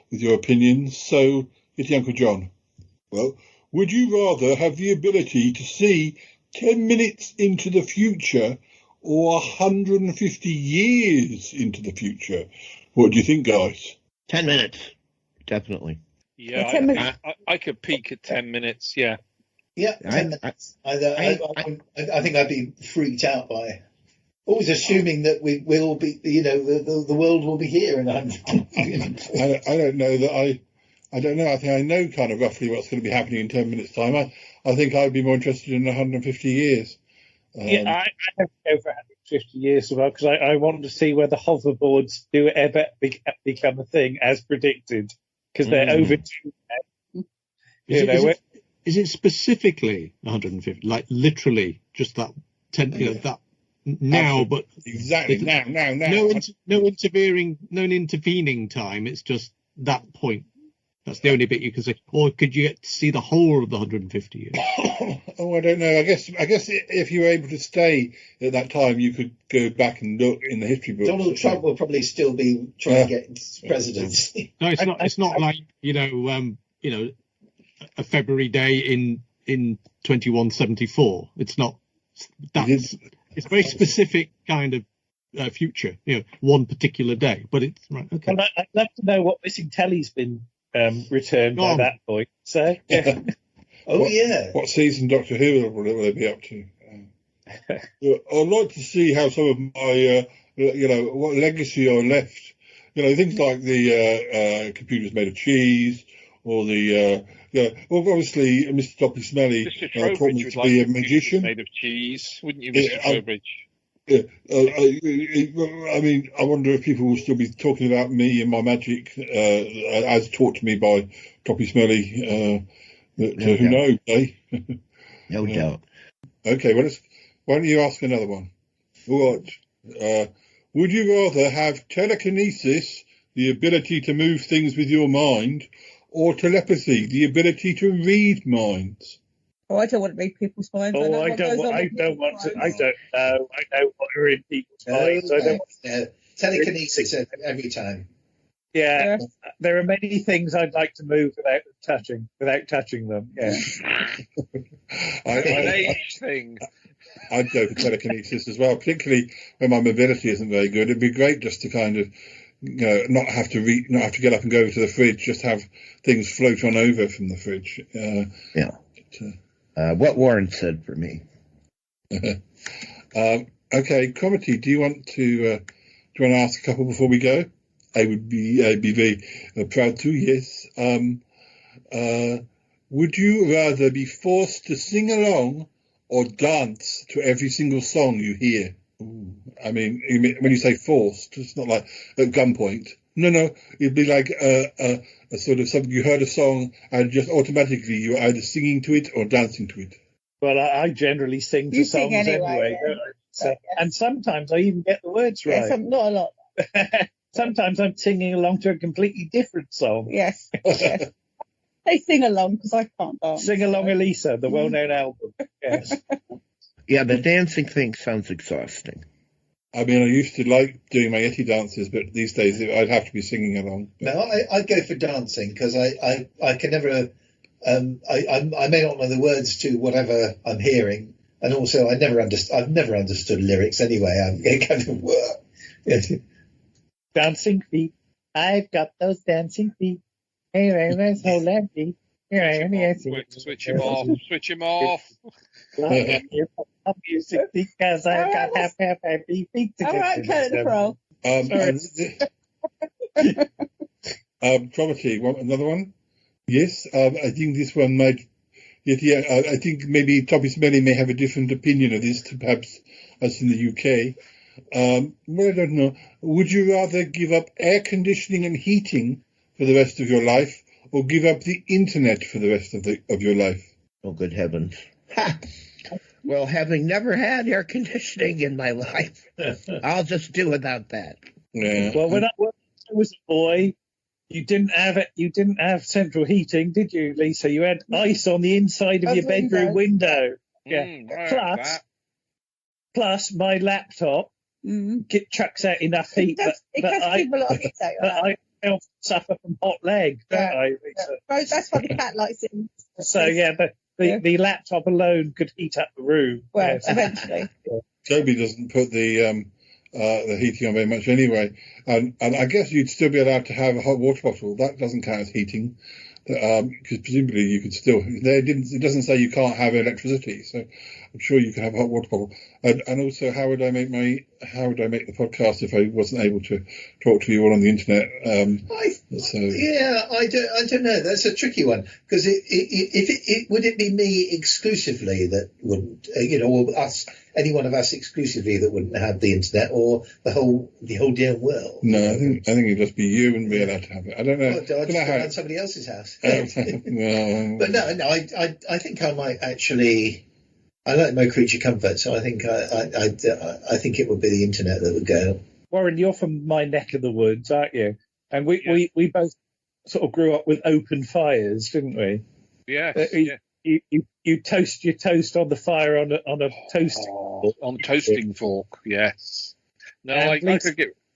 Speaker 1: your opinions. So, Yeti Uncle John. Well, would you rather have the ability to see 10 minutes into the future or 150 years into the future? What do you think, guys?
Speaker 2: 10 minutes. Definitely.
Speaker 14: Yeah, I could peak at 10 minutes, yeah.
Speaker 17: Yeah, 10 minutes. I think I'd be freaked out by always assuming that we'll be, the world will be here in 100 years.
Speaker 1: I don't know that I don't know. I think I know kind of roughly what's going to be happening in 10 minutes' time. I think I'd be more interested in 150 years.
Speaker 11: I have to go for 150 years as well because I want to see whether hoverboards do ever become a thing as predicted. Because they're overdue.
Speaker 16: Is it specifically 150? Like literally just that 10? That now, but
Speaker 1: exactly now.
Speaker 16: No intervening time. It's just that point. That's the only bit you can say. Or could you get to see the whole of the 150 years?
Speaker 1: Oh, I don't know. I guess if you were able to stay at that time, you could go back and look in the history books.
Speaker 17: Donald Trump will probably still be trying to get into presidency.
Speaker 16: No, it's not. It's not like a February day in 2174. It's not. It's very specific kind of future, one particular day. But it's right. Okay.
Speaker 11: Well, I'd love to know what missing telly's been returned by that point. So, yeah.
Speaker 1: What season Doctor Who will they be up to? I'd like to see how some of my, what legacy are left. Things like the computers made of cheese, or the obviously Mr. Toppy Smelly taught me to be a magician.
Speaker 14: Made of cheese, wouldn't you, Mr. Trowbridge?
Speaker 1: Yeah, I mean, I wonder if people will still be talking about me and my magic as taught to me by Toppy Smelly. Who knows, eh?
Speaker 2: No doubt.
Speaker 1: Okay, why don't you ask another one? What? Would you rather have telekinesis, the ability to move things with your mind, or telepathy, the ability to read minds?
Speaker 15: Oh, I don't want to read people's minds.
Speaker 11: I don't know. I know what are in people's minds.
Speaker 17: Telekinesis every time.
Speaker 11: Yeah, there are many things I'd like to move without touching them. Yeah.
Speaker 1: I'd go for telekinesis as well, particularly when my mobility isn't very good. It'd be great just to kind of, not have to get up and go to the fridge, just have things float on over from the fridge.
Speaker 2: What Warren said for me.
Speaker 1: Okay, Cromitty, do you want to ask a couple before we go? I'd be very proud to. Yes. Would you rather be forced to sing along or dance to every single song you hear? Ooh. I mean, when you say forced, it's not like at gunpoint. No, it'd be like a sort of something. You heard a song and just automatically you were either singing to it or dancing to it.
Speaker 11: Well, I generally sing to songs anyway. So, and sometimes I even get the words right.
Speaker 15: Yes, not a lot.
Speaker 11: Sometimes I'm singing along to a completely different song.
Speaker 15: Yes. They sing along because I can't dance.
Speaker 11: Sing Along Elisa, the well-known album. Yes.
Speaker 2: Yeah, the dancing thing sounds exhausting.
Speaker 1: I mean, I used to like doing my Yeti dances, but these days I'd have to be singing along.
Speaker 17: No, I'd go for dancing because I can never. I may not know the words to whatever I'm hearing, and also I've never understood lyrics anyway. I'm kind of
Speaker 11: dancing feet. I've got those dancing feet. Hey, that's so lovely.
Speaker 14: Switch him off.
Speaker 11: Music because I've got happy feet to
Speaker 15: all right, Curtin Pro.
Speaker 1: Probably another one. Yes, I think this one might. I think maybe Toppy Smelly may have a different opinion of this to perhaps us in the UK. Well, I don't know. Would you rather give up air conditioning and heating for the rest of your life, or give up the internet for the rest of your life?
Speaker 2: Oh, good heavens. Well, having never had air conditioning in my life, I'll just do without that.
Speaker 1: Yeah.
Speaker 11: Well, when I was a boy, you didn't have central heating, did you, Lisa? You had ice on the inside of your bedroom window. Yeah. Plus, my laptop chucks out enough heat that I often suffer from hot legs, don't I?
Speaker 15: Right, that's why the cat likes it.
Speaker 11: So the laptop alone could heat up the room.
Speaker 15: Well, eventually.
Speaker 1: Toby doesn't put the heating on very much anyway, and I guess you'd still be allowed to have a hot water bottle. That doesn't count as heating, because presumably you could still. It doesn't say you can't have electricity, so I'm sure you can have a hot water bottle. And also, how would I make the podcast if I wasn't able to talk to you all on the internet?
Speaker 17: I don't know. That's a tricky one because would it be me exclusively that wouldn't, or us, any one of us exclusively that wouldn't have the internet, or the whole damn world?
Speaker 1: No, I think it'd just be you and be allowed to have it. I don't know.
Speaker 17: I'd just go around somebody else's house. But no, I think I might actually. I like my creature comfort, so I think I think it would be the internet that would go.
Speaker 11: Warren, you're from my neck of the woods, aren't you? And we both sort of grew up with open fires, didn't we?
Speaker 14: Yes.
Speaker 11: You toast your toast on the fire on a toasting fork.
Speaker 14: On a toasting fork, yes. No, I could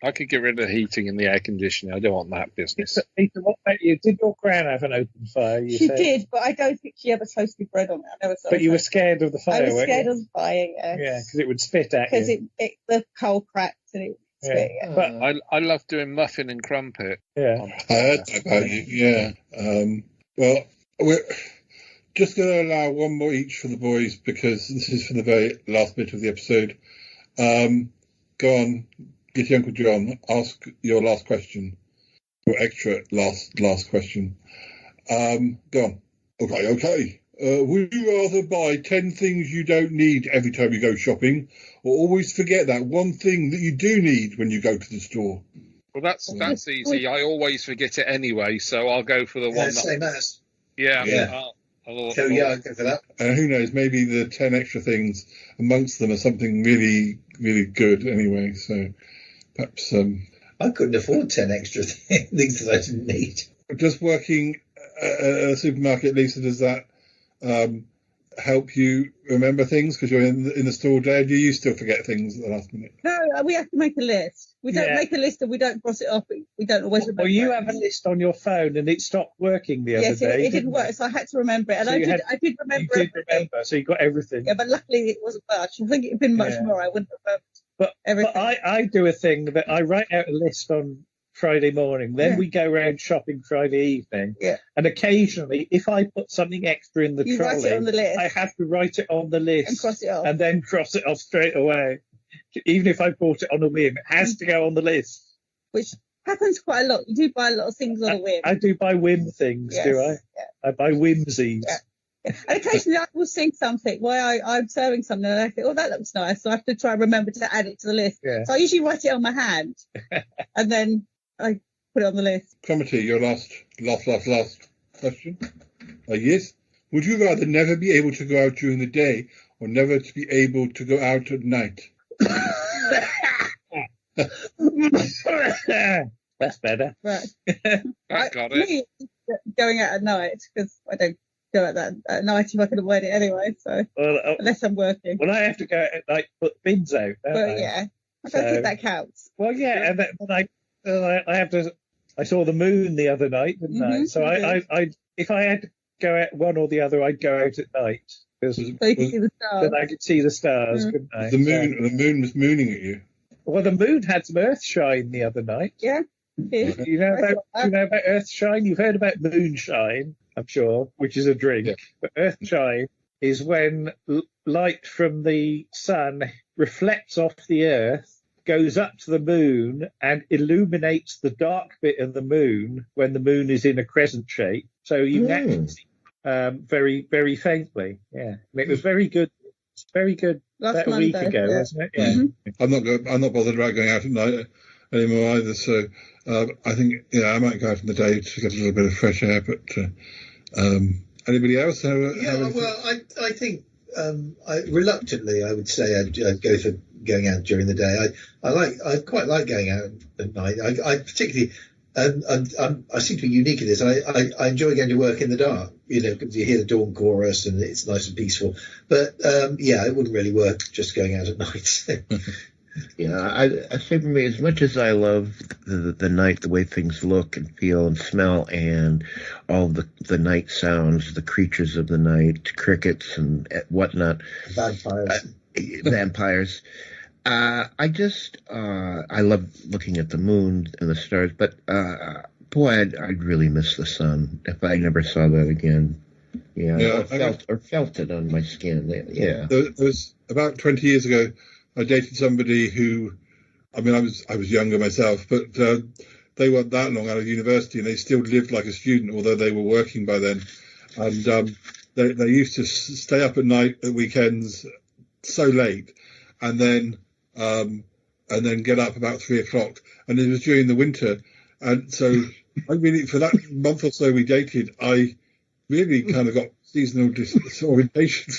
Speaker 14: I could get rid of the heating and the air conditioning. I don't want that business.
Speaker 11: Peter, what about you? Did your gran have an open fire?
Speaker 15: She did, but I don't think she ever toasted bread on it. I never saw
Speaker 11: But you were scared of the fire,
Speaker 15: I was
Speaker 11: weren't
Speaker 15: scared
Speaker 11: you?
Speaker 15: of the fire, yeah.
Speaker 11: Yeah, because it would spit at you.
Speaker 15: Because the coal cracked and it would spit. Yeah.
Speaker 14: But I love doing muffin and crumpet.
Speaker 11: Yeah.
Speaker 1: I heard that about you, yeah. Well, we're just going to allow one more each for the boys because this is for the very last bit of the episode. Go on, get your Uncle John, ask your last question, your extra last question. Go on. Okay. Would you rather buy 10 things you don't need every time you go shopping, or always forget that one thing that you do need when you go to the store?
Speaker 14: Well, that's easy. I always forget it anyway, so I'll go for the one.
Speaker 17: Same as.
Speaker 14: Yeah.
Speaker 17: I'd go for that.
Speaker 1: And who knows, maybe the 10 extra things amongst them are something really, really good anyway. So perhaps...
Speaker 17: I couldn't afford 10 extra things that I didn't need.
Speaker 1: Just working at a supermarket, Lisa, does that help you remember things because you're in the store all day? Do you still forget things at the last minute?
Speaker 15: No, we have to make a list. We don't make a list and we don't cross it off. We don't always remember.
Speaker 11: Well, you have a list on your phone and it stopped working the other day.
Speaker 15: Yes, it didn't work, so I had to remember it. And
Speaker 11: So
Speaker 15: I
Speaker 11: you
Speaker 15: did remember
Speaker 11: You did remember, so you got everything.
Speaker 15: Yeah, but luckily it wasn't much. I think it had been much more. I wouldn't have remembered.
Speaker 11: But I do a thing that I write out a list on Friday morning, then we go around shopping Friday evening.
Speaker 15: Yeah.
Speaker 11: And occasionally, if I put something extra in the
Speaker 15: You
Speaker 11: trolley,
Speaker 15: write it on the list.
Speaker 11: I have to write it on the list
Speaker 15: And cross it off.
Speaker 11: and then cross it off straight away. Even if I bought it on a whim, it has to go on the list.
Speaker 15: Which happens quite a lot. You do buy a lot of things on a whim.
Speaker 11: I do buy whim things, do I?
Speaker 15: Yeah.
Speaker 11: I buy whimsies.
Speaker 15: Yeah. And occasionally I will see something while I'm serving something and I think, oh, that looks nice. So I have to try and remember to add it to the list.
Speaker 11: Yeah.
Speaker 15: So I usually write it on my hand and then I put it on the list.
Speaker 1: Cromitty, your last question. Yes. Would you rather never be able to go out during the day or never to be able to go out at night?
Speaker 11: That's better.
Speaker 15: Right.
Speaker 14: I got it.
Speaker 15: Me, going out at night because I don't go out at night if I can avoid it anyway. So unless I'm working.
Speaker 11: Well, I have to go out at night, put bins out. Don't I?
Speaker 15: Yeah, I don't think that counts.
Speaker 11: Well, yeah, and then I have to. I saw the moon the other night, didn't I? So I if I had to go out one or the other, I'd go out at night because
Speaker 15: so you can see the stars.
Speaker 11: Then I could see the stars, couldn't I?
Speaker 1: The moon was mooning at you.
Speaker 11: Well, the moon had some earthshine the other night.
Speaker 15: Yeah.
Speaker 11: You know about earthshine? You've heard about moonshine, I'm sure, which is a drink. Yeah. But earthshine is when light from the sun reflects off the earth, goes up to the moon and illuminates the dark bit of the moon when the moon is in a crescent shape. So you can actually see very, very faintly. Yeah. And it was very good. It's very good. About a week ago, wasn't it? Yeah.
Speaker 1: Mm-hmm. I'm not bothered about going out at night anymore either. So I think I might go out in the day to get a little bit of fresh air. But anybody else?
Speaker 17: I think reluctantly I would say I'd go for going out during the day. I quite like going out at night. I particularly. I seem to be unique in this. I enjoy going to work in the dark, because you hear the dawn chorus and it's nice and peaceful. But it wouldn't really work just going out at night.
Speaker 2: I say for me, as much as I love the night, the way things look and feel and smell, and all the night sounds, the creatures of the night, crickets and whatnot, vampires. I love looking at the moon and the stars, but boy, I'd really miss the sun if I never saw that again. Or felt it on my skin. Yeah.
Speaker 1: There was about 20 years ago, I dated somebody who, I was younger myself, but they weren't that long out of university and they still lived like a student, although they were working by then. And they used to stay up at night at weekends so late, and then get up about 3:00. And it was during the winter. And so for that month or so we dated, I really kind of got seasonal disorientation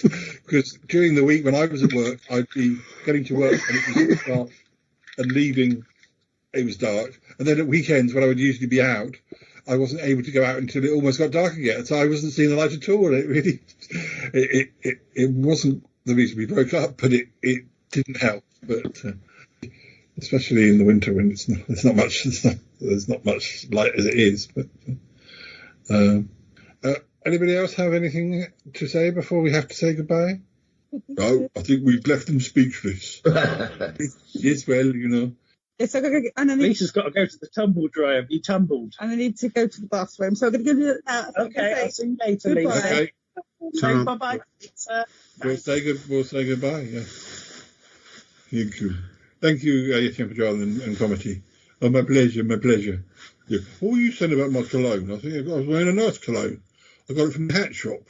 Speaker 1: because during the week when I was at work, I'd be getting to work and it was dark, and leaving, it was dark. And then at weekends when I would usually be out, I wasn't able to go out until it almost got dark again. So I wasn't seeing the light at all. And it really, it wasn't the reason we broke up, but it didn't help. But especially in the winter when there's not much light as it is. But anybody else have anything to say before we have to say goodbye? No, I think we've left them speechless. Yes, well,
Speaker 15: Yes, I'm gonna and I need,
Speaker 11: Lisa's got to go to the tumble dryer. He tumbled.
Speaker 15: and I need to go to the bathroom. So I'm going to give you that.
Speaker 11: Okay, I'll see you later, Lisa.
Speaker 1: Okay.
Speaker 11: Say bye-bye, Lisa.
Speaker 1: We'll say goodbye, yeah. Thank you, Yeti Uncle John and committee. Oh, my pleasure. Yeah. What were you saying about my cologne? I think I was wearing a nice cologne. I got it from the hat shop.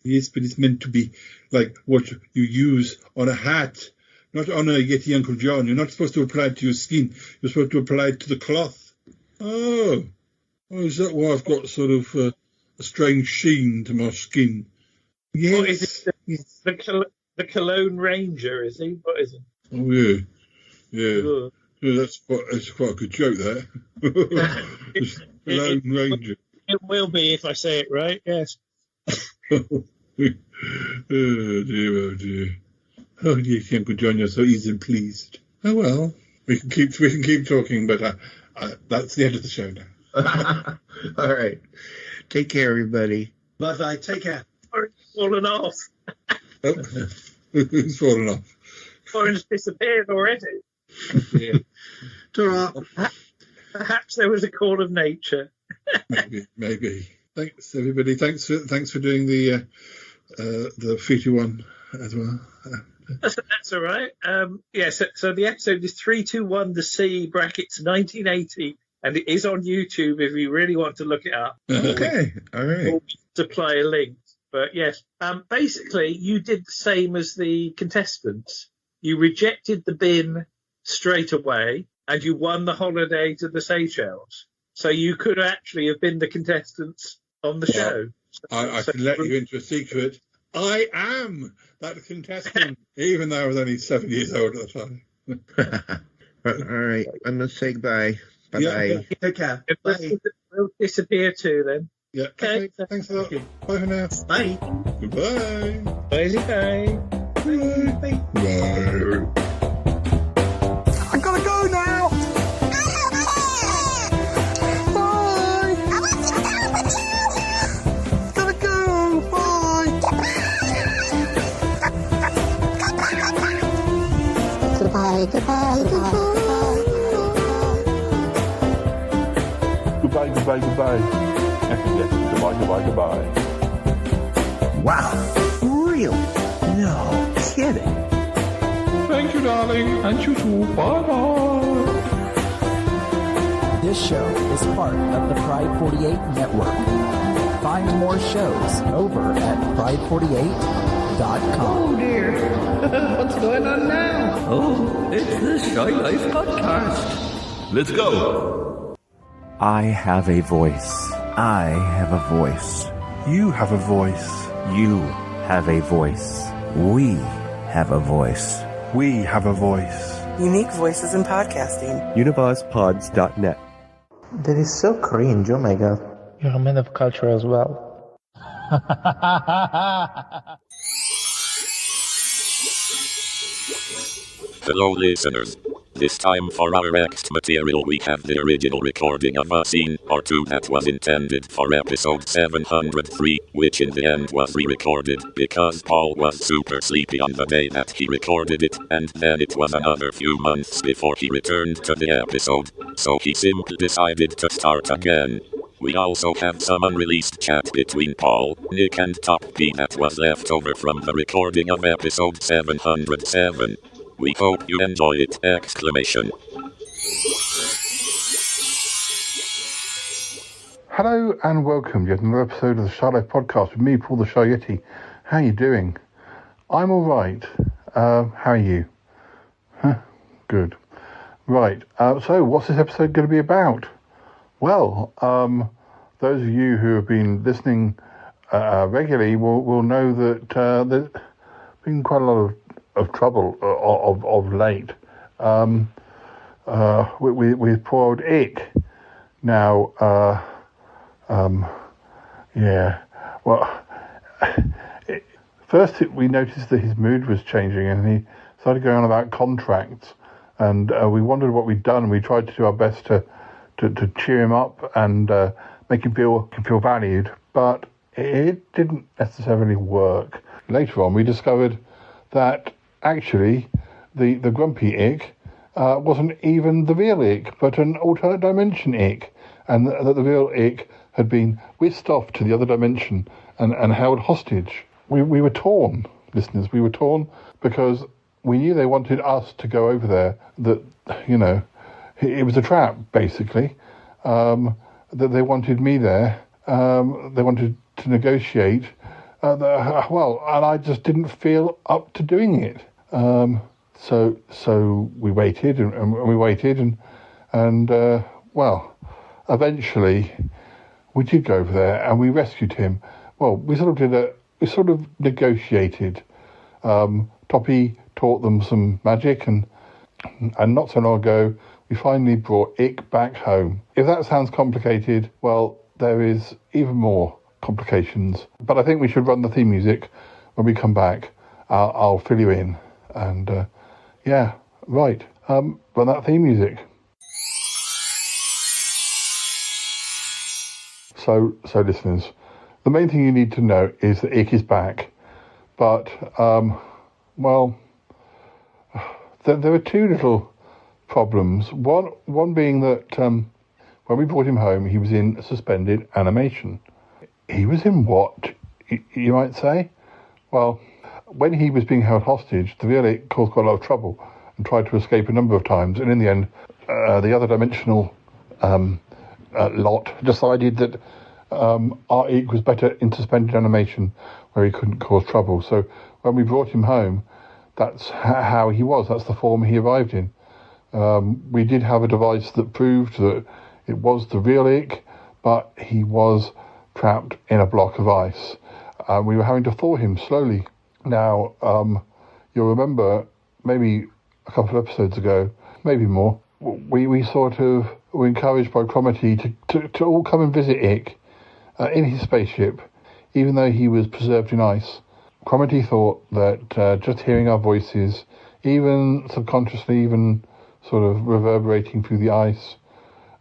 Speaker 1: Yes, but it's meant to be like what you use on a hat, not on a Yeti Uncle John. You're not supposed to apply it to your skin. You're supposed to apply it to the cloth. Oh, is that why I've got sort of a strange sheen to my skin? Yes.
Speaker 11: What is it? The Cologne Ranger, is he? What is it?
Speaker 1: Oh, yeah. Yeah, that's quite a good joke, that. Cologne Ranger.
Speaker 11: It will be if I say it right, yes.
Speaker 1: Oh dear. Oh dear, Uncle John, you're so easy and pleased. Oh well, we can keep talking, but that's the end of the show now.
Speaker 2: All right, take care, everybody.
Speaker 17: Bye. Take care.
Speaker 11: Orange's fallen off.
Speaker 1: Oh, who's fallen off?
Speaker 11: Orange disappeared already.
Speaker 1: Yeah.
Speaker 2: Ta-ra.
Speaker 11: Perhaps there was a call of nature.
Speaker 1: Maybe. Thanks, everybody. Thanks for doing the feature one as well.
Speaker 11: That's all right. So the episode is 321 The Sea brackets 1980, and it is on YouTube if you really want to look it up.
Speaker 2: Okay, all right.
Speaker 11: We'll supply a link. But yes, basically you did the same as the contestants. You rejected the bin straight away, and you won the holiday to the Seychelles. So you could actually have been the contestants on the show.
Speaker 1: I can let you into a secret. I am that contestant, even though I was only 7 years old at the time.
Speaker 2: All right, I'm going to say goodbye. Bye-bye.
Speaker 17: Yeah, take care. Bye.
Speaker 11: We'll disappear too then.
Speaker 1: Yeah. Okay. Thanks a lot. Bye for now.
Speaker 17: Bye.
Speaker 1: Goodbye.
Speaker 11: Bye.
Speaker 17: Bye.
Speaker 1: Bye.
Speaker 18: I gotta go now. Bye. Gotta go. Bye.
Speaker 9: Goodbye. Yes, goodbye.
Speaker 2: Wow, really? No kidding.
Speaker 9: Thank you, darling. And you too. Bye-bye.
Speaker 19: This show is part of the Pride 48 network. Find more shows over at pride48.com.
Speaker 3: Oh dear. What's going on now? Oh, it's the Shy Life podcast.
Speaker 9: Let's go.
Speaker 20: I have a voice. I have a voice.
Speaker 9: You have a voice.
Speaker 20: You have a voice. We have a voice.
Speaker 9: We have a voice.
Speaker 21: Unique voices in podcasting.
Speaker 20: UnivazPods.net.
Speaker 22: That is so cringe, oh my god.
Speaker 23: You're a man of culture as well.
Speaker 24: Hello listeners. This time for our next material we have the original recording of a scene or two that was intended for episode 703, which in the end was re-recorded because Paul was super sleepy on the day that he recorded it, and then it was another few months before he returned to the episode, so he simply decided to start again. We also have some unreleased chat between Paul, Nick and Top P that was left over from the recording of episode 707. We hope you enjoy it! !
Speaker 1: Hello and welcome to yet another episode of the Shy Life podcast with me, Paul the Shy Yeti. How are you doing? I'm all right. How are you? Good. Right. So what's this episode going to be about? Well, those of you who have been listening regularly will know that there's been quite a lot of trouble of late with poor old Ick. Now, well, first we noticed that his mood was changing and he started going on about contracts and we wondered what we'd done. We tried to do our best to cheer him up and make him feel valued, but it didn't necessarily work. Later on, we discovered that actually the grumpy ick wasn't even the real ick, but an alternate dimension ick, and that the real ick had been whisked off to the other dimension and held hostage. We were torn, listeners. We were torn because we knew they wanted us to go over there. That, you know, it was a trap, basically. That they wanted me there. They wanted to negotiate. And I just didn't feel up to doing it. So we waited and we waited and eventually we did go over there and we rescued him. Well, we sort of negotiated. Toppy taught them some magic and not so long ago we finally brought Ick back home. If that sounds complicated, well, there is even more complications. But I think we should run the theme music when we come back. I'll fill you in. And run that theme music. So listeners, the main thing you need to know is that Ick is back. But, there are two little problems. One being that when we brought him home, he was in suspended animation. He was in what, you might say? Well, when he was being held hostage, the real Ick caused quite a lot of trouble and tried to escape a number of times. And in the end, the other dimensional lot decided that our Ick was better in suspended animation where he couldn't cause trouble. So when we brought him home, that's how he was. That's the form he arrived in. We did have a device that proved that it was the real Ick, but he was trapped in a block of ice. We were having to thaw him slowly. Now, you'll remember maybe a couple of episodes ago, maybe more, we sort of were encouraged by Cromitty to all come and visit Ick in his spaceship, even though he was preserved in ice. Cromitty thought that just hearing our voices, even subconsciously, even sort of reverberating through the ice,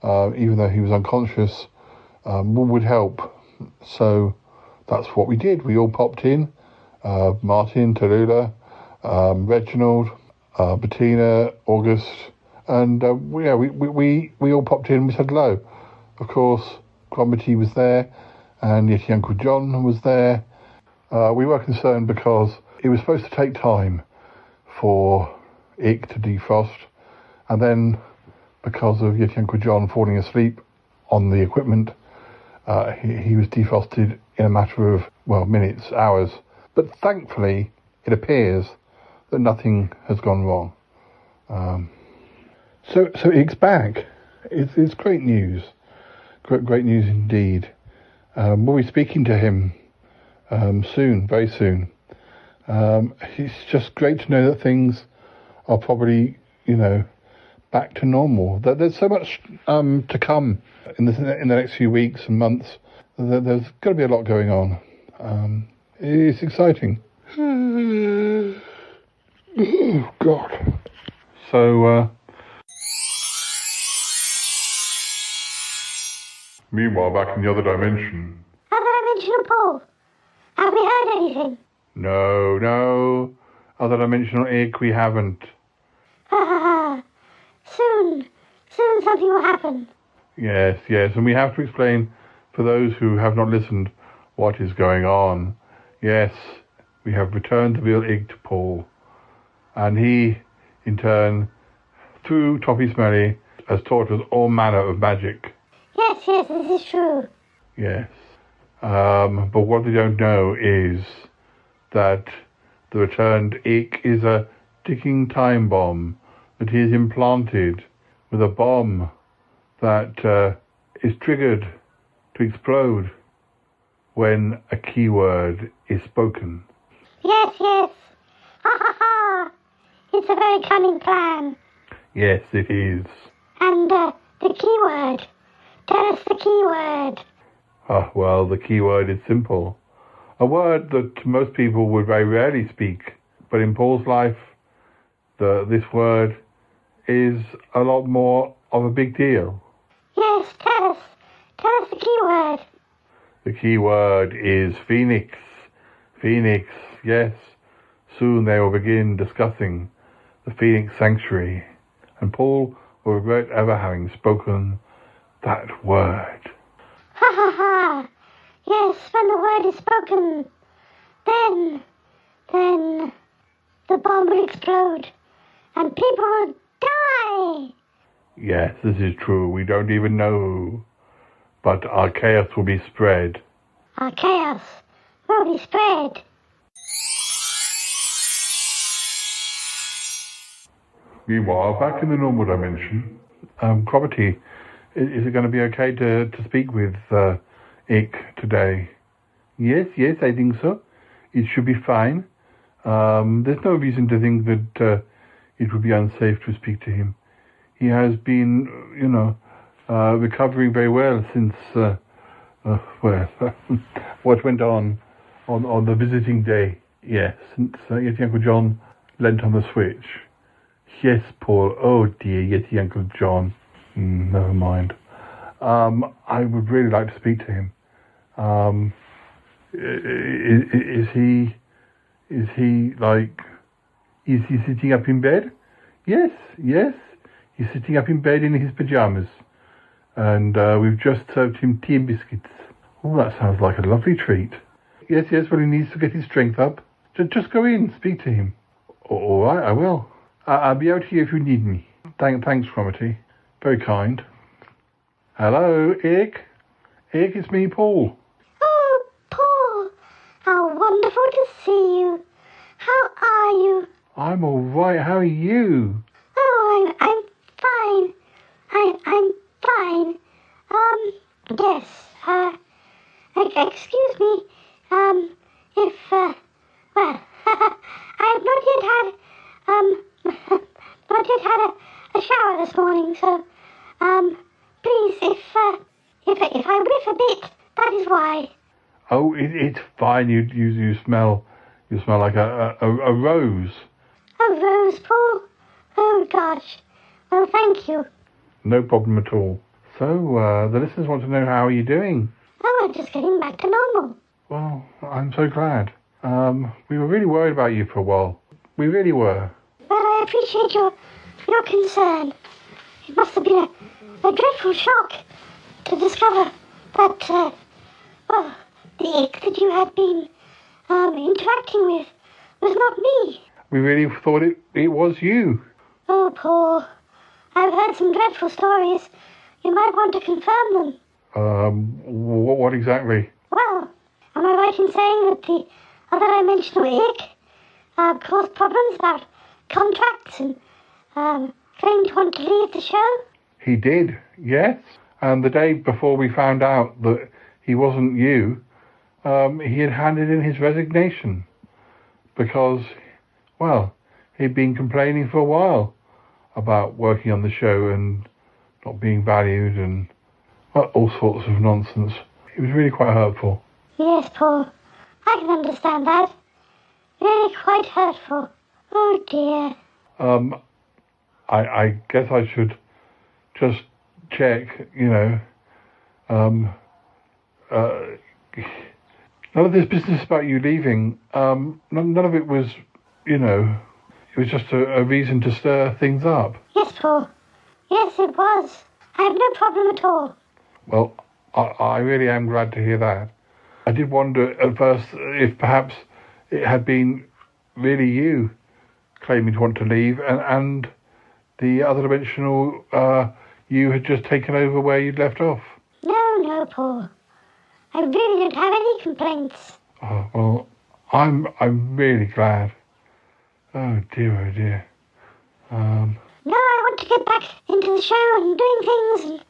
Speaker 1: even though he was unconscious, would help. So that's what we did. We all popped in. Martin, Tallulah, Reginald, Bettina, August, and we all popped in and we said hello. Of course, Cromitty was there, and Yeti Uncle John was there. We were concerned because it was supposed to take time for Ick to defrost, and then because of Yeti Uncle John falling asleep on the equipment, he was defrosted in a matter of, minutes, hours. But thankfully, it appears that nothing has gone wrong. So Ick's back. It's great news. Great news indeed. We'll be speaking to him soon, very soon. It's just great to know that things are probably, back to normal. There's so much to come in the next few weeks and months. There's got to be a lot going on. It's exciting. Oh, God. So, meanwhile, back in the other dimension.
Speaker 5: Other dimensional Paul. Have we heard anything?
Speaker 1: No. Other dimensional Ick, we haven't.
Speaker 5: Soon something will happen.
Speaker 1: Yes, and we have to explain for those who have not listened what is going on. Yes, we have returned the real Ick to Paul, and he, in turn, through Toppy Smelly, has taught us all manner of magic.
Speaker 5: Yes, this is true.
Speaker 1: Yes. But what they don't know is that the returned Ick is a ticking time bomb that he is implanted with a bomb that is triggered to explode when a keyword is spoken.
Speaker 5: Yes. Ha ha ha. It's a very cunning plan.
Speaker 1: Yes, it is.
Speaker 5: And the keyword. Tell us the keyword.
Speaker 1: Well, the keyword is simple. A word that most people would very rarely speak, but in Paul's life, this word is a lot more of a big deal.
Speaker 5: Yes, tell us. Tell us the key word.
Speaker 1: The key word is Phoenix. Phoenix, yes. Soon they will begin discussing the Phoenix Sanctuary, and Paul will regret ever having spoken that word.
Speaker 5: Ha ha ha! Yes, when the word is spoken, then the bomb will explode, and people will die!
Speaker 1: Yes, this is true. We don't even know who, but our chaos will be spread.
Speaker 5: Our chaos will be spread.
Speaker 1: Meanwhile, back in the normal dimension, Cromitty, is it going to be okay to speak with Ick today? Yes, I think so. It should be fine. There's no reason to think that it would be unsafe to speak to him. He has been, recovering very well since, what went on the visiting day. Yes, since Yeti Uncle John lent on the switch. Yes, Paul. Oh dear, Yeti Uncle John. Never mind. I would really like to speak to him. Is he sitting up in bed? Yes. He's sitting up in bed in his pajamas. And we've just served him tea and biscuits. Oh, that sounds like a lovely treat. Yes, well, he needs to get his strength up. Just go in, speak to him. All right, I will. I'll be out here if you need me. Thanks, Cromitty. Very kind. Hello, Ick. Ick, it's me, Paul.
Speaker 5: Oh, Paul. How wonderful to see you. How are you?
Speaker 1: I'm all right. How are you?
Speaker 5: Oh, I'm fine. I'm fine. Yes. Excuse me. Well, I have not yet had a shower this morning, so, please, if I whiff a bit, that is why.
Speaker 1: Oh, it's fine. You smell like a rose.
Speaker 5: A rose, Paul? Oh, gosh. Well, thank you.
Speaker 1: No problem at all. So, the listeners want to know, how are you doing?
Speaker 5: Oh, I'm just getting back to normal.
Speaker 1: Well, I'm so glad. We were really worried about you for a while. We really were.
Speaker 5: But I appreciate your concern. It must have been a dreadful shock to discover that, the Ick that you had been interacting with was not me.
Speaker 1: We really thought it was you.
Speaker 5: Oh, Paul. I've heard some dreadful stories. You might want to confirm them.
Speaker 1: What exactly?
Speaker 5: Well, am I right in saying that the other dimensional Ick caused problems about contracts and claimed to want to leave the show?
Speaker 1: He did, yes. And the day before we found out that he wasn't you, he had handed in his resignation because, well, he'd been complaining for a while about working on the show and not being valued and all sorts of nonsense. It was really quite hurtful.
Speaker 5: Yes, Paul. I can understand that. Really quite hurtful. Oh, dear.
Speaker 1: I guess I should just check, none of this business about you leaving, none of it was, it was just a reason to stir things up.
Speaker 5: Yes, Paul. Yes, it was. I have no problem at all.
Speaker 1: Well, I really am glad to hear that. I did wonder at first if perhaps it had been really you claiming to want to leave and the other dimensional you had just taken over where you'd left off.
Speaker 5: No, Paul. I really don't have any complaints.
Speaker 1: Oh, well, I'm really glad. Oh dear.
Speaker 5: No, I want to get back into the show and doing things and,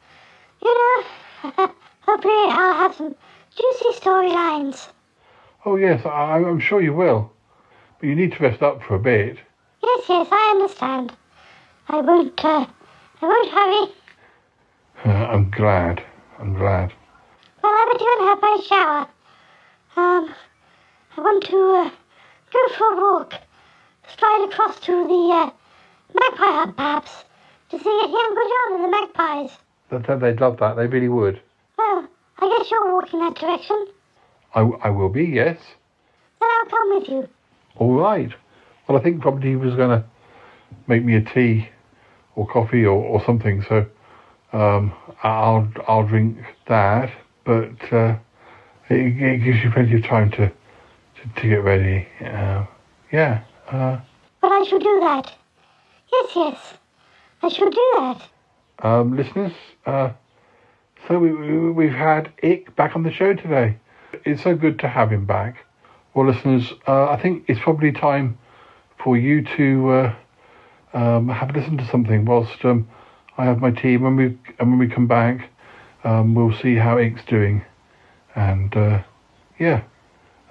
Speaker 5: hopefully I'll have some juicy storylines.
Speaker 1: Oh yes, I'm sure you will. But you need to rest up for a bit.
Speaker 5: Yes, I understand. I won't hurry.
Speaker 1: I'm glad.
Speaker 5: Well, I better go and have my shower. I want to go for a walk. Slide across to the Magpie Hut, perhaps. to sing a Young Good Job of the Magpies.
Speaker 7: They'd love that. They really would.
Speaker 5: Well, I guess you're walking that direction.
Speaker 7: I will be, yes.
Speaker 5: Then I'll come with you.
Speaker 7: All right. Well, I think probably he was going to make me a tea or coffee or something, so I'll drink that, but it gives you plenty of time to get ready. Yeah.
Speaker 5: But I shall do that. Yes. I shall do that.
Speaker 7: Listeners, so we've had Ick back on the show today. It's so good to have him back. Well, listeners, I think it's probably time for you to have a listen to something whilst I have my tea. When we come back, we'll see how Ick's doing. And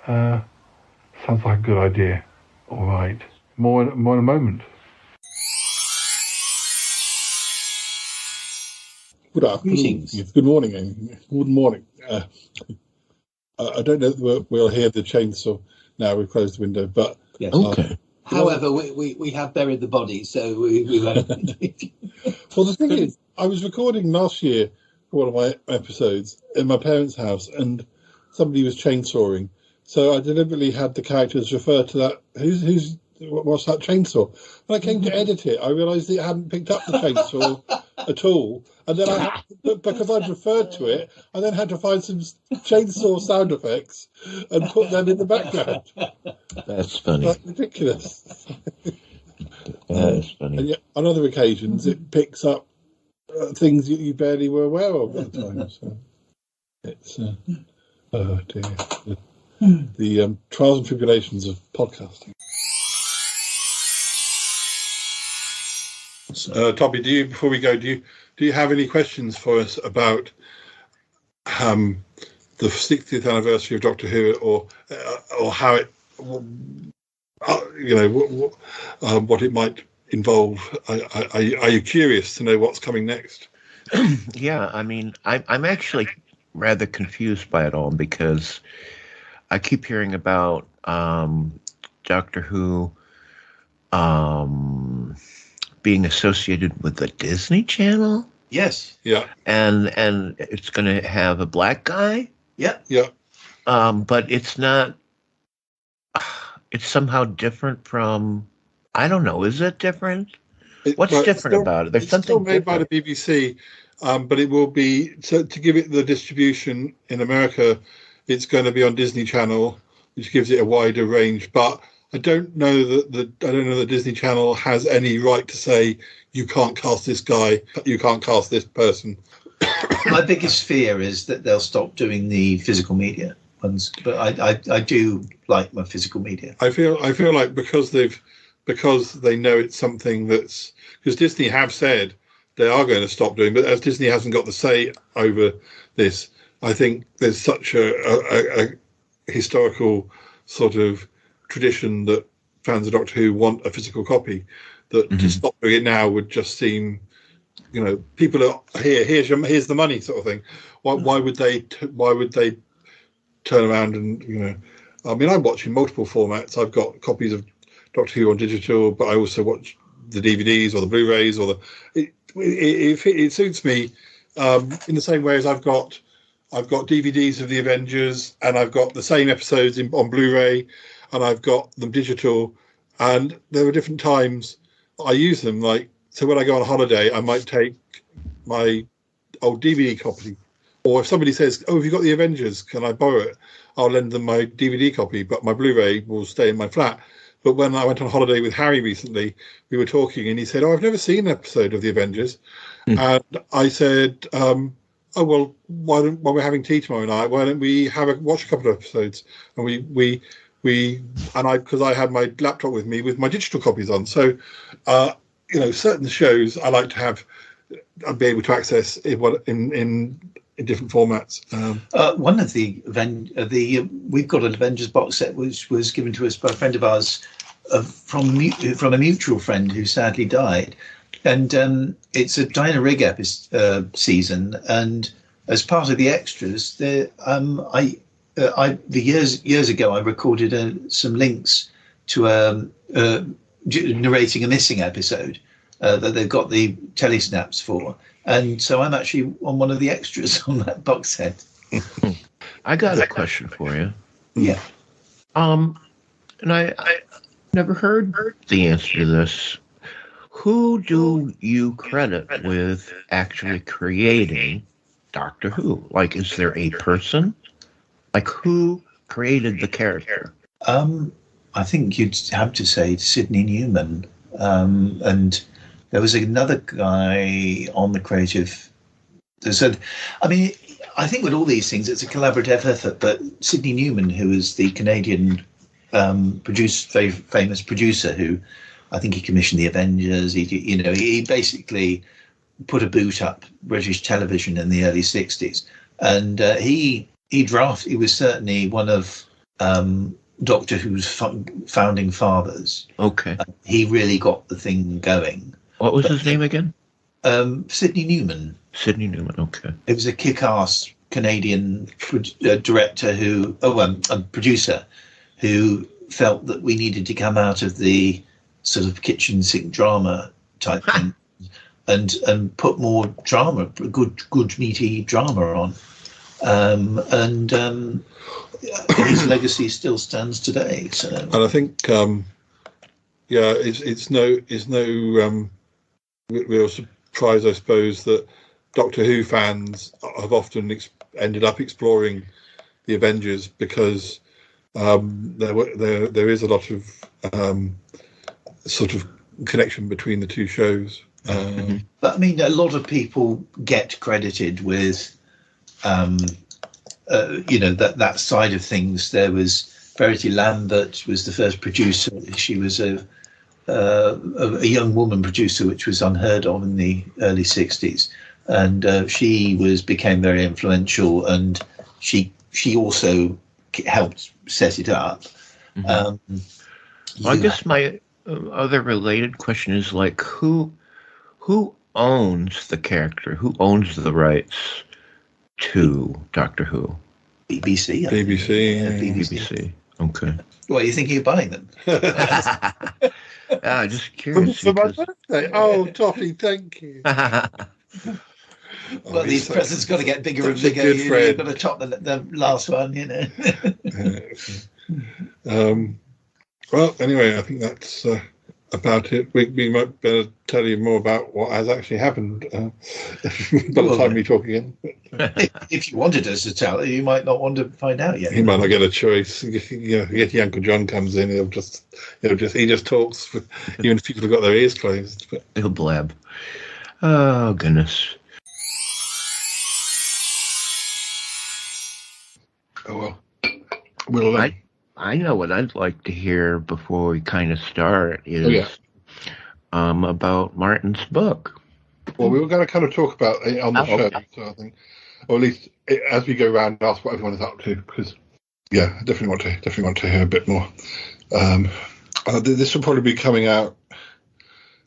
Speaker 7: sounds like a good idea. All right, more in a moment.
Speaker 1: Good afternoon. Good morning. Good morning. I don't know if we'll hear the chainsaw now. We've closed the window, but
Speaker 17: yes.
Speaker 1: Okay.
Speaker 17: However, we have buried the body, so we won't.
Speaker 1: Well, the thing is, I was recording last year for one of my episodes in my parents' house, and somebody was chainsawing. So I deliberately had the characters refer to that. What's that chainsaw? When I came to edit it, I realised it hadn't picked up the chainsaw at all. And then because I'd referred to it, I then had to find some chainsaw sound effects and put them in the background.
Speaker 2: That's funny.
Speaker 1: That's ridiculous.
Speaker 2: That's funny.
Speaker 1: And yet, on other occasions, it picks up things that you barely were aware of at the time. So it's oh dear, the trials and tribulations of podcasting. Toby, before we go, do you have any questions for us about the 60th anniversary of Doctor Who, or how it, what it might involve? Are you curious to know what's coming next?
Speaker 2: Yeah, I mean, I'm actually rather confused by it all, because I keep hearing about Doctor Who being associated with the Disney Channel.
Speaker 17: Yes.
Speaker 1: Yeah.
Speaker 2: And it's going to have a black guy.
Speaker 17: Yeah.
Speaker 1: Yeah.
Speaker 2: But it's not. It's somehow different from. I don't know. Is it different? What's different about it? There's something
Speaker 1: still made
Speaker 2: different.
Speaker 1: by the BBC, but it will be to give it the distribution in America. It's going to be on Disney Channel, which gives it a wider range. But I don't know that the Disney Channel has any right to say you can't cast this guy, you can't cast this person.
Speaker 17: My biggest fear is that they'll stop doing the physical media ones, but I do like my physical media.
Speaker 1: I feel like because they know it's something because Disney have said they are going to stop doing, but as Disney hasn't got the say over this, I think there's such a historical sort of tradition that fans of Doctor Who want a physical copy that to stop doing it now would just seem, people are here's the money sort of thing. Why would they turn around and I mean, I'm watching multiple formats. I've got copies of Doctor Who on digital, but I also watch the DVDs or the Blu-rays or it suits me in the same way as I've got DVDs of the Avengers, and I've got the same episodes on Blu-ray, and I've got them digital, and there are different times I use them. Like, so when I go on holiday, I might take my old DVD copy, or if somebody says, "Oh, have you got the Avengers? Can I borrow it?" I'll lend them my DVD copy, but my Blu-ray will stay in my flat. But when I went on holiday with Harry recently, we were talking, and he said, "Oh, I've never seen an episode of the Avengers," and I said, "Oh well, while we're having tea tomorrow night, why don't we watch a couple of episodes?" And because I had my laptop with me with my digital copies on. So, certain shows I like to have, I'd be able to access in different formats.
Speaker 17: One of we've got an Avengers box set which was given to us by a friend of ours from a mutual friend who sadly died, and it's a Diana Rigg season, and as part of the extras, years ago I recorded some links to narrating a missing episode, that they've got the telesnaps for. And so I'm actually on one of the extras on that box set.
Speaker 2: I got a question for you.
Speaker 17: Yeah.
Speaker 2: And I never heard the answer to this. Who do you credit with actually creating Doctor Who? Like, is there a person? Like, who created the character?
Speaker 17: I think you'd have to say Sidney Newman. And there was another guy on the creative that said, I mean, I think with all these things, it's a collaborative effort, but Sidney Newman, who is the Canadian famous producer who I think he commissioned the Avengers. He basically put a boot up British television in the early 60s. And he was certainly one of Doctor Who's founding fathers.
Speaker 2: Okay.
Speaker 17: He really got the thing going.
Speaker 2: What was his name again?
Speaker 17: Sidney Newman.
Speaker 2: Sidney Newman, okay.
Speaker 17: It was a kick-ass Canadian producer who felt that we needed to come out of the sort of kitchen sink drama type thing and put more drama, good meaty drama on. His legacy still stands today. So.
Speaker 1: And I think, it's no real surprise, I suppose, that Doctor Who fans have often ended up exploring the Avengers because there is a lot of sort of connection between the two shows.
Speaker 17: But I mean, a lot of people get credited with, that side of things. There was Verity Lambert was the first producer. She was a young woman producer, which was unheard of in the early 60s. And she became very influential, and she also helped set it up.
Speaker 2: Mm-hmm. I guess my other related question is, like, who owns the character? Who owns the rights to Doctor Who?
Speaker 17: BBC.
Speaker 1: BBC.
Speaker 2: Okay.
Speaker 17: What, are you thinking of buying them?
Speaker 2: Just curious.
Speaker 1: For my birthday. Oh, Toffee, thank you.
Speaker 17: Well, these presents got to get bigger and bigger. You've got to top the last one,
Speaker 1: Well, anyway, I think that's about it. We might better tell you more about what has actually happened by the time we talk again.
Speaker 17: If you wanted us to tell it, you might not want to find out yet.
Speaker 1: He might not get a choice. Yeti Uncle John comes in, he just talks, even if people have got their ears closed. But
Speaker 2: he'll blab. Oh goodness.
Speaker 1: Oh well.
Speaker 2: I know what I'd like to hear before we kind of start is about Martin's book.
Speaker 1: Well, we were going to kind of talk about it on the show, so I think, or at least as we go around, ask what everyone is up to, because I definitely want to hear a bit more. This will probably be coming out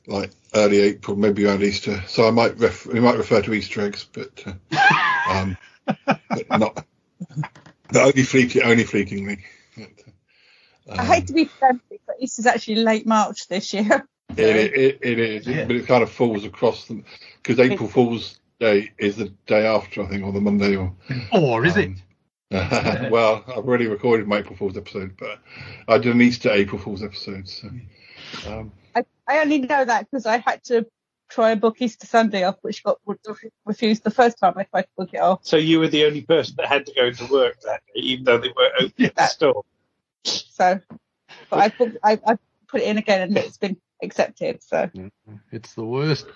Speaker 1: like early April, maybe around Easter. So we might refer to Easter eggs, but not. But only fleetingly.
Speaker 15: I hate to be pedantic, but Easter's actually late March this year.
Speaker 1: It is, but it kind of falls across them because April Fool's Day is the day after, I think, or the Monday,
Speaker 16: or is it?
Speaker 1: Well, I've already recorded my April Fool's episode, but I did an Easter April Fool's episode. So
Speaker 15: I only know that because I had to try and book Easter Sunday off, which got refused the first time I tried to book it off.
Speaker 11: So you were the only person that had to go to work that day, even though they weren't open at the store.
Speaker 15: So, but I put it in again and it's been accepted. So
Speaker 16: it's the worst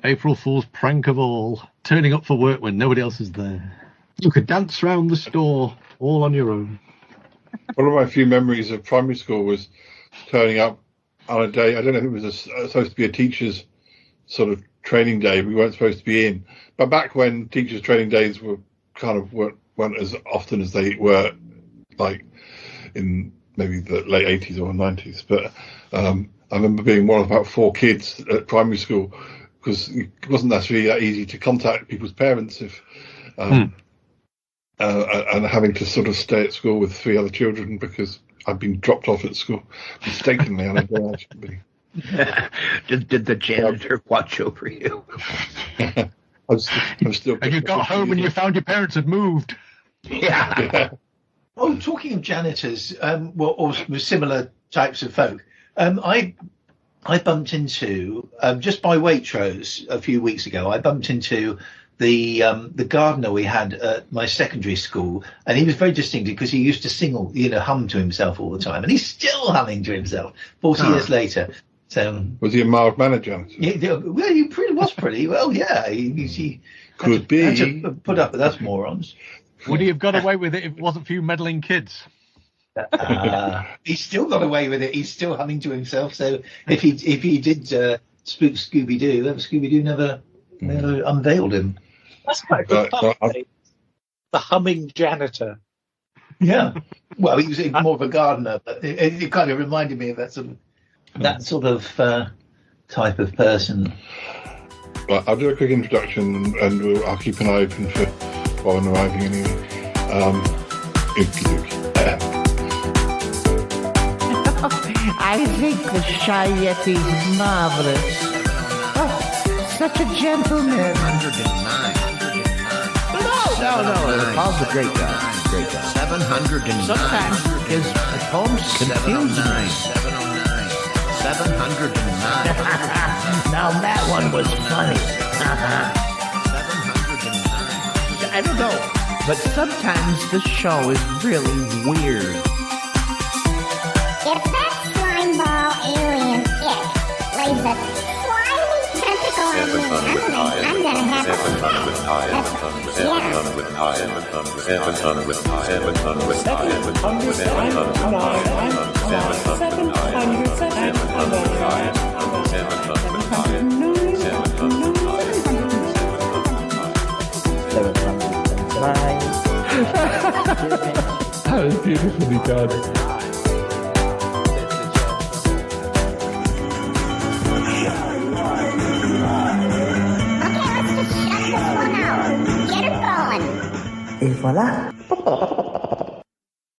Speaker 16: April Fool's prank of all. Turning up for work when nobody else is there. You could dance around the store all on your own.
Speaker 1: One of my few memories of primary school was turning up on a day. I don't know if it was supposed to be a teacher's sort of training day. We weren't supposed to be in, but back when teachers' training days were weren't as often as they were, like in maybe the late 80s or 90s. But I remember being one of about 4 kids at primary school because it wasn't necessarily that easy to contact people's parents and having to sort of stay at school with 3 other children because I'd been dropped off at school mistakenly on a day I shouldn't be.
Speaker 2: Did the janitor watch over you?
Speaker 1: I'm still.
Speaker 16: And you got home and you found your parents had moved.
Speaker 2: Yeah.
Speaker 17: Oh, talking of janitors, or similar types of folk, I bumped into just by Waitrose a few weeks ago. I bumped into the gardener we had at my secondary school, and he was very distinctive because he used to sing, hum to himself all the time, and he's still humming to himself 40 years later. So
Speaker 1: was he a mild manager?
Speaker 17: Yeah, well, he was pretty well. Yeah, he
Speaker 1: could be
Speaker 17: had to put up with us morons.
Speaker 16: Would he have got away with it if it wasn't for you meddling kids?
Speaker 17: He still got away with it. He's still humming to himself. So if he did spook Scooby-Doo, Scooby-Doo never unveiled him.
Speaker 11: That's quite a good part. The humming janitor.
Speaker 17: Yeah. Well, he was more of a gardener, but it kind of reminded me of that sort of type of person.
Speaker 1: Well, I'll do a quick introduction, and I'll keep an eye open for while I'm arriving anyway.
Speaker 18: I think the Shy Yeti's marvelous. Oh, such a gentleman.
Speaker 2: 109. No, Paul's a great guy. 709.
Speaker 18: Sometimes his poems confuse me.
Speaker 2: 709.
Speaker 18: Now that one was funny.
Speaker 2: 709.
Speaker 18: I don't know, but sometimes the show is really weird.
Speaker 5: If that slime ball alien it lays a slimy tentacle on me, I'm gonna have to
Speaker 9: That was beautifully done.
Speaker 5: Get it going.
Speaker 18: Et voilà.